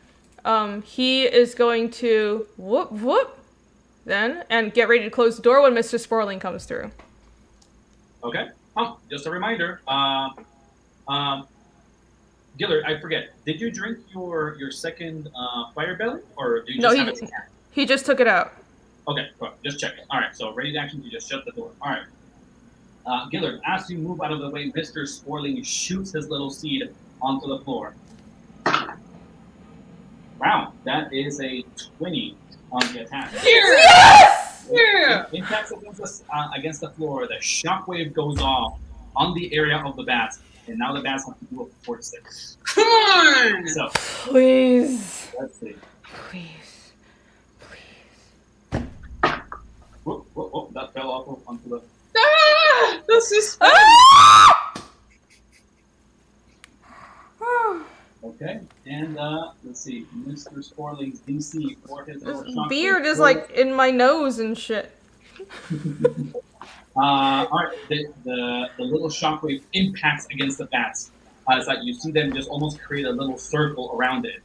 He is going to whoop then and get ready to close the door when Mr. Sporling comes through. Okay. Oh, just a reminder. Gillard, I forget. Did you drink your second fire belly, or do you just have it? He just took it out. Okay, cool. Just check it. All right. So ready to action. You just shut the door. All right. Gillard, as you move out of the way, Mr. Sporling shoots his little seed onto the floor. Wow, that is a 20 on the attack. Yes! Yeah! It impacts against the floor. The shockwave goes off on the area of the bats, and now the bats have to do a fort save. Come on! So, please. Let's see. Please. Whoop, that fell off onto the... Ah! This is... Okay, and let's see, Mr. Sporling's DC for his little beard is like in my nose and shit. Alright, the little shockwave impacts against the bats. It's like you see them just almost create a little circle around it.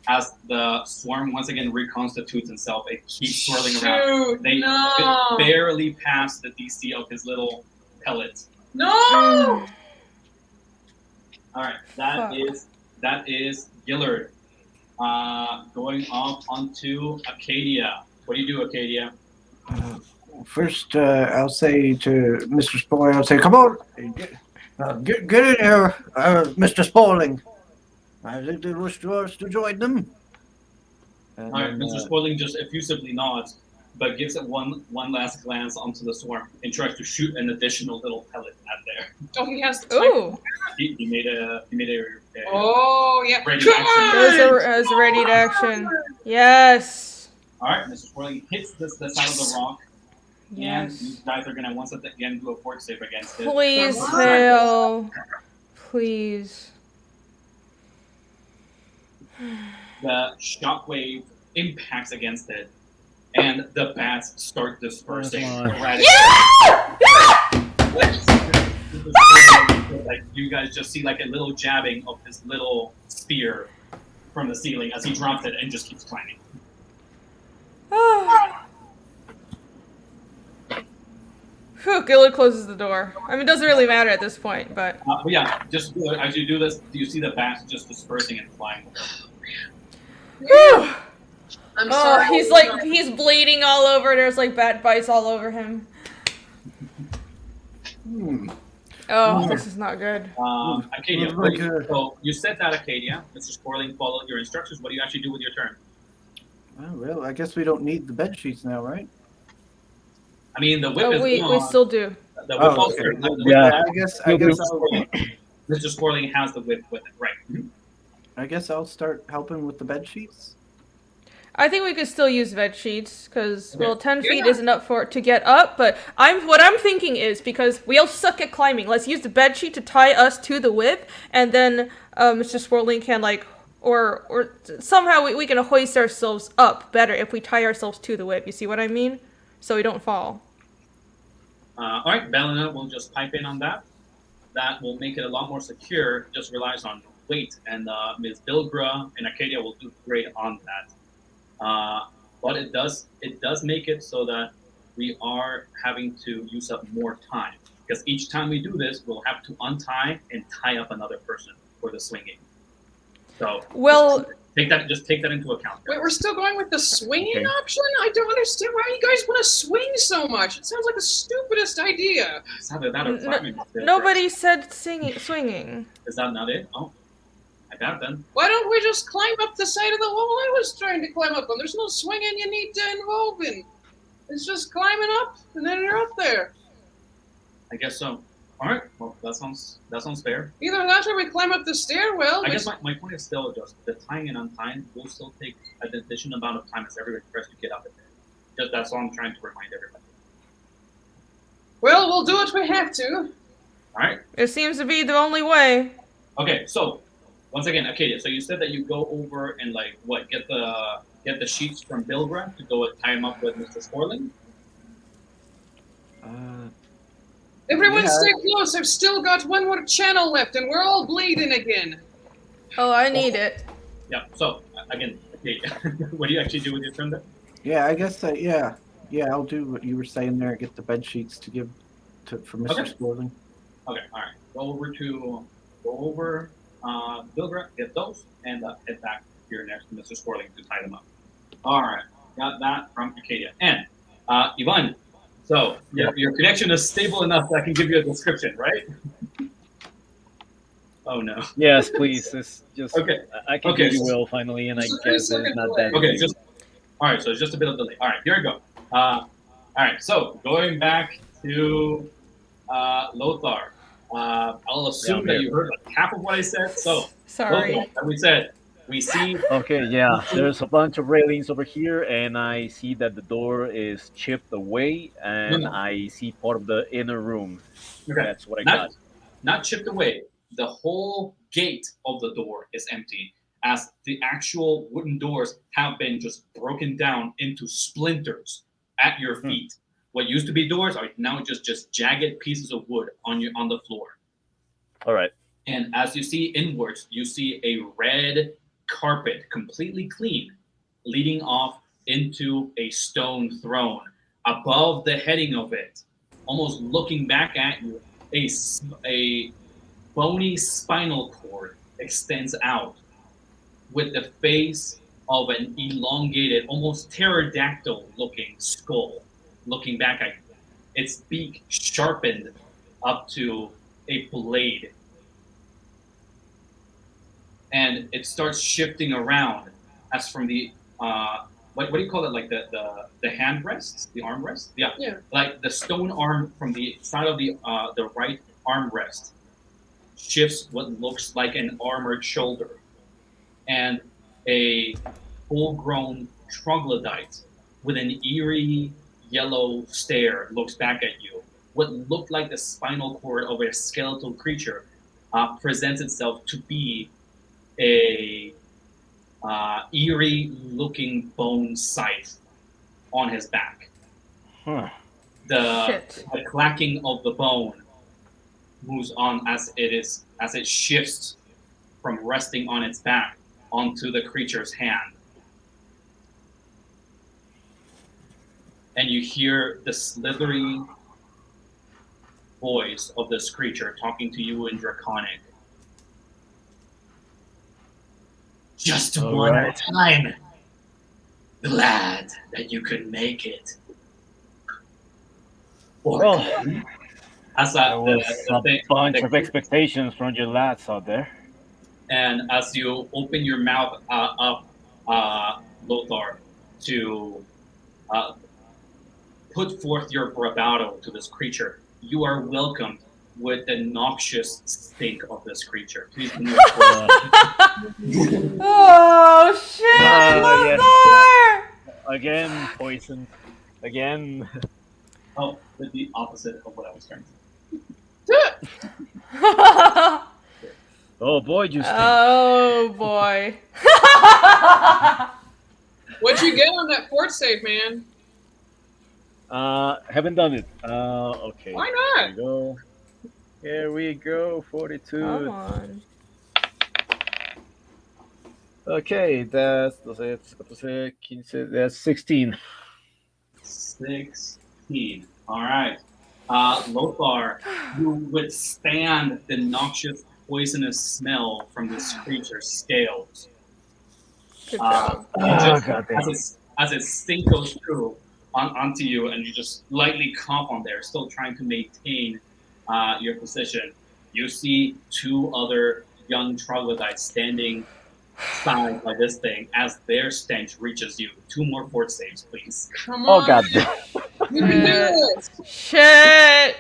As the swarm once again reconstitutes itself, it keeps swirling around. They barely pass the DC of his little pellets. No! Alright, that is Gillard. Going off onto Acadia. What do you do, Acadia? First, I'll say to Mr. Sporling, I'll say, come on, get in here, Mr. Sporling. I think they wish to us to join them. All right, Mr. Sporling just effusively nods, but gives it one last glance onto the swarm and tries to shoot an additional little pellet at there. Oh, he has the Ooh. He made a oh, yeah. ready to action. It was a ready to action. Yes. All right, Mr. Sporling hits the side of the rock. Yes. And you guys are going to once again do a fort save against it. Please fail. Please. The shockwave impacts against it, and the bats start dispersing. Like you guys just see like a little jabbing of this little spear from the ceiling as he drops it and just keeps climbing. Whew, Gillard closes the door. I mean, it doesn't really matter at this point, but... But yeah, just as you do this, do you see the bats just dispersing and flying? Whew. I'm sorry. He's bleeding all over. There's like bat bites all over him. Oh, this is not good. Acadia, so you said that, Acadia. Mr. Sporling followed your instructions. What do you actually do with your turn? Well, I guess we don't need the bed sheets now, right? I mean, the whip is gone. We still do. The whip also, okay. Yeah. I guess I'll, Mr. Sporling has the whip with it, right? I guess I'll start helping with the bed sheets. I think we could still use bed sheets because, well, 10 feet isn't up for it to get up. But what I'm thinking is because we all suck at climbing, let's use the bed sheet to tie us to the whip, and then Mr. Sporling can or somehow we can hoist ourselves up better if we tie ourselves to the whip. You see what I mean? So we don't fall. All right, Balina will just pipe in on that. That will make it a lot more secure. Just relies on weight, and Ms. Bilgra and Arcadia will do great on that. But it does make it so that we are having to use up more time, because each time we do this, we'll have to untie and tie up another person for the swinging. So take that into account. Wait, we're still going with the swinging option? I don't understand why you guys want to swing so much. It sounds like the stupidest idea. It's either that or climbing. Nobody said swinging. Is that not it? Oh, I got it then. Why don't we just climb up the side of the wall I was trying to climb up on? There's no swinging you need to involve in. It's just climbing up, and then you're up there. I guess so. All right. Well, that sounds fair. Either that or we climb up the stairwell. I guess my point is still just the tying and untying will still take an additional amount of time as everybody tries to get up in there. Just that's all I'm trying to remind everybody. Well, we'll do what we have to. All right. It seems to be the only way. Okay. So once again, Acadia. So you said that you go over and get the sheets from Bilgra to go and tie them up with Mr. Sporling. Everyone stay close. I've still got one more channel left, and we're all bleeding again. Oh, I need it. Yeah. So again, okay. What do you actually do with your turn then? Yeah, I guess I'll do what you were saying there. Get the bed sheets to give for Mr. Sporling. Okay. All right. Go over Bilgra, get those, and head back here next to Mr. Sporling to tie them up. All right. Got that from Acadia. And Ivan. So your connection is stable enough that I can give you a description, right? Oh no. Yes, please. It's just okay. I can give you will finally, and I guess it's not that. Okay, all right. So it's just a bit of delay. All right, here we go. All right. So going back to Lothar, I'll assume that you heard like half of what I said. So sorry. Lothar, like we said. We see. Okay, yeah. There's a bunch of railings over here, and I see that the door is chipped away, and I see part of the inner room. Okay. That's what I got. Not chipped away. The whole gate of the door is empty, as the actual wooden doors have been just broken down into splinters at your feet. What used to be doors are now just jagged pieces of wood on the floor. All right. And as you see inwards, you see a red carpet, completely clean, leading off into a stone throne. Above the heading of it, almost looking back at you, a bony spinal cord extends out with the face of an elongated, almost pterodactyl-looking skull looking back at you. Its beak sharpened up to a blade. And it starts shifting around as from the what do you call it? Like the hand rests, the arm rest? Yeah. Like the stone arm from the side of the right arm rest shifts what looks like an armored shoulder, and a full-grown troglodyte with an eerie yellow stare looks back at you. What looked like the spinal cord of a skeletal creature presents itself to be a eerie-looking bone scythe on his back. The clacking of the bone moves on as it shifts from resting on its back onto the creature's hand. And you hear the slithery voice of this creature talking to you in Draconic. Just one at a time. Glad that you could make it. Well, as there was a bunch of expectations from your lads out there. And as you open your mouth up, Lothar, to put forth your bravado to this creature, you are welcomed with the noxious stink of this creature. Please move forward. Oh shit, Lothar! Again, poison. Again. Oh, the opposite of what I was trying to say. Oh boy, you stink. Oh boy. What'd you get on that fort save, man? Haven't done it. Okay. Why Here not? we go. Here we go. 42. Come on. Okay, that's 12, 14, 15, that's 16. 16. All right. Lothar, you withstand the noxious, poisonous smell from this creature's scales. Good job. As it stink goes through onto you, and you just lightly cough on there, still trying to maintain your position. You see two other young troglodytes standing side by this thing as their stench reaches you. 2 more fort saves, please. Come Oh on. god. You can do this. Shit.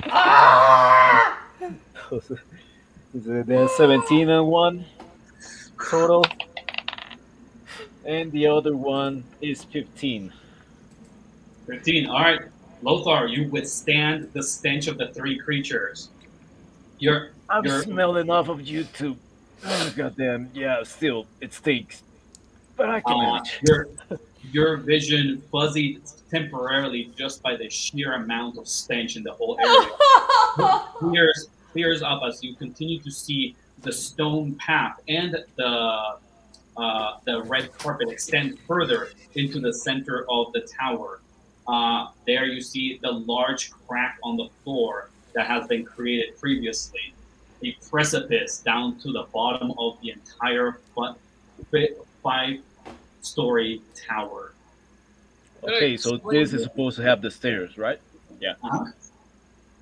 Ah! There's 17 and one total, and the other one is 15. 15. All right. Lothar, you withstand the stench of the 3 creatures. You're smelled enough of you to. Oh goddamn! Yeah, still it stinks, but I can manage. your vision fuzzied temporarily just by the sheer amount of stench in the whole area. Clears up as you continue to see the stone path and the red carpet extend further into the center of the tower. There you see the large crack on the floor that has been created previously. A precipice down to the bottom of the entire 5-story tower. Okay, so this is supposed to have the stairs, right? Yeah.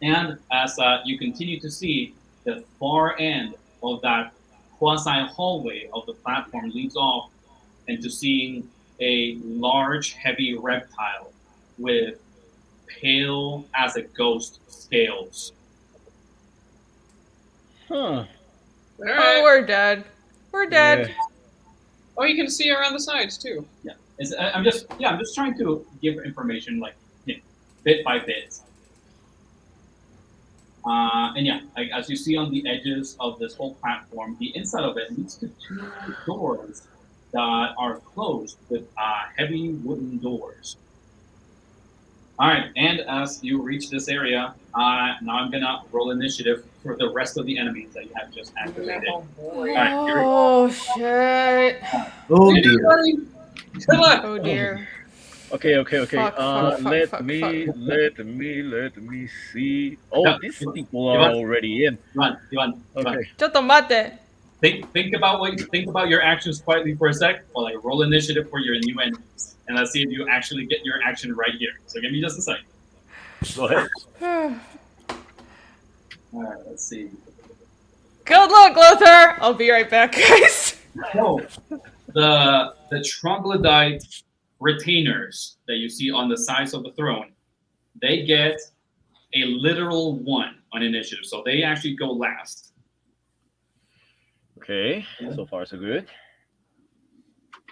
And as you continue to see, the far end of that quasi-hallway of the platform leads off into seeing a large, heavy reptile with pale as a ghost scales. Huh. Oh, we're dead. We're dead. Yeah. Oh, you can see around the sides too. Yeah, I'm just trying to give information like bit by bit. And yeah, like, as you see on the edges of this whole platform, the inside of it leads to 2 doors that are closed with heavy wooden doors. All right, and as you reach this area, now I'm gonna roll initiative for the rest of the enemies that you have just activated. Oh boy. Oh shit. Oh You do, dear. buddy. Good luck. Oh dear. Okay. Fuck, Let me see. Oh, Yeah. these people are already in. Ivan. Okay. Choto mate. Think about your actions quietly for a sec, while I roll initiative for your new enemies, and let's see if you actually get your action right here. So give me just a second. Go ahead. All right, let's see. Good luck, Lothar. I'll be right back, guys. So the troglodyte retainers that you see on the sides of the throne, they get a literal 1 on initiative, so they actually go last. Okay. So far, so good.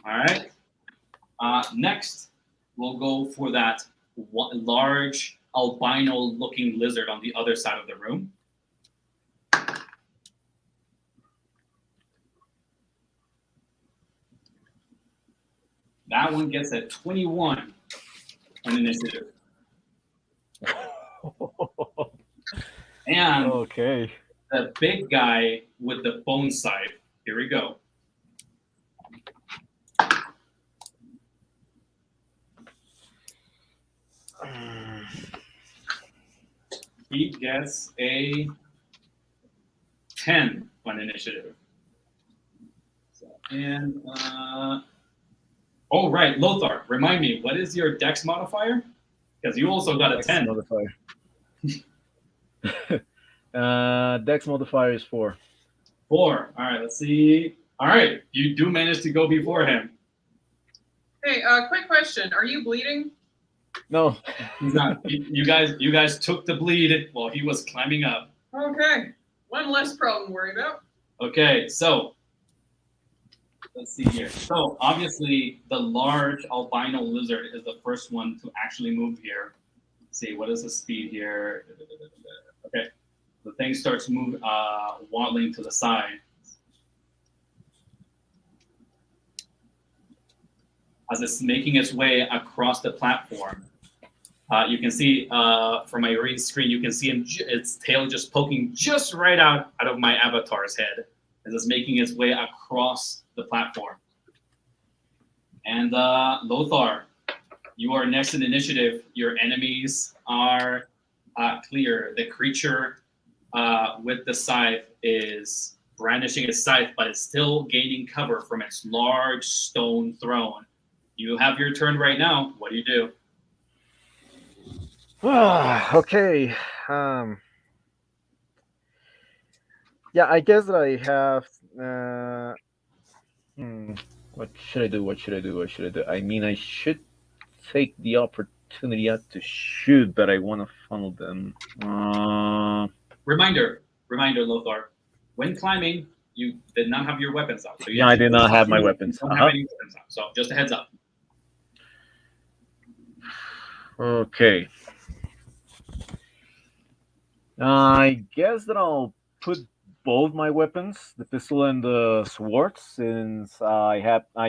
All right. Next, we'll go for that large albino-looking lizard on the other side of the room. That one gets a 21 on initiative. And Okay. the big guy with the bone scythe. Here we go. He gets a 10 on initiative. And oh right, Lothar, remind me, what is your Dex modifier? Because you also got a Dex 10. modifier. Dex modifier is 4. 4. All right, let's see. All right, you do manage to go before him. Hey, quick question. Are you bleeding? No. He's not. You guys took the bleed while he was climbing up. Okay. One less problem to worry about. Okay, so let's see here. So obviously the large albino lizard is the first one to actually move here. Let's see, what is the speed here? Okay, the thing starts waddling to the side. as it's making its way across the platform. You can see from my read screen, you can see its tail just poking just right out of my avatar's head as it's making its way across the platform. And Lothar, you are next in initiative. Your enemies are clear. The creature with the scythe is brandishing its scythe, but it's still gaining cover from its large stone throne. You have your turn right now. What do you do? Okay. Yeah, I guess that I have. What should I do? What should I do? What should I do? I mean, I should take the opportunity out to shoot, but I want to funnel them. Reminder, Lothar. When climbing, you did not have your weapons out. So yeah, I did not have my weapons. You don't have any weapons out. So just a heads up. Okay. I guess that I'll put both my weapons, the pistol and the sword, since I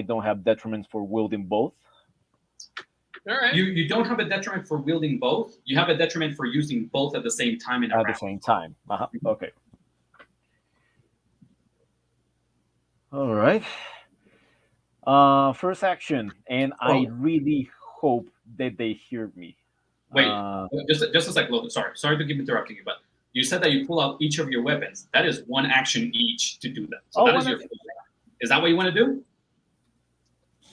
don't have detriments for wielding both. All right. You don't have a detriment for wielding both. You have a detriment for using both at the same time in a round. At the same time. Okay. All right. First action, and I really hope that they hear me. Wait, just a sec, Lothar. Sorry to keep interrupting you, but you said that you pull out each of your weapons. That is one action each to do that. So that is your. Is that what you want to do?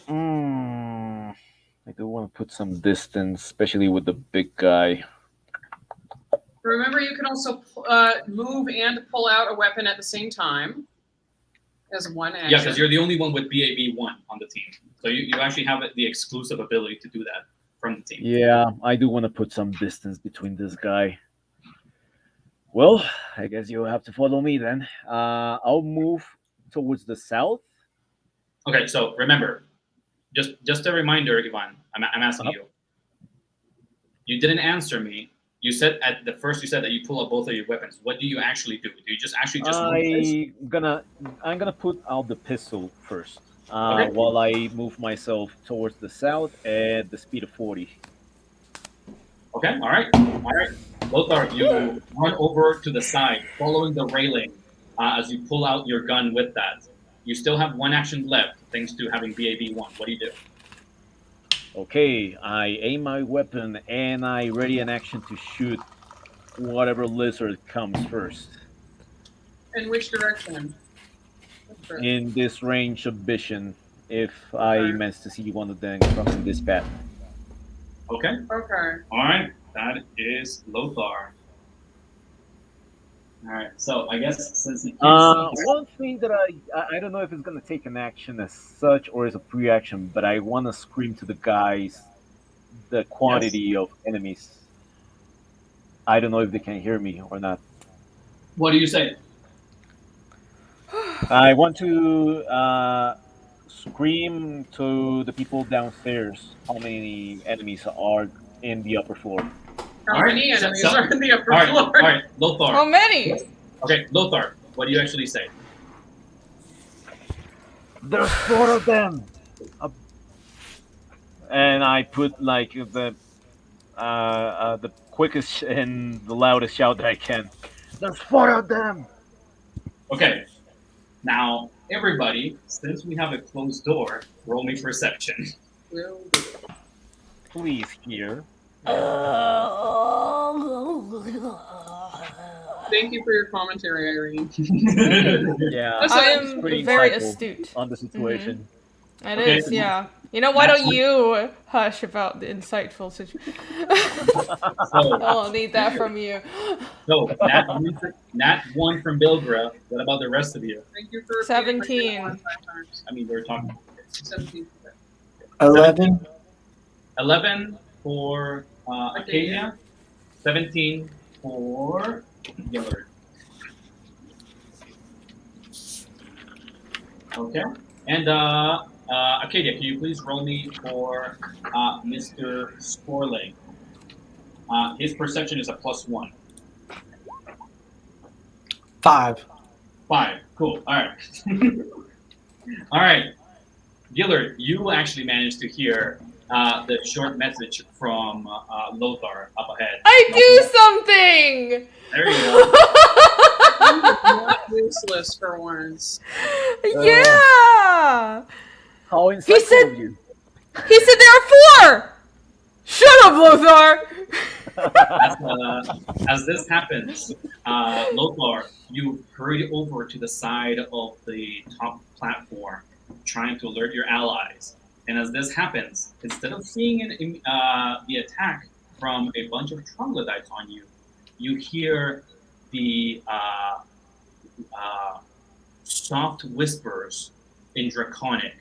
I do want to put some distance, especially with the big guy. Remember, you can also move and pull out a weapon at the same time as one action. Yeah, because you're the only one with BAB1 on the team. So you actually have the exclusive ability to do that from the team. Yeah, I do want to put some distance between this guy. Well, I guess you'll have to follow me then. I'll move towards the south. Okay, so remember, just a reminder, Ivan, I'm asking you. You didn't answer me. You said at the first you said that you pull out both of your weapons. What do you actually do? Do you just I'm gonna put out the pistol first. While I move myself towards the south at the speed of 40. Okay, all right. Lothar, you run over to the side, following the railing as you pull out your gun with that. You still have one action left, thanks to having BAB1. What do you do? Okay, I aim my weapon and I ready an action to shoot whatever lizard comes first. In which direction? In this range of vision, if I manage to see one of them crossing this path. Okay. Okay. All right. That is Lothar. All right. So I guess since one thing that I don't know if it's gonna take an action as such or as a pre-action, but I want to scream to the guys the quantity of enemies. I don't know if they can hear me or not. What do you say? I want to scream to the people downstairs how many enemies are in the upper floor. How many enemies are in the upper floor? All right, Lothar. How many? Okay, Lothar, what do you actually say? There's 4 of them. And I put like the quickest and the loudest shout that I can. There's 4 of them. Okay. Now, everybody, since we have a closed door, roll me perception. Please hear. Thank you for your commentary, Irene. Yeah, I am pretty very insightful astute on the situation. It is, yeah. You know, why don't you hush about the insightful situation? I'll need that from you. So, Nat 1 from Bilgra. What about the rest of you? Thank you for 17. I mean, we're talking. 17. 11. 11 for Acadia. 17 for Gillard. Okay. And Acadia, can you please roll me for Mr. Sporling? His perception is a +1. 5. 5. Cool. All right. All right. Gillard, you actually managed to hear the short message from Lothar up ahead. I do something! There you go. Not useless for once. Yeah! How He insightful said- of you. He said there are 4! Shut up, Lothar! As this happens, Lothar, you hurry over to the side of the top platform, trying to alert your allies. And as this happens, instead of seeing the attack from a bunch of troglodytes on you, you hear the soft whispers in Draconic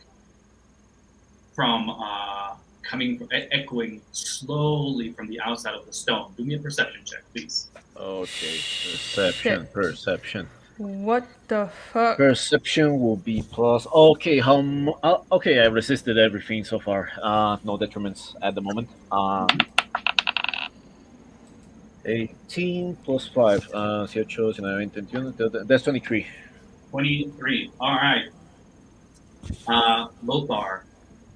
from echoing slowly from the outside of the stone. Do me a perception check, please. Okay, perception. What the fuck? Perception will be plus. Okay, okay, I resisted everything so far. No detriments at the moment. 18 plus 5. 18, 19, 21. That's 23. 23. All right. Lothar,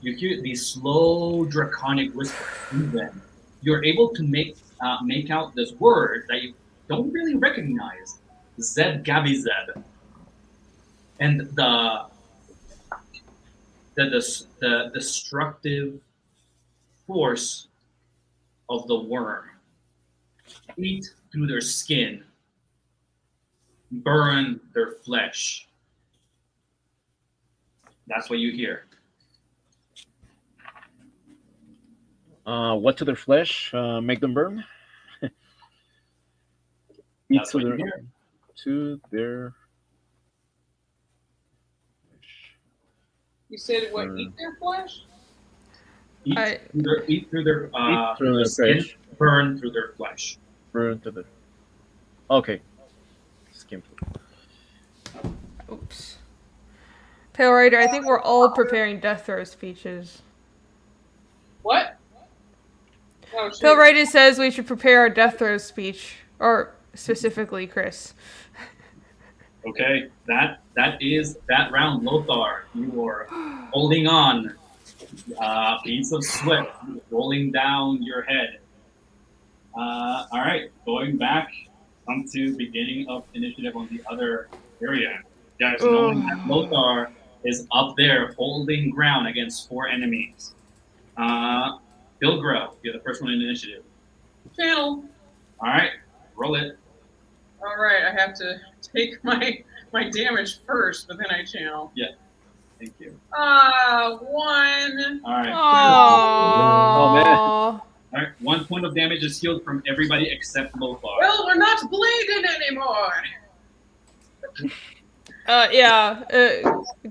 you hear these slow draconic whispers. And then you're able to make out this word that you don't really recognize. Zed Gabi Zed. And the destructive force of the worm eat through their skin, burn their flesh. That's what you hear. What to their flesh? Make them burn? That's what you hear. To their... You said what? Eat their flesh? Eat through their skin, flesh. burn through their flesh. Burn to the... Okay. Skin. Oops. Pale Rider, I think we're all preparing death throw speeches. What? Oh, shit. Pale Rider says we should prepare our death throw speech. Or specifically Chris. Okay, that is that round. Lothar, you are holding on. Beads of sweat rolling down your head. All right, going back onto beginning of initiative on the other area. Guys, knowing that Lothar is up there holding ground against 4 enemies. Bilgro, you're the first one in initiative. Channel. All right, roll it. All right, I have to take my damage first, but then I channel. Yeah, thank you. 1. All right. Oh, man. All right, 1 point of damage is healed from everybody except Lothar. Well, we're not bleeding anymore.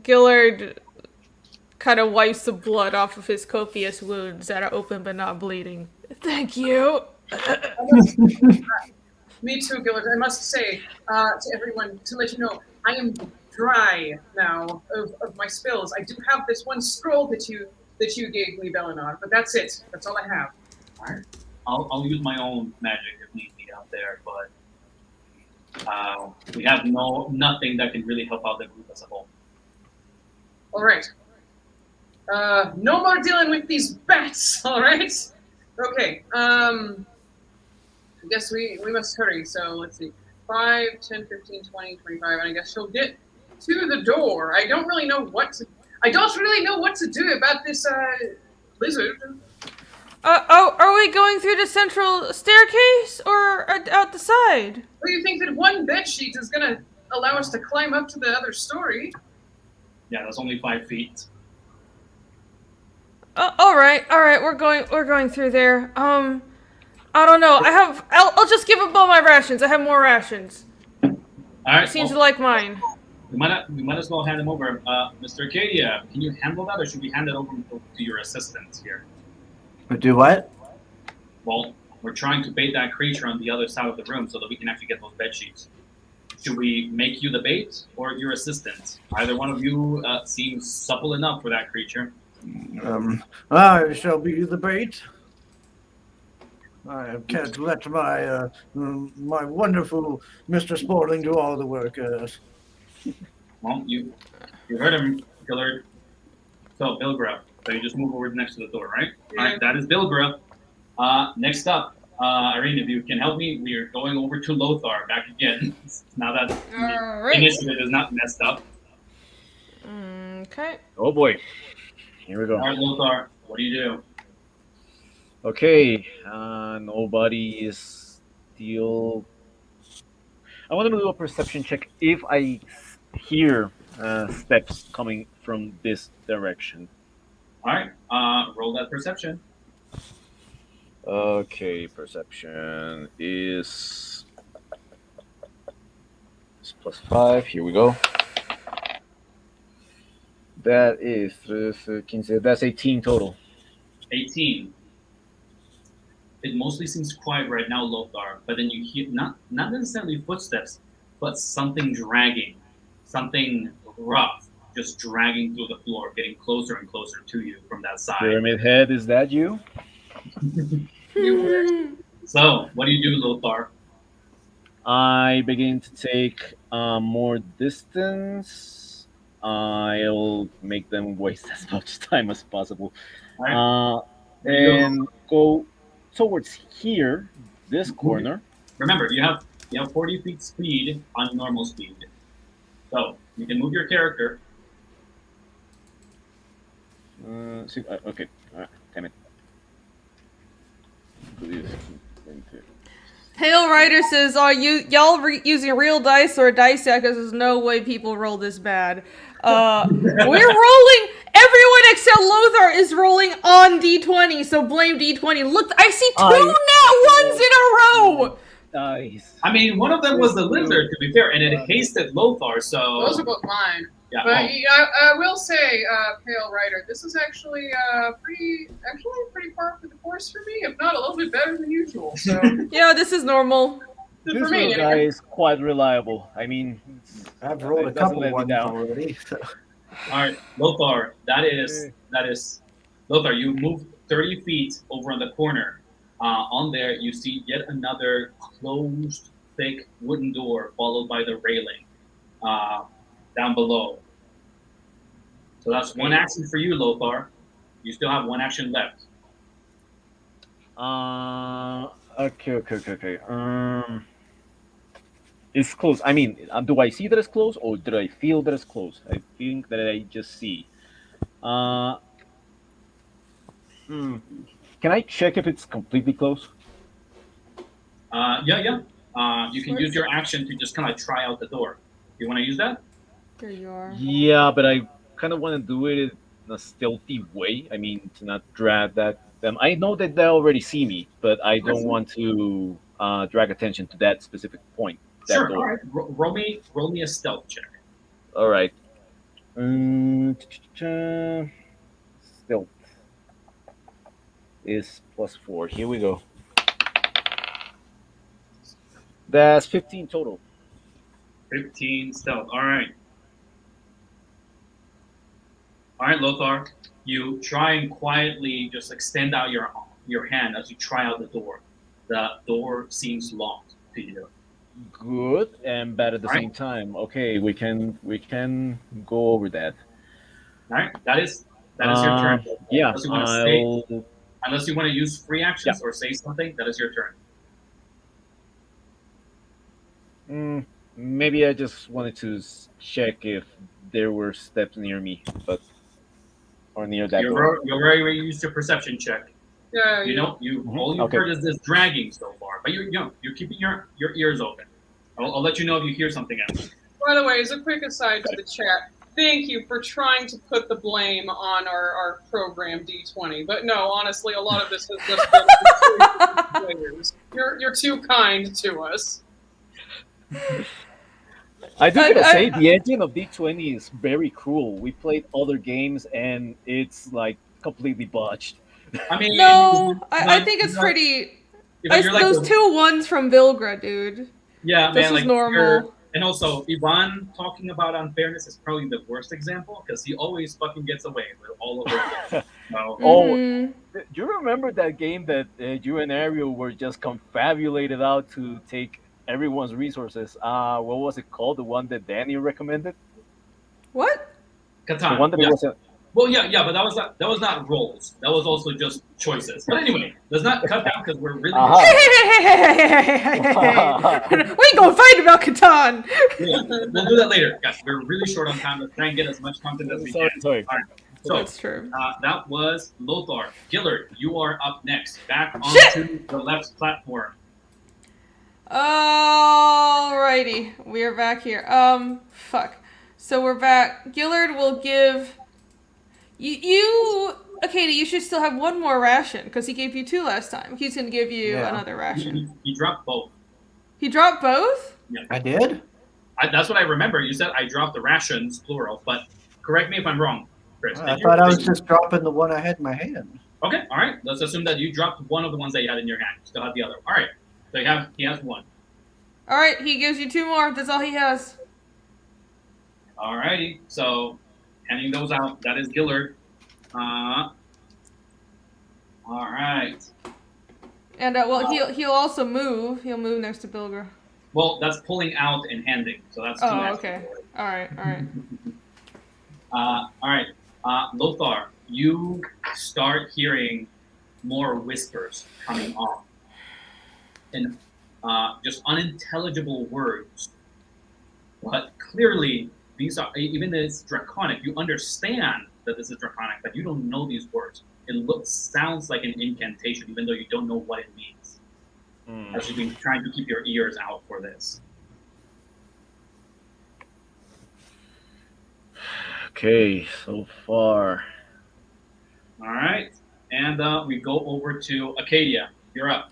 Gillard kind of wipes the blood off of his copious wounds that are open but not bleeding. Thank you. Me too, Gillard. I must say to everyone, to let you know, I am dry now of my spells. I do have this one scroll that you gave me, Belenar, but that's it. That's all I have. All right. I'll use my own magic if need be out there, but we have nothing that can really help out the group as a whole. All right. No more dealing with these bats. All right. Okay. I guess we must hurry. So let's see. 5, 10, 15, 20, 25, and I guess she'll get to the door. I don't really know what to do about this lizard. Are we going through the central staircase or out the side? Well, you think that one bed sheet is gonna allow us to climb up to the other story? Yeah, that's only 5 feet. All right. We're going through there. I don't know. I'll just give up all my rations. I have more rations. All right. Seems to like mine. We might as well hand them over. Mr. Arcadia, can you handle that, or should we hand it over to your assistants here? Do what? Well, we're trying to bait that creature on the other side of the room so that we can actually get those bed sheets. Should we make you the bait or your assistant? Either one of you seems supple enough for that creature. I shall be the bait. I can't let my my wonderful Mr. Sporling do all the work. Well, you heard him, Gillard. So Bilgra. So you just move over next to the door, right? Yeah. All right, that is Bilgra. Next up, Irene, if you can help me, we are going over to Lothar back again. Now that the initiative is not messed up. Okay. Oh boy. Here we go. All right, Lothar, what do you do? Okay. Nobody is still. I want to do a perception check if I hear steps coming from this direction. All right, roll that perception. Okay, perception is +5. Here we go. That is 15. That's 18 total. 18. It mostly seems quiet right now, Lothar, but then you hear not necessarily footsteps, but something dragging, something rough, just dragging through the floor, getting closer and closer to you from that side. Pyramid Head, is that you? So, what do you do, Lothar? I begin to take more distance. I'll make them waste as much time as possible. Right. And go towards here, this corner. Remember, you have 40 feet speed on normal speed. So, you can move your character. Okay, damn it. Hail Rider says, "Are y'all using real dice or a dice set? Because there's no way people roll this bad. We're rolling. Everyone except Lothar is rolling on D20, so blame D20. Look, I see two nat ones in a row. Nice. I mean, one of them was the lizard, to be fair, and it hasted Lothar. So Those are both mine. yeah. But I will say, Pale Rider, this is actually pretty par for the course for me, if not a little bit better than usual. So Yeah, this is normal. This for me, little guy is quite reliable. I mean, I've rolled a it doesn't couple let me ones down. already. So. All right, Lothar. That is Lothar. You moved 30 feet over on the corner. On there, you see yet another closed, thick wooden door, followed by the railing down below. So that's one action for you, Lothar. You still have one action left. Okay. It's close. I mean, do I see that it's close, or did I feel that it's close? I think that I just see. Can I check if it's completely close? Yeah. You can use your action to just kind of try out the door. You want to use that? There you are. Yeah, but I kind of want to do it in a stealthy way. I mean, to not drag them. I know that they already see me, but I don't want to drag attention to that specific point. Sure. Door. All right. Roll me a stealth check. All right. Stealth is +4. Here we go. That's 15 total. 15 stealth. All right. All right, Lothar. You try and quietly just extend out your hand as you try out the door. The door seems locked to you. Good and bad at the same time. Okay, we can go over that. All right, that is your turn. Yeah, Unless you want to use free actions or say something, that is your turn. Maybe I just wanted to check if there were steps near me, or near that door. You already used your perception check. yeah, All you've heard is this dragging so far, but you're keeping your ears open. I'll let you know if you hear something else. By the way, as a quick aside to the chat, thank you for trying to put the blame on our program D20. But no, honestly, a lot of this has just been players. You're too kind to us. I do gotta say, the engine of D20 is very cruel. We played other games and it's like completely botched. I mean, No, I think it's pretty. Those 2 ones from Vilgra, dude. Yeah, this man, is normal. And also, Ivan talking about unfairness is probably the worst example because he always fucking gets away with all of it. Do you remember that game that you and Ariel were just confabulated out to take everyone's resources? What was it called? The one that Danny recommended? What? Catan. The one that Well, yeah, but that was not roles. That was also just choices. But anyway, let's not cut down because we're really. We ain't gonna fight about Catan. Yeah, we'll do that later, guys. We're really short on time. Let's try and get as much content as we can. Sorry. All right. So That's true. that was Lothar. Gillard, you are up next. Back onto the left platform. Alrighty, we are back here. Fuck. So we're back. Gillard will give you. Okay, you should still have one more ration because he gave you 2 last time. He's gonna give you another ration. He dropped both. He dropped both? Yeah. I did? That's what I remember. You said I dropped the rations, plural, but correct me if I'm wrong, Chris. I thought I was just dropping the one I had in my hand. Okay, all right. Let's assume that you dropped one of the ones that you had in your hand. You still have the other. All right. So he has one. Alright, he gives you 2 more. That's all he has. All righty. So handing those out. That is Gillard. All right. And he'll also move. He'll move next to Bilger. Well, that's pulling out and handing. So that's 2 actions. Okay. All right. All right. Lothar, you start hearing more whispers coming off. And just unintelligible words. But clearly, these are, even though it's draconic, you understand that this is draconic, but you don't know these words. It sounds like an incantation, even though you don't know what it means. As you've been trying to keep your ears out for this. Okay, so far. All right. And we go over to Acadia. You're up.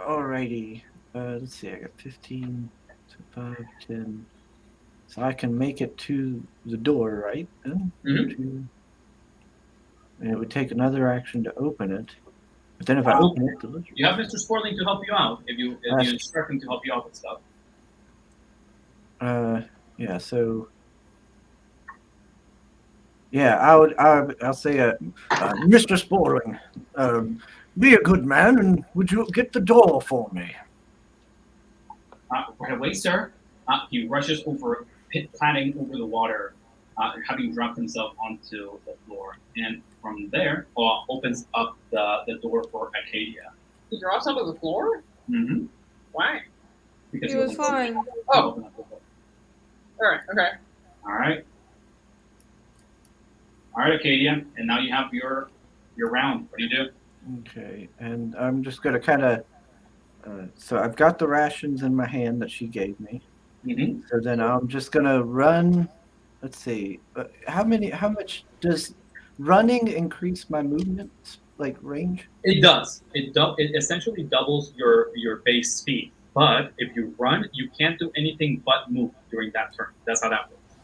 Alrighty. Let's see, I got 15, 5, 10. So I can make it to the door, right? And it would take another action to open it. But then if I open it, you have Mr. Sporling to help you out if you instruct him to help you out with stuff. Yeah. So. Yeah, I'll say, Mr. Sporling, be a good man, and would you get the door for me? Right away, sir. He rushes over, planting over the water, having dropped himself onto the floor, and from there, opens up the door for Acadia. He drops onto the floor? Mm-hmm. Why? Because he was fine. Oh. Alright, okay. Alright, Acadia, and now you have your round. What do you do? Okay, and I'm just going to kind of, so I've got the rations in my hand that she gave me. Mm-hmm. So then I'm just going to run, let's see, how much does running increase my movement, like range? It does. It essentially doubles your base speed. But if you run, you can't do anything but move during that turn. That's how that works.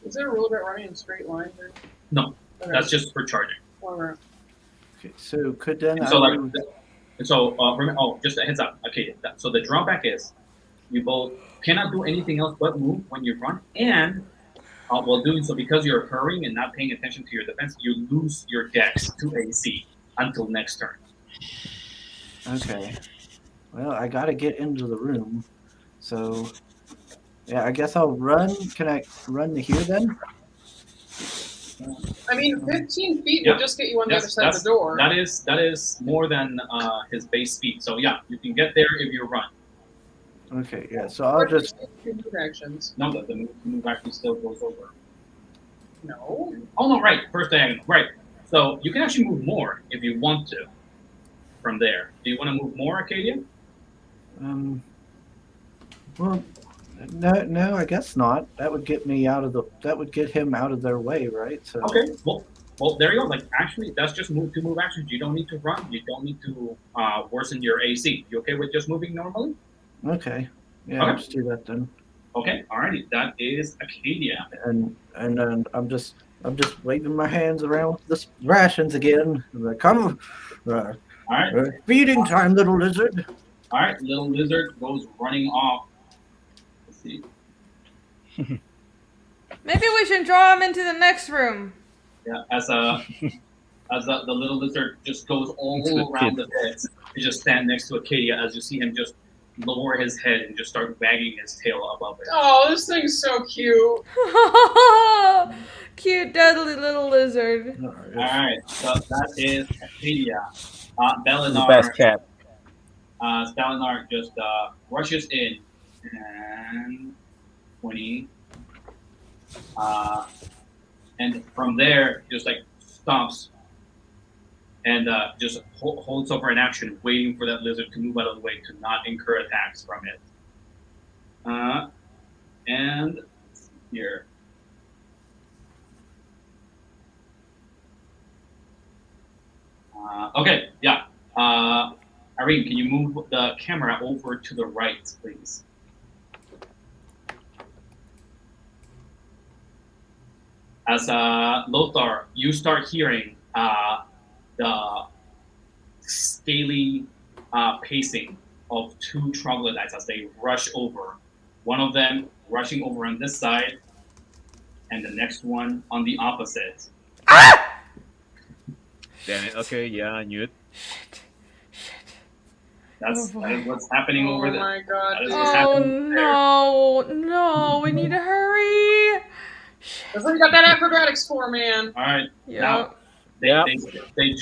Is there a rule about running in straight lines? Or? No, okay. That's just for charging. Alright. Okay, so could then just a heads up. Okay, so the drawback is you both cannot do anything else but move when you run, and while doing so, because you're hurrying and not paying attention to your defense, you lose your dex to AC until next turn. Okay. Well, I got to get into the room, so yeah, I guess I'll run. Can I run to here then? I mean, 15 feet will just get you on the other side of the door. That is more than his base speed. So yeah, you can get there if you run. Okay, yeah. So I'll just move actions. No, the move actually still goes over. No. Oh no, right. First diagonal, right. So you can actually move more if you want to. From there, do you want to move more, Acadia? Well, no, I guess not. That would get me out of the. That would get him out of their way, right? So. Okay. Well, there you go. Like actually, that's just move actions. You don't need to run. You don't need to worsen your AC. You okay with just moving normally? Okay. Yeah, let's do that then. Okay. Alrighty. That is Acadia. And I'm just waving my hands around with the rations again. I'm like, come. All right. Feeding time, little lizard. All right. Little lizard goes running off. Let's see. Maybe we should draw him into the next room. Yeah. As the little lizard just goes all around the bed, you just stand next to Acadia as you see him just lower his head and just start wagging his tail above it. Oh, this thing's so cute. Cute, deadly little lizard. All right, so that is Acadia. The Belinar. best cat. Belinar just rushes in and 20. And from there, just like stomps and just holds over an action, waiting for that lizard to move out of the way to not incur attacks from it. And let's see here. Okay, yeah. Irene, can you move the camera over to the right, please? As Lothar, you start hearing the scaly pacing of two troglodytes as they rush over. One of them rushing over on this side, and the next one on the opposite. Ah! Damn it. Okay, yeah, I knew it. Shit. That is what's happening over there. Oh my god. That is dude. what's Oh happening there. no, we need to hurry. That's what you got that acrobatics for, man. All right. Yeah. Now, Yeah. they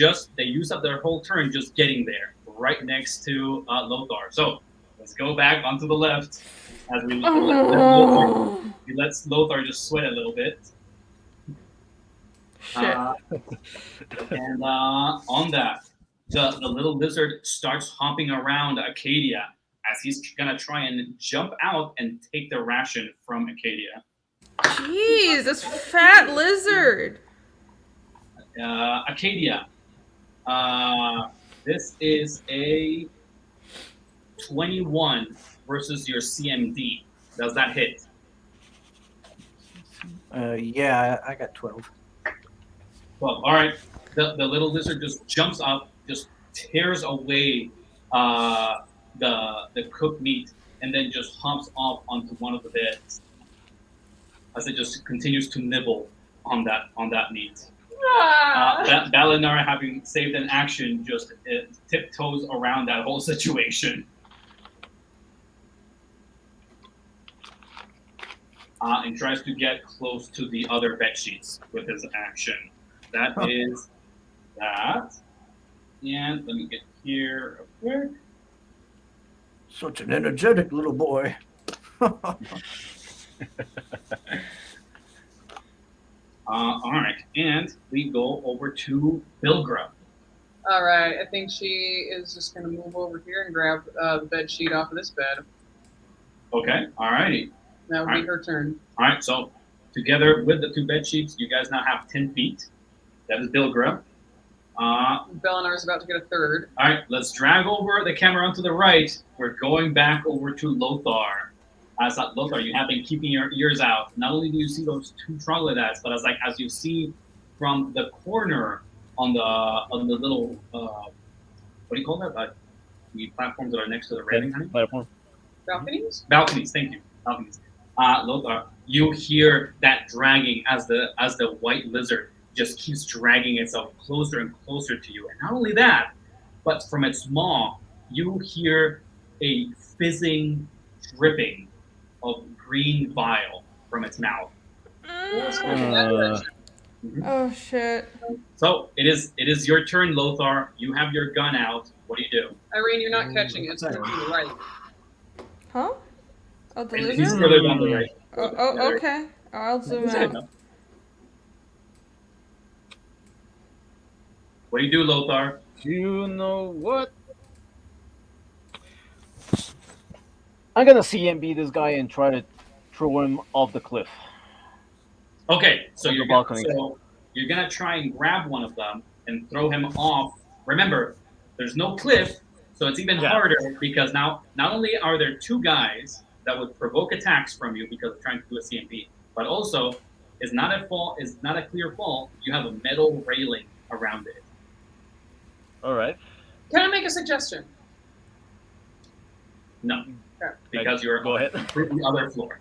use up their whole turn just getting there, right next to Lothar. So let's go back onto the left as we let Lothar just sweat a little bit. Shit. And on that, the little lizard starts hopping around Acadia as he's gonna try and jump out and take the ration from Acadia. Jeez, this fat lizard. Acadia, this is a 21 versus your CMD. Does that hit? Yeah, I got 12. Well, all right. The little lizard just jumps up, just tears away the cooked meat, and then just hops off onto one of the beds as it just continues to nibble on that meat. Belinar, having saved an action, just tiptoes around that whole situation. And tries to get close to the other bed sheets with his action. That is that. And let me get here real quick. Such an energetic little boy. All right, and we go over to Bilgra. All right, I think she is just going to move over here and grab the bed sheet off of this bed. Okay, all righty. That would be her turn. All right, so together with the two bed sheets, you guys now have 10 feet. That is Bilgra. Belinar's about to get a third. All right, let's drag over the camera onto the right. We're going back over to Lothar. Lothar, you have been keeping your ears out. Not only do you see those two troglodytes, but as you see from the corner on the little what do you call that? The platforms that are next to the railing. Platform. Balconies? Balconies. Thank you. Balconies. Lothar, you hear that dragging as the white lizard just keeps dragging itself closer and closer to you. And not only that, but from its maw, you hear a fizzing, dripping of green bile from its mouth. Oh shit. So it is your turn, Lothar. You have your gun out. What do you do? Irene, you're not catching it. It's going to be right. Huh? Oh, the He's lizard? further down the right. Oh, okay. I'll zoom out. What do you do, Lothar? You know what? I'm gonna CMB this guy and try to throw him off the cliff. Okay, so On the you're balcony. you're gonna try and grab one of them and throw him off. Remember, there's no cliff, so it's even harder because now not only are there two guys that would provoke attacks from you because of trying to do a CMP, but also it's not a clear fall. You have a metal railing around it. All right. Can I make a suggestion? No, Okay. because you're Go ahead. on the other floor.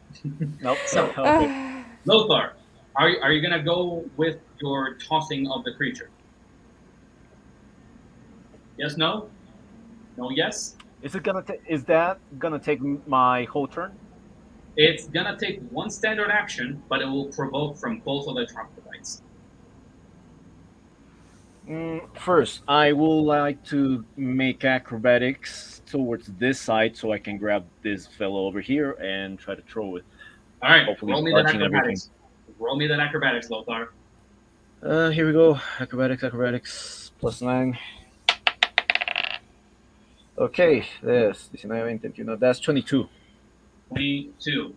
Nope. So, Okay. Lothar, are you gonna go with your tossing of the creature? Yes, no? No, yes? Is that gonna take my whole turn? It's gonna take one standard action, but it will provoke from both of the troglodytes. First, I would like to make acrobatics towards this side so I can grab this fellow over here and try to throw it. All right, Hopefully, roll me that dodging everything. acrobatics. Roll me that acrobatics, Lothar. Here we go. Acrobatics, +9. Okay, this 19, 21. That's 22. 22.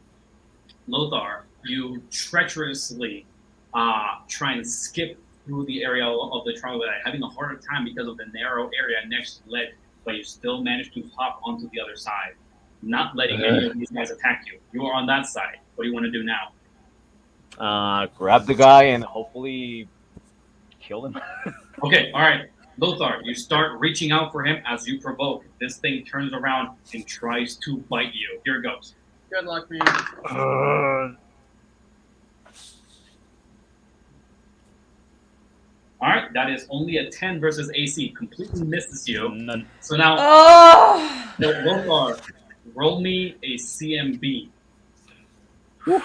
Lothar, you treacherously try and skip through the area of the troglodyte, having a harder time because of the narrow area next to the ledge, but you still manage to hop onto the other side, not letting any of these guys attack you. You are on that side. What do you want to do now? Grab the guy and hopefully kill him. Okay, all right. Lothar, you start reaching out for him as you provoke. This thing turns around and tries to bite you. Here it goes. Good luck, man. All right, that is only a 10 versus AC. Completely misses you. None. So now, Oh! Lothar, roll me a CMB. Whew.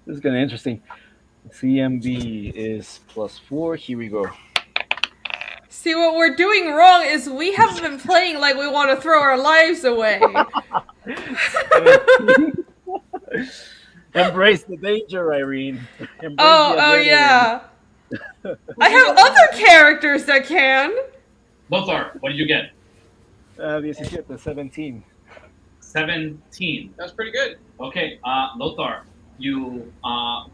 This is gonna be interesting. CMB is +4. Here we go. See, what we're doing wrong is we haven't been playing like we want to throw our lives away. Embrace the danger, Irene. Embrace Oh yeah. I have other characters that can. Lothar, what did you get? This is it, the 17. 17. That's pretty good. Okay, Lothar, you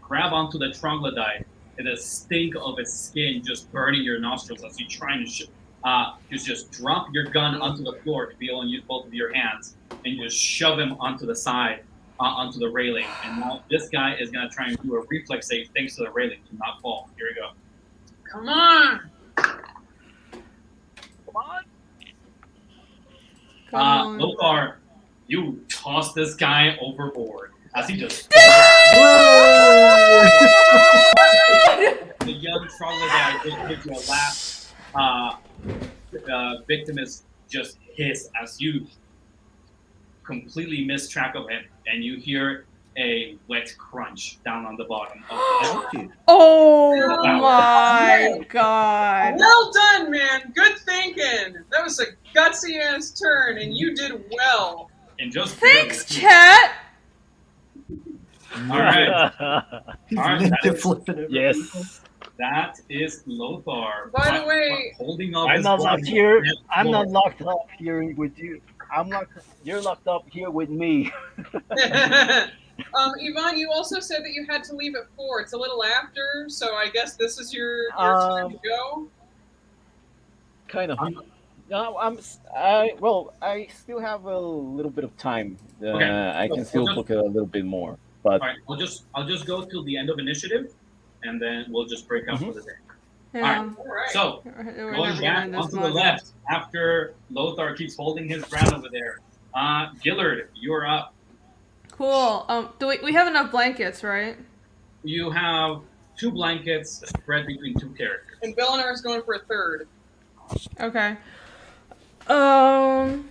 grab onto the troglodyte, and the stink of its skin just burning your nostrils as you try and you just drop your gun onto the floor to be able to use both of your hands, and you just shove him onto the side, onto the railing. And now this guy is going to try and do a reflex save thanks to the railing to not fall. Here we go. Come on. Come on. Lothar, you toss this guy overboard as he just the young troglodyte just gives you a laugh. Victim is just hiss as you completely miss track of him, and you hear a wet crunch down on the bottom of the Oh my god. Well done, man. Good thinking. That was a gutsy ass turn, and you did well. and just Thanks, chat. All right. He's All right, ninja flipping it. Yes. That is Lothar. By the way, holding up I'm his not gun locked here. against the I'm not floor. locked up here with you. You're locked up here with me. Ivan, you also said that you had to leave at 4. It's a little after, so I guess this is your time to go. Kind of. No, I still have a little bit of time. Okay. I can So still we'll book it a little bit more. But All right, I'll just go till the end of initiative, and then we'll just break up for the day. Yeah. All right. So We're going never back gonna onto the this left after Lothar keeps holding his ground over there. Gillard, you're up. Cool. Do we have enough blankets, right? You have 2 blankets spread between 2 characters. And Bellinar is going for a 3rd. Okay. 2,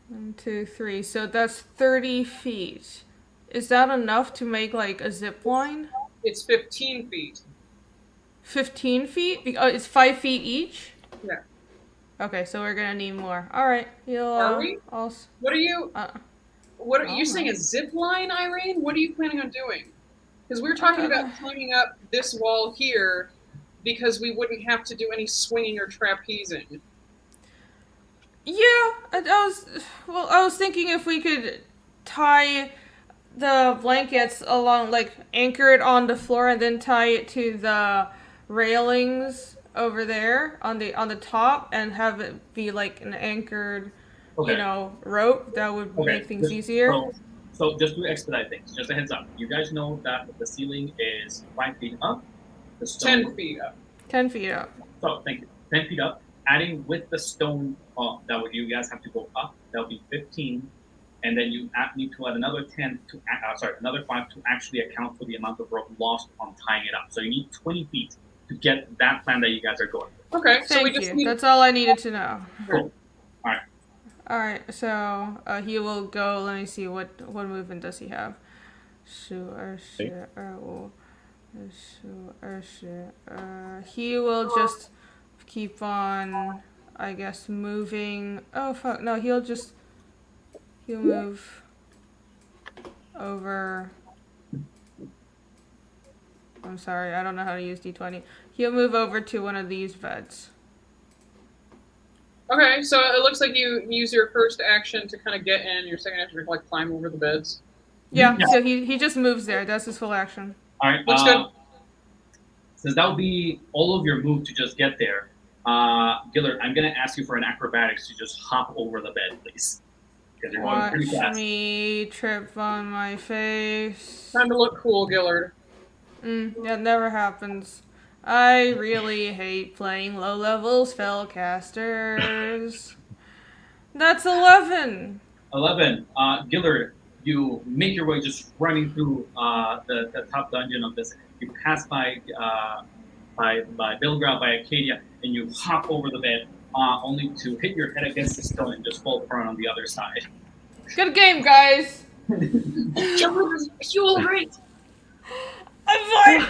1, 2, 3. So that's 30 feet. Is that enough to make like a zip line? It's 15 feet. 15 feet? It's 5 feet each? Yeah. Okay, so we're gonna need more. All right. Are we? What are you? What are you saying? A zip line, Irene? What are you planning on doing? Because we were talking about climbing up this wall here, because we wouldn't have to do any swinging or trapezing. Yeah, I was thinking if we could tie the blankets along, like anchor it on the floor and then tie it to the railings over there on the top and have it be like an anchored, rope. That would make things easier. So just to expedite things, just a heads up. You guys know that the ceiling is 5 feet up. The stone, 10 feet up. 10 feet up. So thank you. 10 feet up. Adding with the stone, that would you guys have to go up. That'll be 15, and then you need to add another 10 to another 5 to actually account for the amount of rope lost on tying it up. So you need 20 feet to get that plan that you guys are going with. Okay, so we Thank just you. need. That's all I needed to know. Cool. All right. All right, so he will go. Let me see what movement does he have. He will just keep on, I guess, moving. Oh fuck! No, he'll move over. I'm sorry, I don't know how to use D20. He'll move over to one of these beds. Okay, so it looks like you use your first action to kind of get in. Your second action to like climb over the beds. Yeah, so he just moves there. That's his full action. All right. Looks good. Since that would be all of your move to just get there, Gillard, I'm going to ask you for an acrobatics to just hop over the bed, please. Because you're going pretty Watch fast. me trip on my face. Time to look cool, Gillard. That never happens. I really hate playing low-level spellcasters. That's 11. 11. Gillard, you make your way just running through the top dungeon of this. You pass by Bilgrad, by Acadia, and you hop over the bed, only to hit your head against the stone and just fall prone on the other side. Good game, guys. Gillard, are you all right? I'm fine.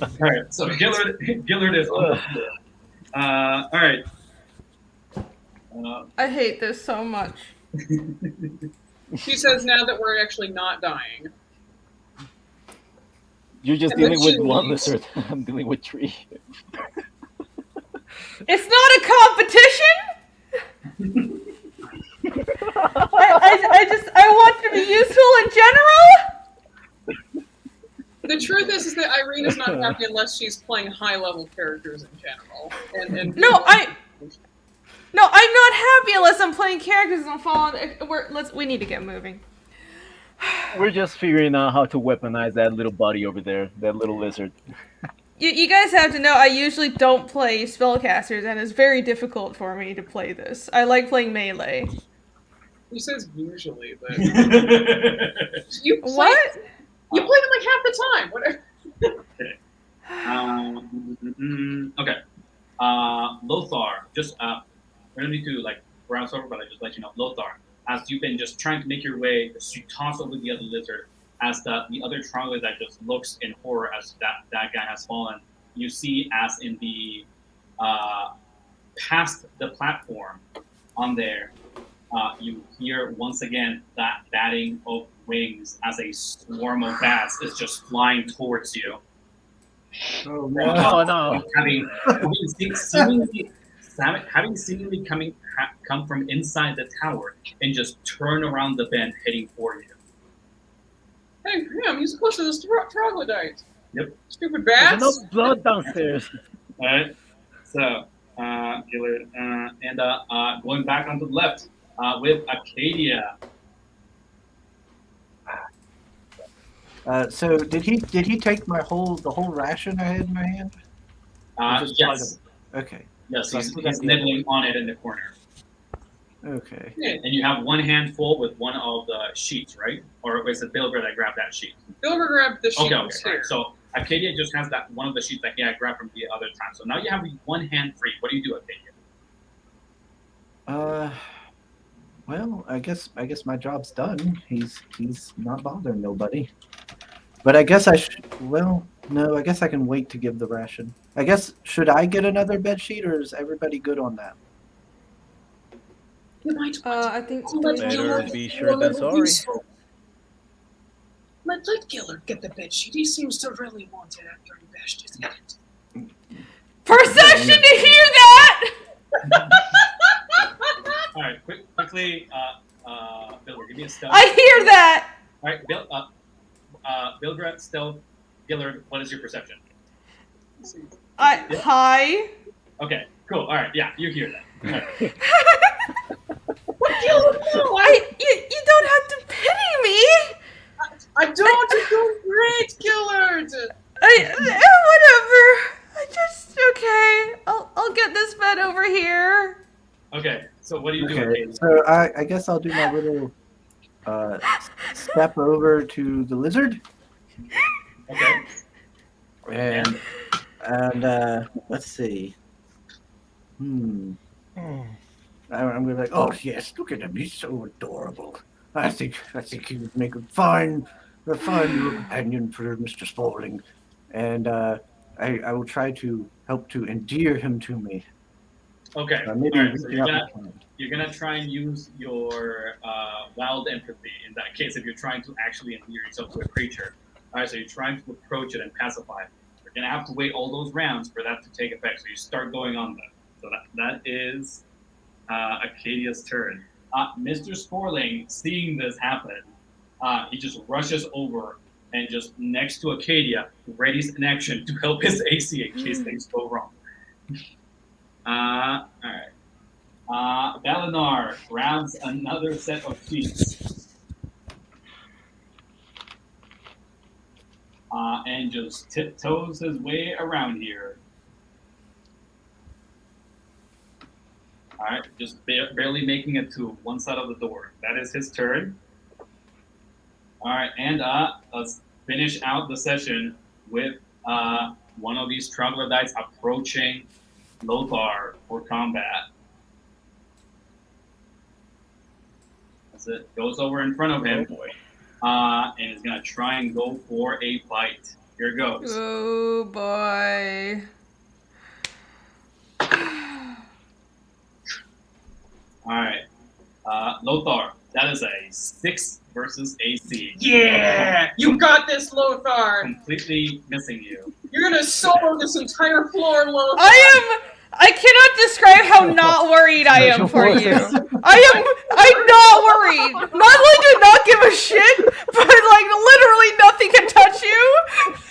All right, so Gillard is on the floor. All right. I hate this so much. She says now that we're actually not dying. You're just And dealing then with she one leaves. lizard. I'm dealing with 3. It's not a competition. I want to be useful in general. The truth is that Irene is not happy unless she's playing high-level characters in general. And No, I'm not happy unless I'm playing characters and I'm falling. We need to get moving. We're just figuring out how to weaponize that little body over there, that little lizard. You guys have to know I usually don't play spellcasters, and it's very difficult for me to play this. I like playing melee. He says usually, but Okay. What? You play them like half the time. Whatever. Okay. Lothar, just we don't need to like browse over, but I just let you know, Lothar, as you've been just trying to make your way, you toss over the other lizard. As the other troglodyte that just looks in horror as that guy has fallen, you see as in the past the platform on there, you hear once again that batting of wings as a swarm of bats is just flying towards you. Oh no! Oh no! Having seemingly come from inside the tower and just turn around the bend, heading for you. Hey, Graham, he's close to this troglodyte. Yep. Stupid There's bats. enough blood downstairs. All right. So, Gillard, and going back onto the left with Acadia. So did he take the whole ration I had in my hand? Yes. Okay. Yes, So I he's think that's the nibbling on it in the corner. Okay. And you have one hand full with one of the sheets, right? Or is it Bilger that grabbed that sheet? Bilger grabbed the sheet. Okay. Right. So Acadia just has that one of the sheets that he had grabbed from the other time. So now you have one hand free. What do you do, Acadia? Well, I guess my job's done. He's not bothering nobody. But I guess I should. Well, no. I guess I can wait to give the ration. I guess should I get another bed sheet, or is everybody good on that? You might I think Better be sure than sorry. Let Gillard get the bed sheet. He seems to really want it after he bashed his head. Perception to hear that. All right, quickly, Bilger, give me a stealth. I hear that. All right, Bilger, stealth, Gillard, what is your perception? Hi. Okay, cool. All right, yeah, you hear that. All right. What, Gillard? No, You don't have to pity me. I don't. You're doing great, Gillard. Whatever. Okay. I'll get this bed over here. Okay, so what do you do? Okay. So I guess I'll do my little step over to the lizard. Okay. And let's see. I'm gonna be like, oh yes, look at him, he's so adorable. I think he would make a fine little companion for Mr. Spaulding, and I will try to help to endear him to me. Okay. Maybe all right. So you're gonna try and use your wild empathy in that case if you're trying to actually endear yourself to a creature. All right. So you're trying to approach it and pacify it. You're gonna have to wait all those rounds for that to take effect. So you start going on that. So that is Acadia's turn. Mr. Sporling, seeing this happen, he just rushes over and just next to Acadia, readies an action to help his AC in case things go wrong. All right. Valinar grabs another set of sheets and just tiptoes his way around here. All right, just barely making it to one side of the door. That is his turn. All right, and let's finish out the session with one of these troglodytes approaching Lothar for combat. As it goes over in front of him, and is gonna try and go for a bite. Here it goes. Oh boy. All right, Lothar. That is a 6 versus AC. Yeah, you got this, Lothar. Completely missing you. You're gonna solo this entire floor, Lothar. I cannot describe how not worried I am for you. I'm not worried. Not only do I not give a shit, but like literally nothing can touch you.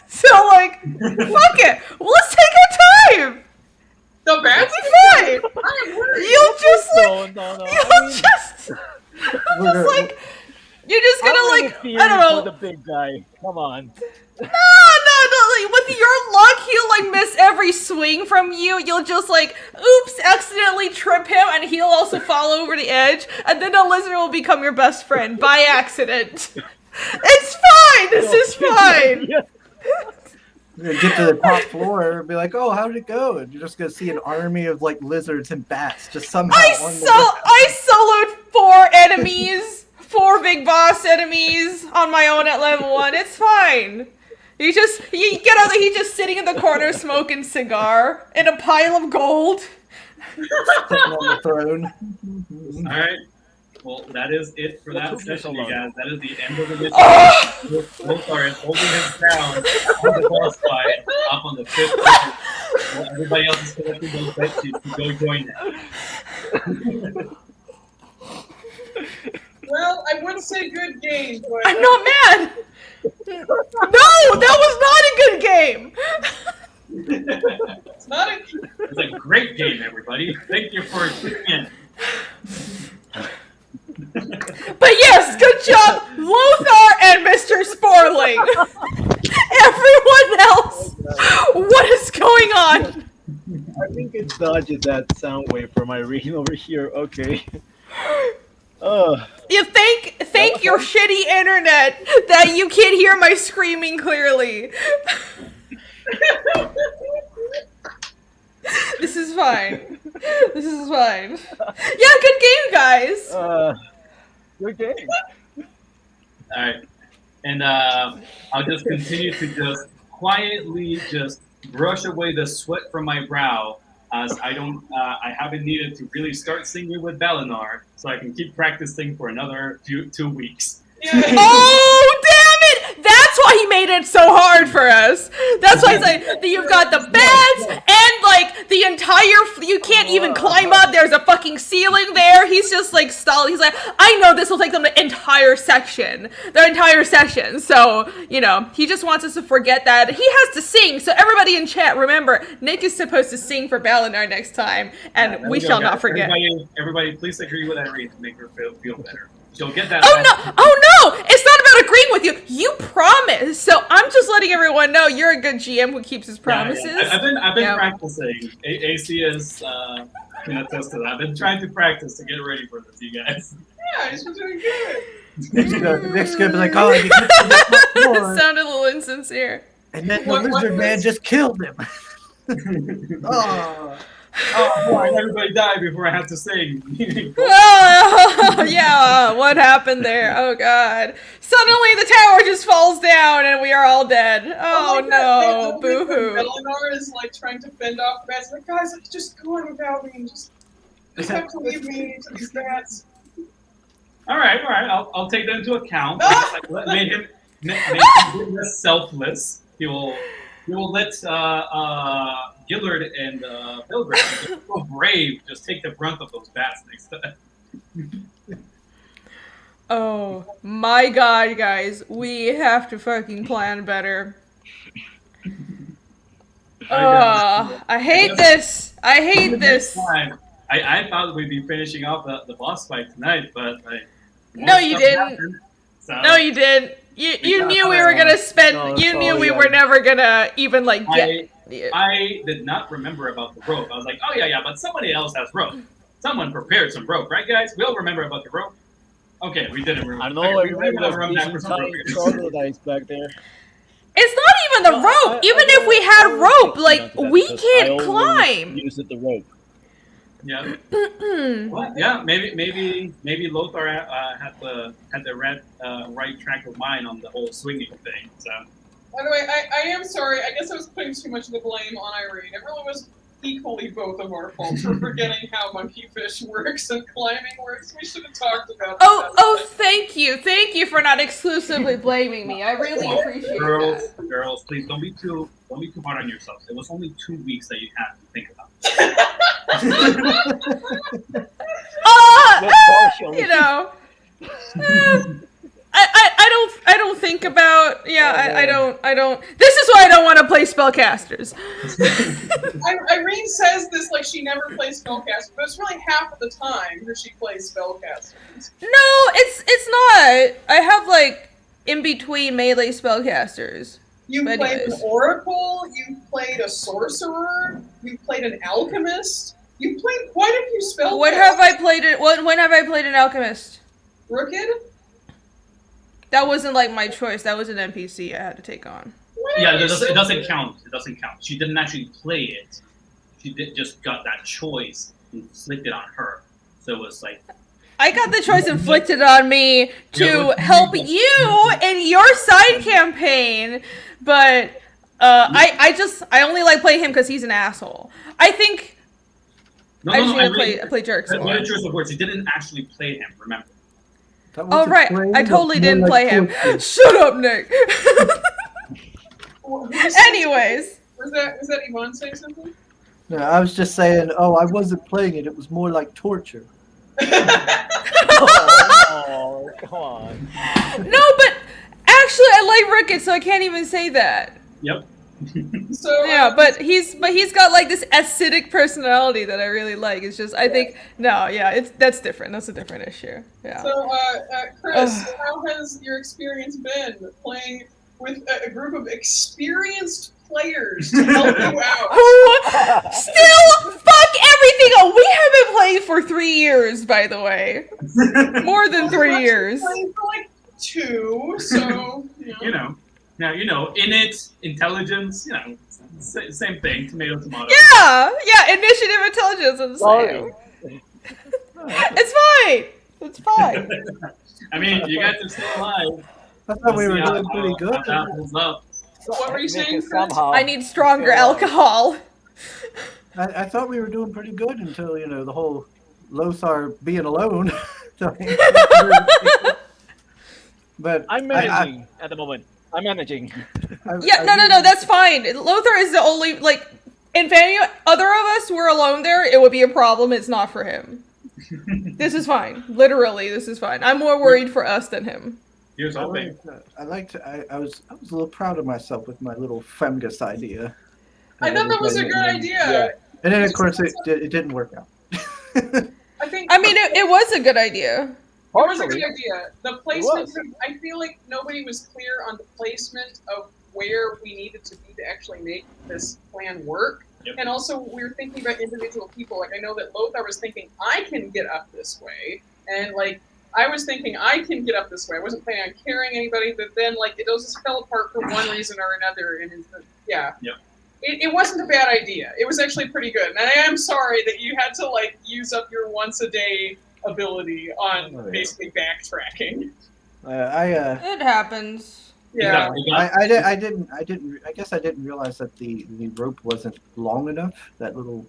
So like, fuck it. Well, let's take our time. The bats be fine. You'll just like, you're just gonna like, I don't know. The big guy. Come on. No. Like, with your luck, he'll like miss every swing from you. You'll just like, oops, accidentally trip him, and he'll also fall over the edge. And then the lizard will become your best friend by accident. It's fine. This is fine. You're gonna get to the top floor and be like, "Oh, how did it go?" And you're just gonna see an army of like lizards and bats just somehow. I soloed 4 enemies, 4 big boss enemies on my own at level 1. It's fine. You get out there. He's just sitting in the corner smoking cigar in a pile of gold. Sitting on the throne. All right. Well, that is it for that session, you guys. That is the end of the mission. Lothar is holding his ground on the boss fight up on the 5th level. Well, everybody else is collecting those bet sheets to go join them. Well, I would say good game, but I'm not mad. No, that was not a good game. it's a great game, everybody. Thank you for tuning in. But yes, good job, Lothar and Mr. Sporling. Everyone else, what is going on? I think it's dodged that sound wave from Irene over here. Okay. You thank your shitty internet that you can't hear my screaming clearly. This is fine. This is fine. Yeah, good game, guys. Good game. All right, and I'll just continue to just quietly just brush away the sweat from my brow, as I haven't needed to really start singing with Valinar, so I can keep practicing for another 2 weeks. Oh, damn it! That's why he made it so hard for us. That's why he's like, you've got the beds and like the entire, you can't even climb up. There's a fucking ceiling there. He's just like stalled. He's like, I know this will take them the entire section. So, you know, he just wants us to forget that he has to sing. So everybody in chat, remember, Nick is supposed to sing for Valinar next time, and we shall not forget. Everybody, please agree with Irene to make her feel better. She'll get that. Oh no! It's not about agreeing with you. You promised, so I'm just letting everyone know you're a good GM who keeps his promises. Yeah. I've been practicing. AC can attest to that. I've been trying to practice to get ready for this, you guys. Yeah, he's been doing good. Nick's gonna be like, "Oh, you get to it sounded a little insincere." And then the lizard man just killed him. Oh. Oh boy, everybody died before I had to sing. Oh, yeah, what happened there? Oh god. Suddenly the tower just falls down and we are all dead. Oh no, boo-hoo. Eleanor is like trying to fend off the bats. Like, guys, just go on without me. Just have to leave me to these bats. All right. I'll take that into account. Made him less selfless. He will let Gillard and Pilgrim, so brave, just take the brunt of those bats next time. Oh my god, guys, we have to fucking plan better. I hate this. I hate this. I thought we'd be finishing off the boss fight tonight, but no, you didn't. So no, you didn't. You knew we were gonna spend. You knew we were never gonna even like get. I did not remember about the rope. I was like, oh yeah, but somebody else has rope. Someone prepared some rope, right, guys? We all remember about the rope. Okay, we didn't remember. I know everybody was troglodytes back there. It's not even the rope. Even if we had rope, like we can't climb. Use the rope. Yeah. Well, yeah. Maybe Lothar had the right track of mind on the whole swinging thing. So. By the way, I am sorry. I guess I was putting too much of the blame on Irene. It really was equally both of our faults for forgetting how monkey fish works and climbing works. We should have talked about that. Oh, thank you for not exclusively blaming me. I really appreciate that. Girls, please don't be too hard on yourselves. It was only 2 weeks that you had to think about. You know. I don't think about I don't this is why I don't want to play spellcasters. Irene says this like she never plays spellcasters, but it's really half of the time that she plays spellcasters. No, it's not. I have like in between melee spellcasters. You played an oracle, you played a sorcerer, you played an alchemist, you played quite a few spellcasters. When have I played an alchemist? Rookid? That wasn't like my choice. That was an NPC I had to take on. Yeah, it doesn't count. It doesn't count. She didn't actually play it. She just got that choice inflicted on her. So it was like I got the choice inflicted on me to help you in your side campaign, but I only like playing him because he's an asshole. I think I just want to play jerks more. What a choice of words. You didn't actually play him. Remember. Oh right, I totally didn't play him. Shut up, Nick. Anyways, was that Yvonne saying something? No, I was just saying. Oh, I wasn't playing it. It was more like torture. Oh, come on. No, but actually, I like Rickett, so I can't even say that. Yep. So yeah, but he's got like this acidic personality that I really like. It's just I think that's different. That's a different issue. Yeah. So Chris, how has your experience been playing with a group of experienced players to help you out? Who still fuck everything up? We haven't played for 3 years, by the way. More than 3 years. Played for like 2, so you know. Now, innate intelligence, same thing, tomato. Yeah, initiative intelligence is the same. It's fine. I mean, you guys are still alive. I thought we were doing pretty good. So what were you saying, Chris? I need stronger alcohol. I thought we were doing pretty good until, the whole Lothar being alone. But I'm managing at the moment. I'm managing. No, that's fine. Lothar is the only, if any other of us were alone there, it would be a problem. It's not for him. This is fine. Literally, this is fine. I'm more worried for us than him. Here's hoping. I was a little proud of myself with my little Femgus idea. I thought that was a good idea. Yeah. And then, of course, it didn't work out. It was a good idea. It was a good idea. The placement, I feel like nobody was clear on the placement of where we needed to be to actually make this plan work. Yep. And also, we were thinking about individual people. Like, I know that Lothar was thinking, I can get up this way. And, I was thinking, I can get up this way. I wasn't planning on carrying anybody, but then, it all just fell apart for one reason or another. And yeah. Yep. It wasn't a bad idea. It was actually pretty good. And I am sorry that you had to like use up your once a day ability on basically backtracking. It happens. Yeah. I guess I didn't realize that the rope wasn't long enough. That little,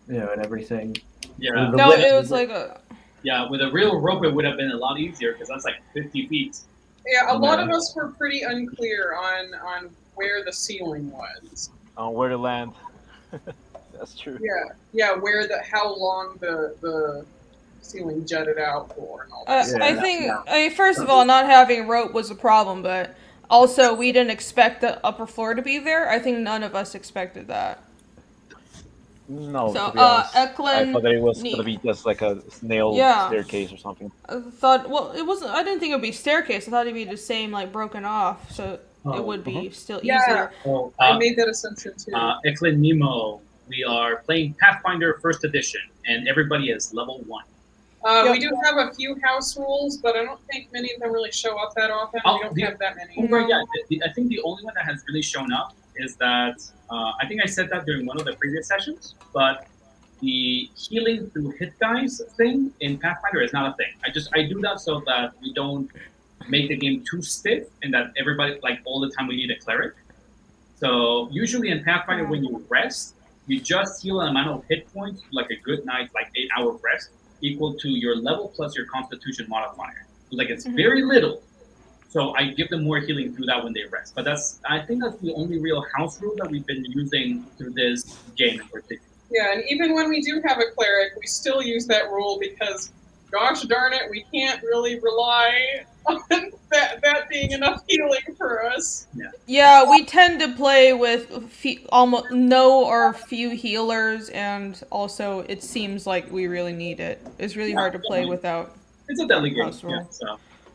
and everything. Yeah. No, it was like a. Yeah, with a real rope, it would have been a lot easier because that's like 50 feet. Yeah, a lot of us were pretty unclear on where the ceiling was. On where to land. That's true. Yeah, how long the ceiling jutted out for and all that. I mean, first of all, not having rope was a problem, but also we didn't expect the upper floor to be there. I think none of us expected that. No, so, to be honest, Eklund, I thought that it was going to be just like a snail staircase or something. I thought, well, it wasn't. I didn't think it would be staircase. I thought it'd be the same, like broken off, so it would be still easier. So, I made that assumption too. Eklund Nemo, we are playing Pathfinder First Edition, and everybody is level 1. We do have a few house rules, but I don't think many of them really show up that often. We don't have that many. I think the only one that has really shown up is that, I think I said that during one of the previous sessions, but the healing through hit dice thing in Pathfinder is not a thing. I do that so that we don't make the game too stiff and that everybody, like all the time we need a cleric. So usually in Pathfinder when you rest, you just heal an amount of hit points, like a good night, like 8-hour rest, equal to your level plus your constitution modifier. So like it's very little. So I give them more healing through that when they rest. But I think that's the only real house rule that we've been using through this game in particular. Yeah, and even when we do have a cleric, we still use that rule because, gosh darn it, we can't really rely on that being enough healing for us. Yeah, we tend to play with almost no or few healers, and also it seems like we really need it. It's really hard to play without. It's a deadly game.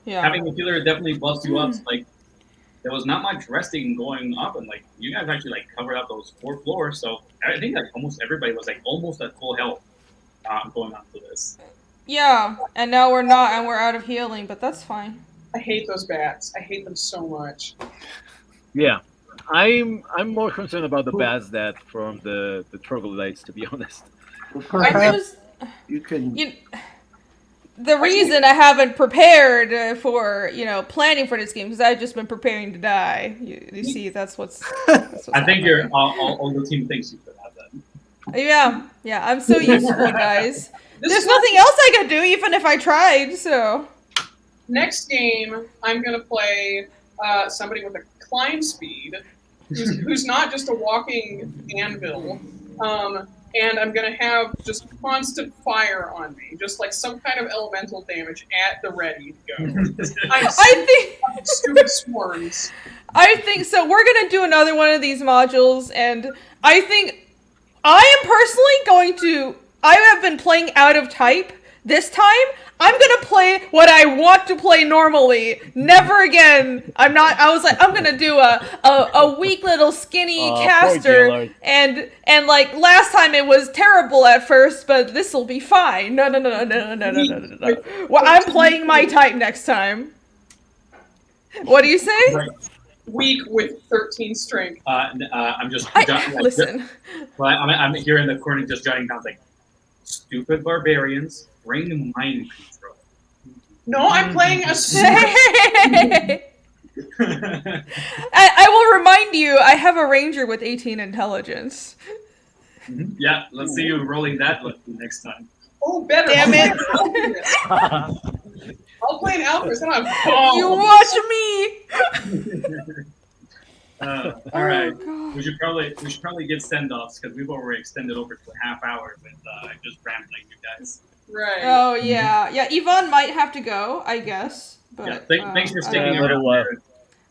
Having a healer definitely buffs you up. Like there was not much resting going up, and like you guys actually like covered up those 4 floors. So I think like almost everybody was like almost at full health going on to this. Yeah, and now we're not, and we're out of healing, but that's fine. I hate those bats. I hate them so much. Yeah, I'm more concerned about the bats that from the troglodytes, to be honest. You can. The reason I haven't prepared for, planning for this game, because I've just been preparing to die. You see, that's what's I think you're all the team thinks you could have that. Yeah, I'm so useful, guys. There's nothing else I could do, even if I tried, so. Next game, I'm going to play somebody with a climb speed, who's not just a walking anvil, and I'm going to have just constant fire on me, just like some kind of elemental damage at the ready to go. I think stupid swarms. I think so. We're going to do another one of these modules, and I think I am personally going to. I have been playing out of type. This time, I'm gonna play what I want to play normally. Never again. I was like, I'm gonna do a weak little skinny caster, and like last time it was terrible at first, but this will be fine. No. Well, I'm playing my type next time. What do you say? Weak with 13 strength. I'm just. Listen. I'm here in the corner just jotting down like, stupid barbarians. Bring mind control. No, I'm playing a I will remind you, I have a ranger with 18 intelligence. Yeah, let's see you rolling that next time. Oh, better. Damn it. I'll play an Alphys. You watch me. All right. We should probably get send-offs because we've already extended over to a half hour with just rambling, you guys. Right. Oh yeah. Yvonne might have to go, I guess. But thanks for sticking around.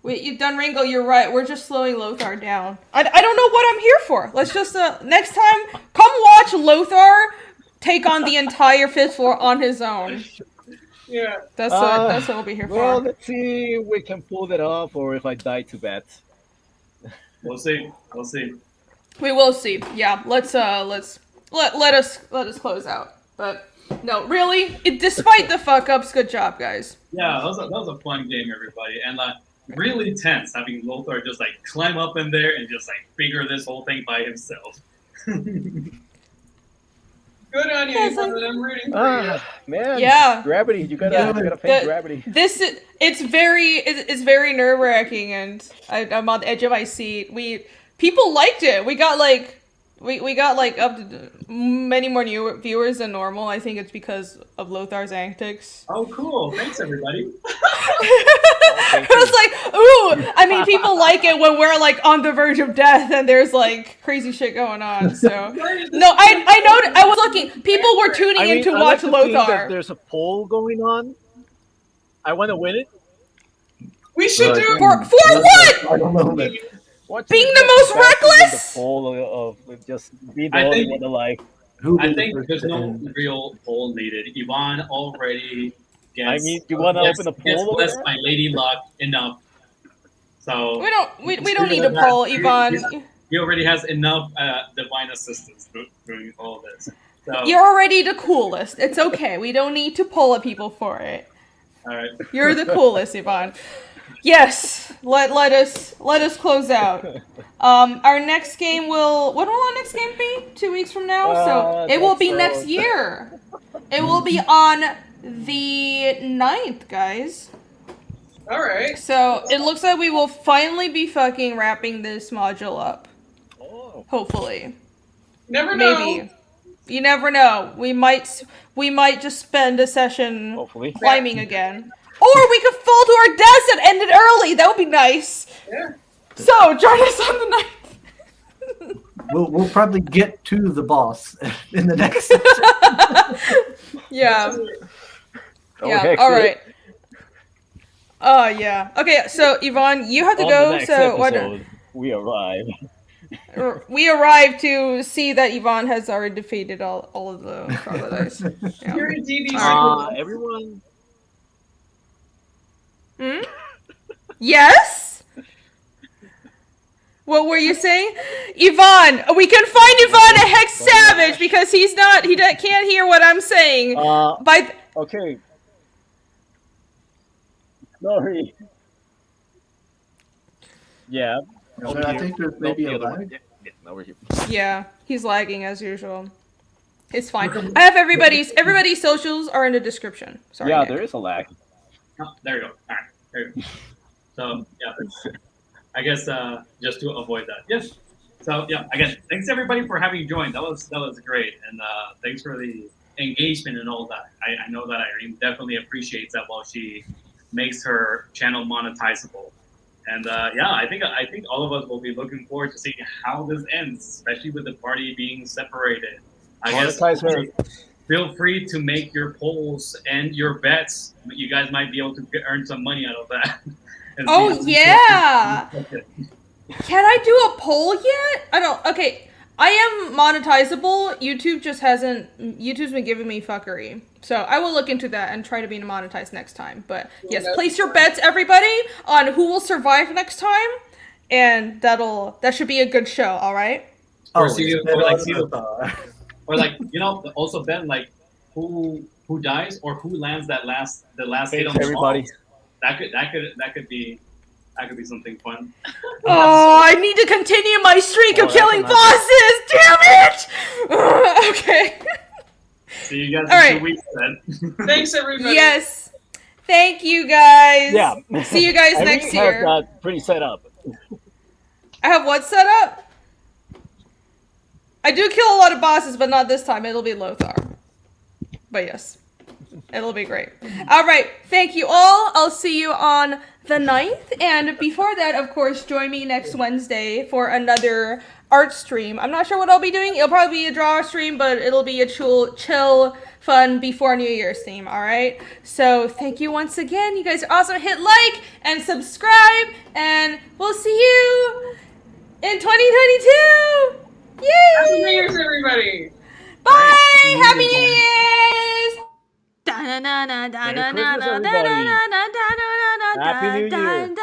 Wait, you've done Ringo. You're right. We're just slowing Lothar down. I don't know what I'm here for. Let's just next time come watch Lothar take on the entire 5th floor on his own. Yeah. That's what we'll be here for. Well, let's see if we can pull that off, or if I die too bad. We'll see. We will see. Yeah. Let us close out. But no, really, despite the fuck ups, good job, guys. Yeah, that was a fun game, everybody. And really tense having Lothar just like climb up in there and just like figure this whole thing by himself. Good on you, Ivan. I'm rooting for you. Man. Yeah. Gravity. You gotta face gravity. It's very nerve wracking, and I'm on the edge of my seat. People liked it. We got like up to many more new viewers than normal. I think it's because of Lothar's antics. Oh, cool! Thanks, everybody. I was like, ooh! I mean, people like it when we're like on the verge of death and there's like crazy shit going on. So no, I know. I was looking. People were tuning in to watch Lothar. There's a poll going on. I want to win it. We should do for what? I don't know. Being the most reckless? The poll of just be the only one to like. I think there's no real poll needed. Yvonne already gets. You want to open a poll? Blessed by Lady Luck enough. So we don't need a poll, Yvonne. He already has enough divine assistance doing all this. So, you're already the coolest. It's okay. We don't need to poll at people for it. All right. You're the coolest, Yvonne. Yes. Let us close out. Our next game when will our next game be? 2 weeks from now? So it will be next year. It will be on the 9th, guys. All right. So it looks like we will finally be fucking wrapping this module up. Oh. Hopefully. Never know. Maybe. You never know. We might just spend a session hopefully climbing again. Or we could fall to our deaths and end it early. That would be nice. Yeah. So join us on the 9th. We'll probably get to the boss in the next Yeah. Okay, all right. Oh, yeah. Okay, so Yvonne, you have to go. The next so episode, we arrive. We arrive to see that Yvonne has already defeated all of the crocodiles. Yeah. You're a DB. Everyone. Yes? What were you saying? Yvonne! We can find Yvonne a Hex Savage because he can't hear what I'm saying. Okay. Sorry. Yeah. I think there's maybe a lag. Yeah, he's lagging as usual. It's fine. I have everybody's socials are in the description. Sorry. Yeah, Nick. there is a lag. Oh, there you go. All right. There you go. So, yeah, I guess just to avoid that. Yes. So, yeah, again, thanks everybody for having joined. That was great. And thanks for the engagement and all that. I know that Irene definitely appreciates that while she makes her channel monetizable. And yeah, I think all of us will be looking forward to seeing how this ends, especially with the party being separated. I guess feel free to make your polls and your bets. You guys might be able to earn some money out of that. Oh yeah! Can I do a poll yet? Okay, I am monetizable. YouTube's been giving me fuckery. So I will look into that and try to be monetized next time. But yes, place your bets, everybody, on who will survive next time. And that should be a good show, alright? Or also Ben, like who dies or who lands the last hit on the everybody. Balls. That could be something fun. Oh, I need to continue my streak of killing bosses! Damn it! Okay. See you guys in 2 weeks then. Thanks everybody. Yes. Thank you guys. Yeah. See you guys next year. I have that pretty set up. I have what set up? I do kill a lot of bosses, but not this time. It'll be Lothar. But yes. It'll be great. Alright, thank you all. I'll see you on the 9th. And before that, of course, join me next Wednesday for another art stream. I'm not sure what I'll be doing. It'll probably be a draw stream, but it'll be a chill, fun before New Year's theme, alright? So thank you once again. You guys are awesome. Hit like and subscribe, and we'll see you in 2022. Yay! Happy New Year's, everybody. Bye! Happy New Year's! Merry Christmas, everybody. Happy New Year.